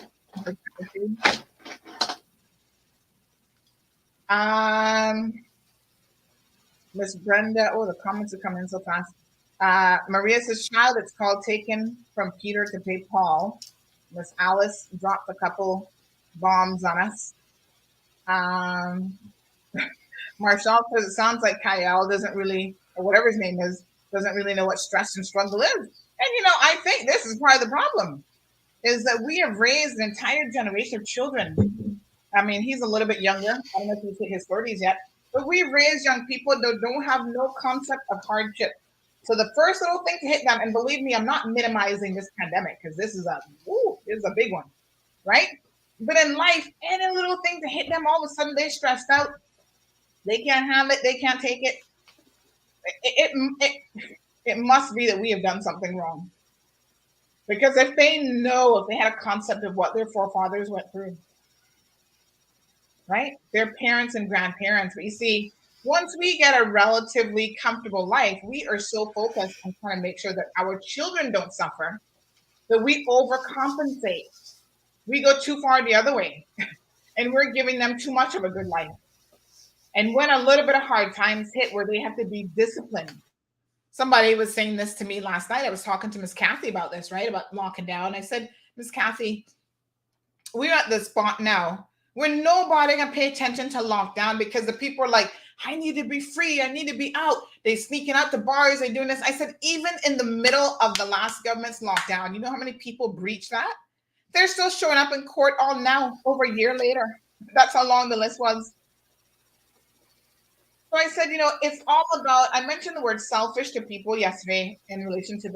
S6: Miss Brenda, the comments are coming in so fast. Maria says, child, it's called taken from Peter to pay Paul. Miss Alice dropped a couple bombs on us. Marshall says, it sounds like Kyle doesn't really, or whatever his name is, doesn't really know what stress and struggle is. And, I think this is part of the problem, is that we have raised an entire generation of children. I mean, he's a little bit younger. I don't know if he's hit his 30s yet. But we've raised young people that don't have no concept of hardship. So the first little thing to hit them, and believe me, I'm not minimizing this pandemic because this is a big one, right? But in life, any little thing to hit them, all of a sudden they're stressed out. They can't handle it. They can't take it. It must be that we have done something wrong. Because if they had a concept of what their forefathers went through, right? Their parents and grandparents. But you see, once we get a relatively comfortable life, we are so focused on trying to make sure that our children don't suffer that we overcompensate. We go too far the other way and we're giving them too much of a good life. And when a little bit of hard times hit where they have to be disciplined, somebody was saying this to me last night. I was talking to Miss Kathy about this, right? About locking down. I said, Miss Kathy, we're at the spot now where nobody can pay attention to lockdown because the people are like, I need to be free. I need to be out. They sneaking out to bars. They doing this. I said, even in the middle of the last government's lockdown, you know how many people breached that? They're still showing up in court all now, over a year later. That's how long the list was. So I said, it's all about, I mentioned the word selfish to people yesterday in relation to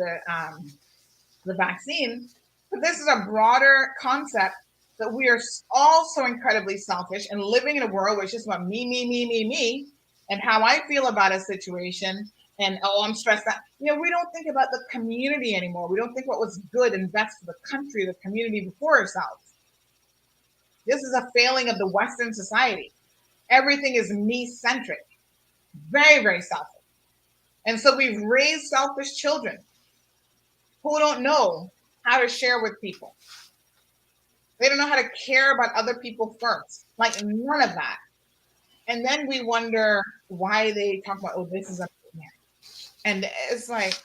S6: the vaccine, but this is a broader concept that we are all so incredibly selfish and living in a world where it's just about me, and how I feel about a situation. And, I'm stressed out. We don't think about the community anymore. We don't think what was good and best for the country, the community before ourselves. This is a failing of the Western society. Everything is me-centric. Very, very selfish. And so we've raised selfish children who don't know how to share with people. They don't know how to care about other people first. Like, none of that. And then we wonder why they talk about, this is a man. And it's like,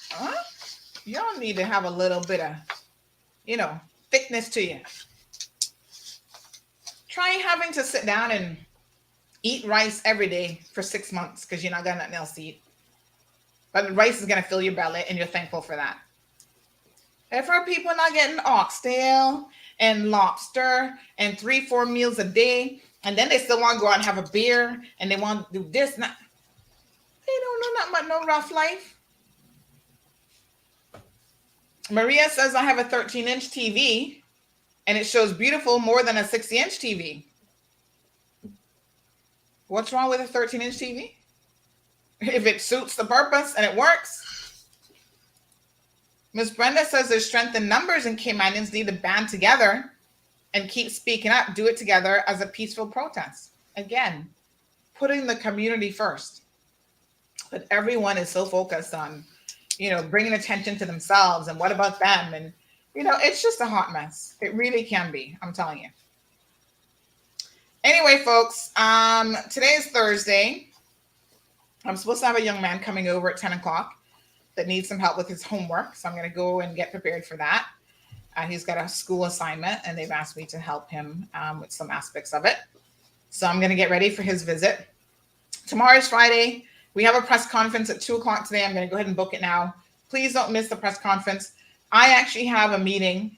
S6: y'all need to have a little bit of, thickness to you. Try having to sit down and eat rice every day for 6 months because you're not got nothing else to eat. But the rice is going to fill your belly and you're thankful for that. And for people not getting oxtail and lobster and 3-4 meals a day, and then they still want to go out and have a beer and they want to do this. They don't know nothing about no rough life. Maria says, I have a 13-inch TV and it shows beautiful more than a 60-inch TV. What's wrong with a 13-inch TV? If it suits the purpose and it works. Miss Brenda says there's strength in numbers and Cayman Islands need to band together and keep speaking up, do it together as a peaceful protest. Again, putting the community first. But everyone is so focused on, bringing attention to themselves and what about them? And, it's just a hot mess. It really can be, I'm telling you. Anyway, folks, today is Thursday. I'm supposed to have a young man coming over at 10 o'clock that needs some help with his homework. So I'm going to go and get prepared for that. He's got a school assignment and they've asked me to help him with some aspects of it. So I'm going to get ready for his visit. Tomorrow is Friday. We have a press conference at 2 o'clock today. I'm going to go ahead and book it now. Please don't miss the press conference. I actually have a meeting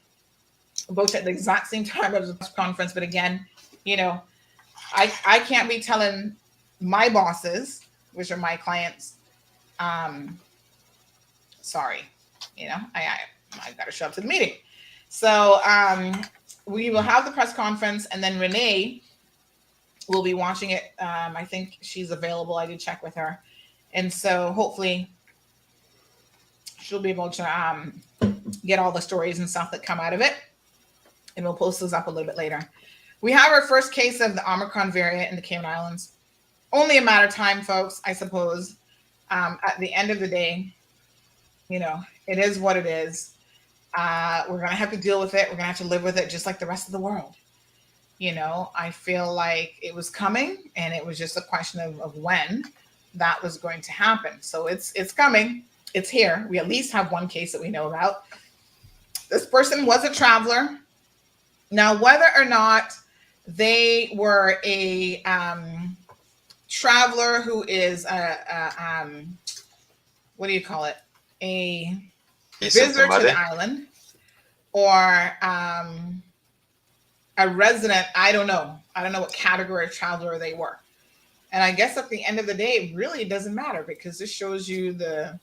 S6: booked at the exact same time as the press conference. But again, I can't be telling my bosses, which are my clients, sorry, I got to show up to the meeting. So we will have the press conference and then Renee will be watching it. I think she's available. I did check with her. And so hopefully she'll be able to get all the stories and stuff that come out of it. And we'll post those up a little bit later. We have our first case of the Omicron variant in the Cayman Islands. Only a matter of time, folks, I suppose. At the end of the day, it is what it is. We're going to have to deal with it. We're going to have to live with it just like the rest of the world. I feel like it was coming and it was just a question of when that was going to happen. So it's coming. It's here. We at least have one case that we know about. This person was a traveler. Now, whether or not they were a traveler who is what do you call it? A visitor to the island or a resident. I don't know. I don't know what category of traveler they were. And I guess at the end of the day, it really doesn't matter because this shows you the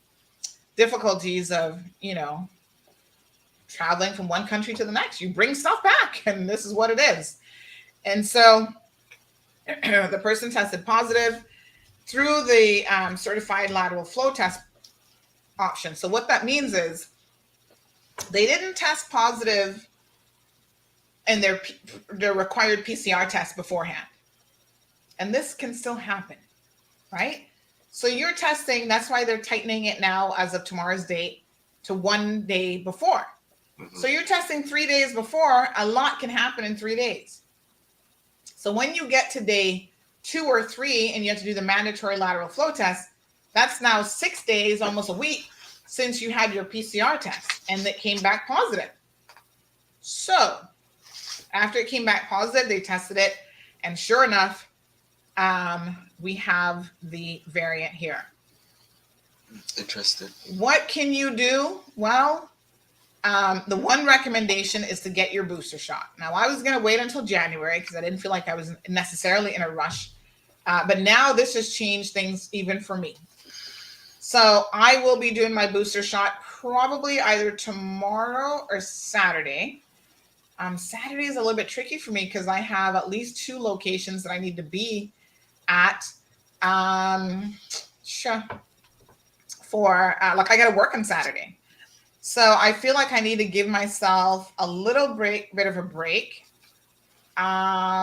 S6: difficulties of, traveling from one country to the next. You bring stuff back and this is what it is. And so the person tested positive through the certified lateral flow test option. So what that means is they didn't test positive in their required PCR test beforehand. And this can still happen, right? So you're testing, that's why they're tightening it now as of tomorrow's date to 1 day before. Mm-hmm. So you're testing 3 days before, a lot can happen in 3 days. So when you get to day 2 or 3 and you have to do the mandatory lateral flow test, That's now 6 days, almost a week, since you had your PCR test and it came back positive. So after it came back positive, they tested it, and sure enough, we have the variant here.
S8: Interesting.
S6: What can you do? Well, the one recommendation is to get your booster shot. Now, I was going to wait until January because I didn't feel like I was necessarily in a rush. But now this has changed things even for me. So I will be doing my booster shot probably either tomorrow or Saturday. Saturday is a little bit tricky for me because I have at least 2 locations that I need to be at. For like I got to work on Saturday. So I feel like I need to give myself a little bit of a break. Let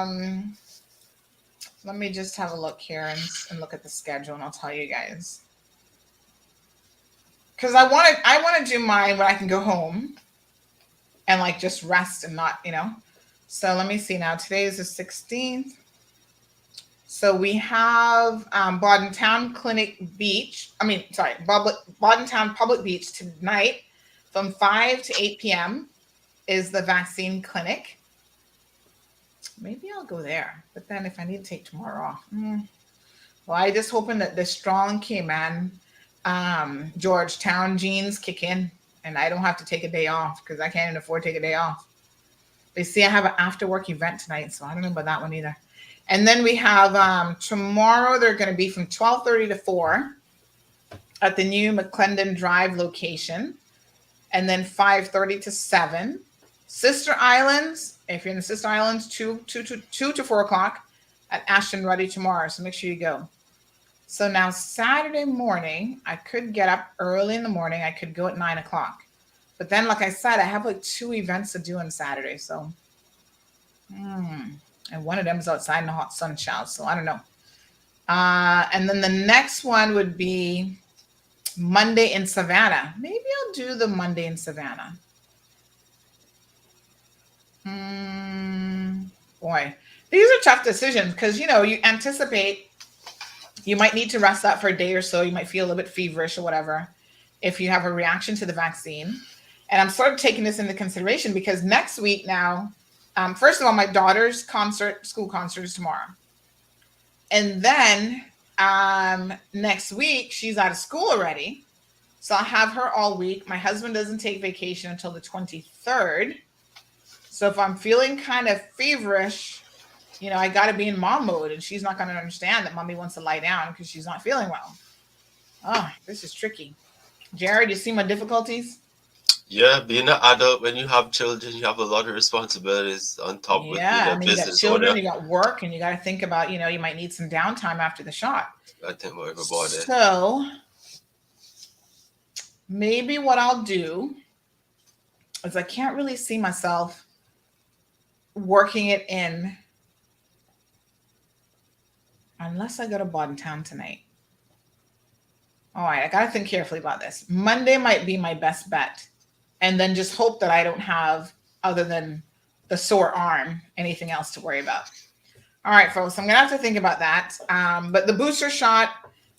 S6: me just have a look here and look at the schedule, and I'll tell you guys. Because I want to do mine where I can go home and like just rest and not, So let me see now. Today is the 16th. So we have Bordentown Public Beach tonight from 5 to 8 p.m. is the vaccine clinic. Maybe I'll go there. But then if I need to take tomorrow off. Well, I just hoping that the strong Cayman Georgetown genes kick in and I don't have to take a day off because I can't even afford to take a day off. They see I have an after work event tonight, so I don't know about that one either. And then we have tomorrow, they're going to be from 12:30 to 4 at the new McClendon Drive location. And then 5:30 to 7. Sister Islands, if you're in the Sister Islands, 2 to 4 o'clock at Ashton Ruddy tomorrow. So make sure you go. So now Saturday morning, I could get up early in the morning. I could go at 9 o'clock. But then, like I said, I have like 2 events to do on Saturday. So, and one of them is outside in the hot sun, child. So I don't know. And then the next one would be Monday in Savannah. Maybe I'll do the Monday in Savannah. Boy, these are tough decisions because, you anticipate you might need to rest up for a day or so. You might feel a little bit feverish or whatever if you have a reaction to the vaccine. And I'm sort of taking this into consideration because next week now, first of all, my daughter's school concert is tomorrow. And then next week, she's out of school already. So I'll have her all week. My husband doesn't take vacation until the 23rd. So if I'm feeling kind of feverish, I got to be in mom mode. And she's not going to understand that mommy wants to lie down because she's not feeling well. Oh, this is tricky. Jared, you see my difficulties?
S8: Yeah, being an adult, when you have children, you have a lot of responsibilities on top with
S6: I mean, you got children,
S8: owner.
S6: you got work, and you got to think about, you might need some downtime after the shot.
S8: I think about everybody.
S6: So maybe what I'll do is I can't really see myself working it in unless I go to Bordentown tonight. All right, I got to think carefully about this. Monday might be my best bet. And then just hope that I don't have, other than the sore arm, anything else to worry about. All right, folks, I'm going to have to think about that. But the booster shot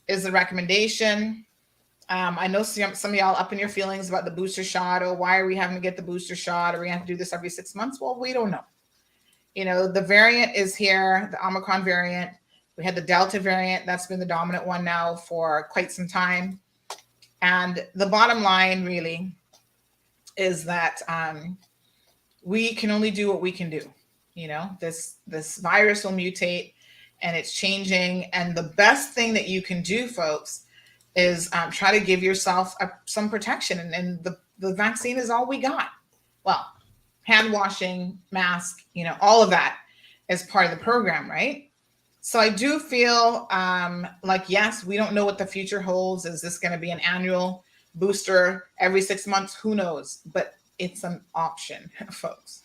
S6: is the recommendation. I know some of y'all up in your feelings about the booster shot, or why are we having to get the booster shot? Or we have to do this every 6 months? Well, we don't know. The variant is here, the Omicron variant. We had the Delta variant. That's been the dominant one now for quite some time. And the bottom line really is that we can only do what we can do. This virus will mutate and it's changing. And the best thing that you can do, folks, is try to give yourself some protection. And the vaccine is all we got. Well, hand washing, mask, all of that is part of the program, right? So I do feel like, yes, we don't know what the future holds. Is this going to be an annual booster every 6 months? Who knows? But it's an option, folks.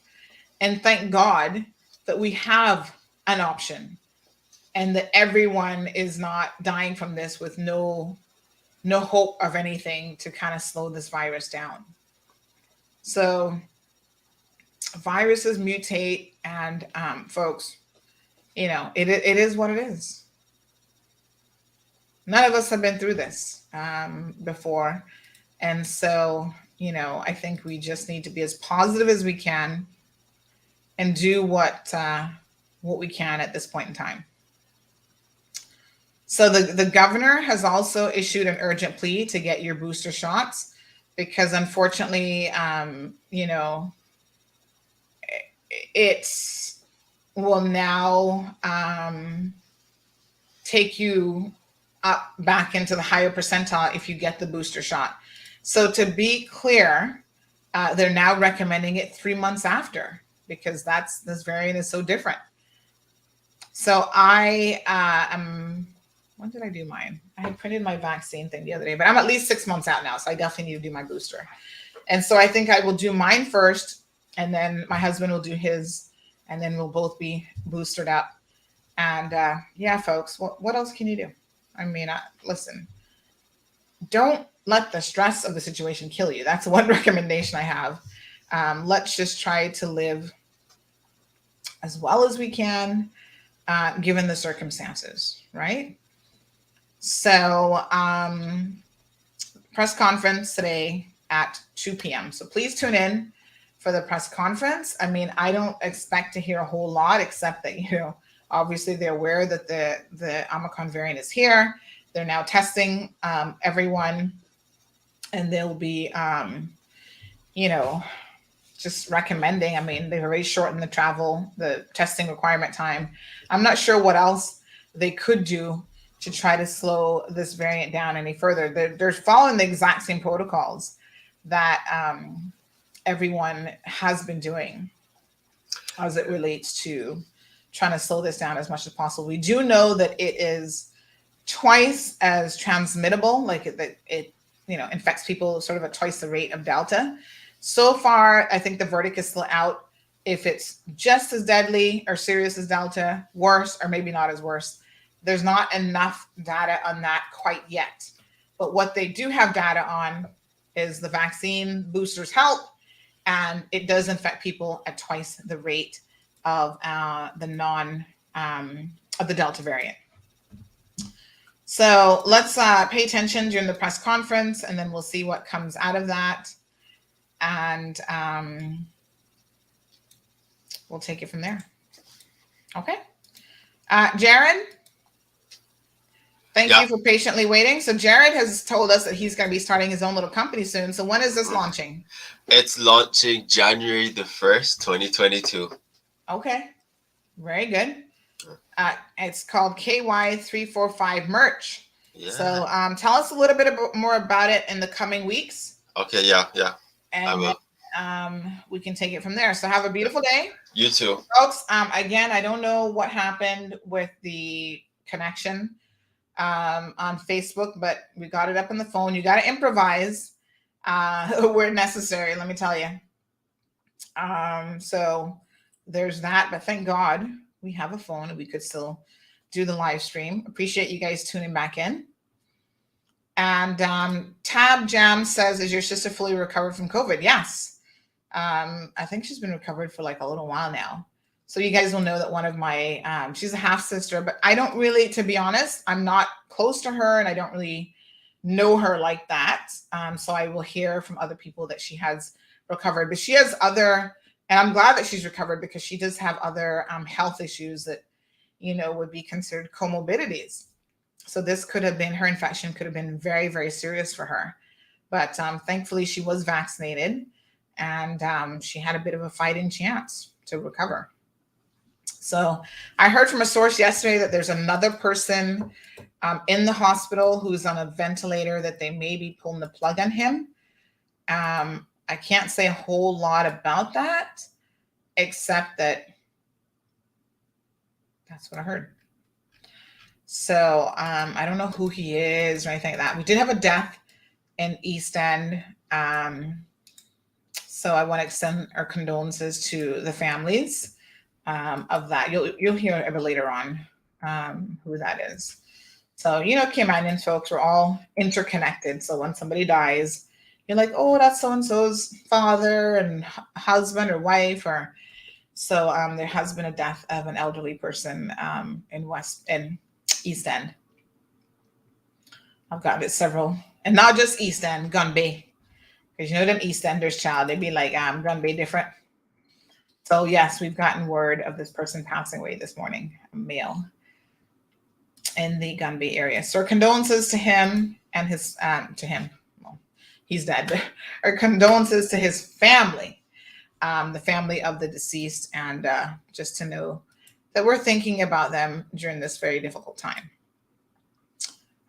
S6: And thank God that we have an option and that everyone is not dying from this with no hope of anything to kind of slow this virus down. So viruses mutate, and folks, it is what it is. None of us have been through this before. And so, I think we just need to be as positive as we can and do what we can at this point in time. So the governor has also issued an urgent plea to get your booster shots because unfortunately, it will now take you up back into the higher percentile if you get the booster shot. So to be clear, they're now recommending it 3 months after because this variant is so different. So I am. When did I do mine? I had printed my vaccine thing the other day, but I'm at least 6 months out now, so I definitely need to do my booster. And so I think I will do mine first, and then my husband will do his, and then we'll both be boosted up. And yeah, folks, what else can you do? I mean, listen, don't let the stress of the situation kill you. That's one recommendation I have. Let's just try to live as well as we can, given the circumstances, right? So press conference today at 2 p.m. So please tune in for the press conference. I mean, I don't expect to hear a whole lot, except that, obviously they're aware that the Omicron variant is here. They're now testing everyone, and they'll be, just recommending. I mean, they've already shortened the testing requirement time. I'm not sure what else they could do to try to slow this variant down any further. They're following the exact same protocols that everyone has been doing as it relates to trying to slow this down as much as possible. We do know that it is twice as transmittable, like it infects people sort of at twice the rate of Delta. So far, I think the verdict is still out if it's just as deadly or serious as Delta, worse, or maybe not as worse. There's not enough data on that quite yet. But what they do have data on is the vaccine boosters help, and it does infect people at twice the rate of the Delta variant. So let's pay attention during the press conference, and then we'll see what comes out of that. And we'll take it from there. Okay. Jared, thank you for patiently waiting. So Jared has told us that he's going to be starting his own little company soon. So when is this launching?
S8: It's launching January the 1st, 2022.
S6: Okay. Very good. It's called KY345 Merch.
S8: Yeah.
S6: So tell us a little bit more about it in the coming weeks.
S8: Okay, yeah.
S6: And we can take it from there. So have a beautiful day.
S8: You too.
S6: Folks, again, I don't know what happened with the connection on Facebook, but we got it up on the phone. You got to improvise where necessary, let me tell you. So there's that, but thank God we have a phone and we could still do the live stream. Appreciate you guys tuning back in. And Tab Jam says, is your sister fully recovered from COVID? Yes. I think she's been recovered for like a little while now. So you guys will know that one of my, she's a half sister, but I don't really, to be honest, I'm not close to her and I don't really know her like that. So I will hear from other people that she has recovered, but she has other, and I'm glad that she's recovered because she does have other health issues that, would be considered comorbidities. So this could have been, her infection could have been very, very serious for her. But thankfully she was vaccinated and she had a bit of a fighting chance to recover. So I heard from a source yesterday that there's another person in the hospital who's on a ventilator that they may be pulling the plug on him. I can't say a whole lot about that, except that that's what I heard. So I don't know who he is or anything like that. We did have a death in East End. So I want to extend our condolences to the families of that. You'll hear a bit later on who that is. So, Cayman Islands folks, we're all interconnected. So when somebody dies, you're like, oh, that's so-and-so's father and husband or wife. Or so there has been a death of an elderly person in East End. I've got it several, and not just East End, Gun Bay. Because you know them East Enders, child, they'd be like, Gun Bay different. So yes, we've gotten word of this person passing away this morning, a male in the Gun Bay area. So our condolences to him and his, to him. Well, he's dead, but our condolences to his family, the family of the deceased, and just to know that we're thinking about them during this very difficult time.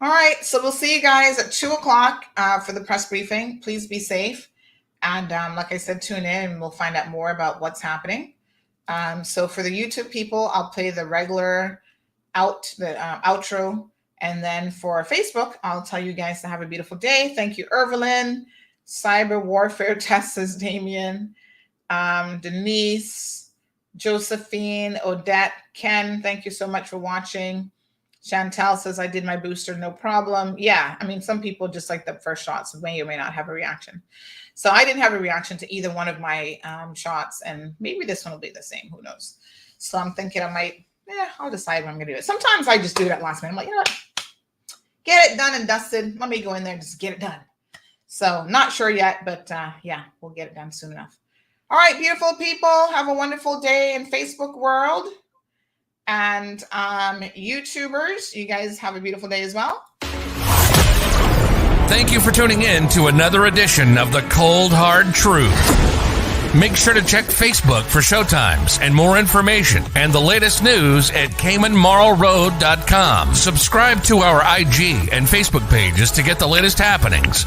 S6: All right, so we'll see you guys at 2:00 for the press briefing. Please be safe. And like I said, tune in and we'll find out more about what's happening. So for the YouTube people, I'll play the regular outro. And then for Facebook, I'll tell you guys to have a beautiful day. Thank you, Irvelyn. Cyber Warfare Test, says Damien. Denise, Josephine, Odette, Ken, thank you so much for watching. Chantel says, I did my booster, no problem. Yeah, I mean, some people just like the first shots may or may not have a reaction. So I didn't have a reaction to either one of my shots, and maybe this one will be the same. Who knows? So I'm thinking I might, I'll decide when I'm going to do it. Sometimes I just do it at last minute. I'm like, you know what? Get it done and dusted. Let me go in there and just get it done. So not sure yet, but yeah, we'll get it done soon enough. All right, beautiful people. Have a wonderful day in Facebook world. And YouTubers, you guys have a beautiful day as well.
S1: Thank you for tuning in to another edition of The Cold Hard Truth. Make sure to check Facebook for showtimes and more information and the latest news at CaymanMarlRoad.com. Subscribe to our IG and Facebook pages to get the latest happenings.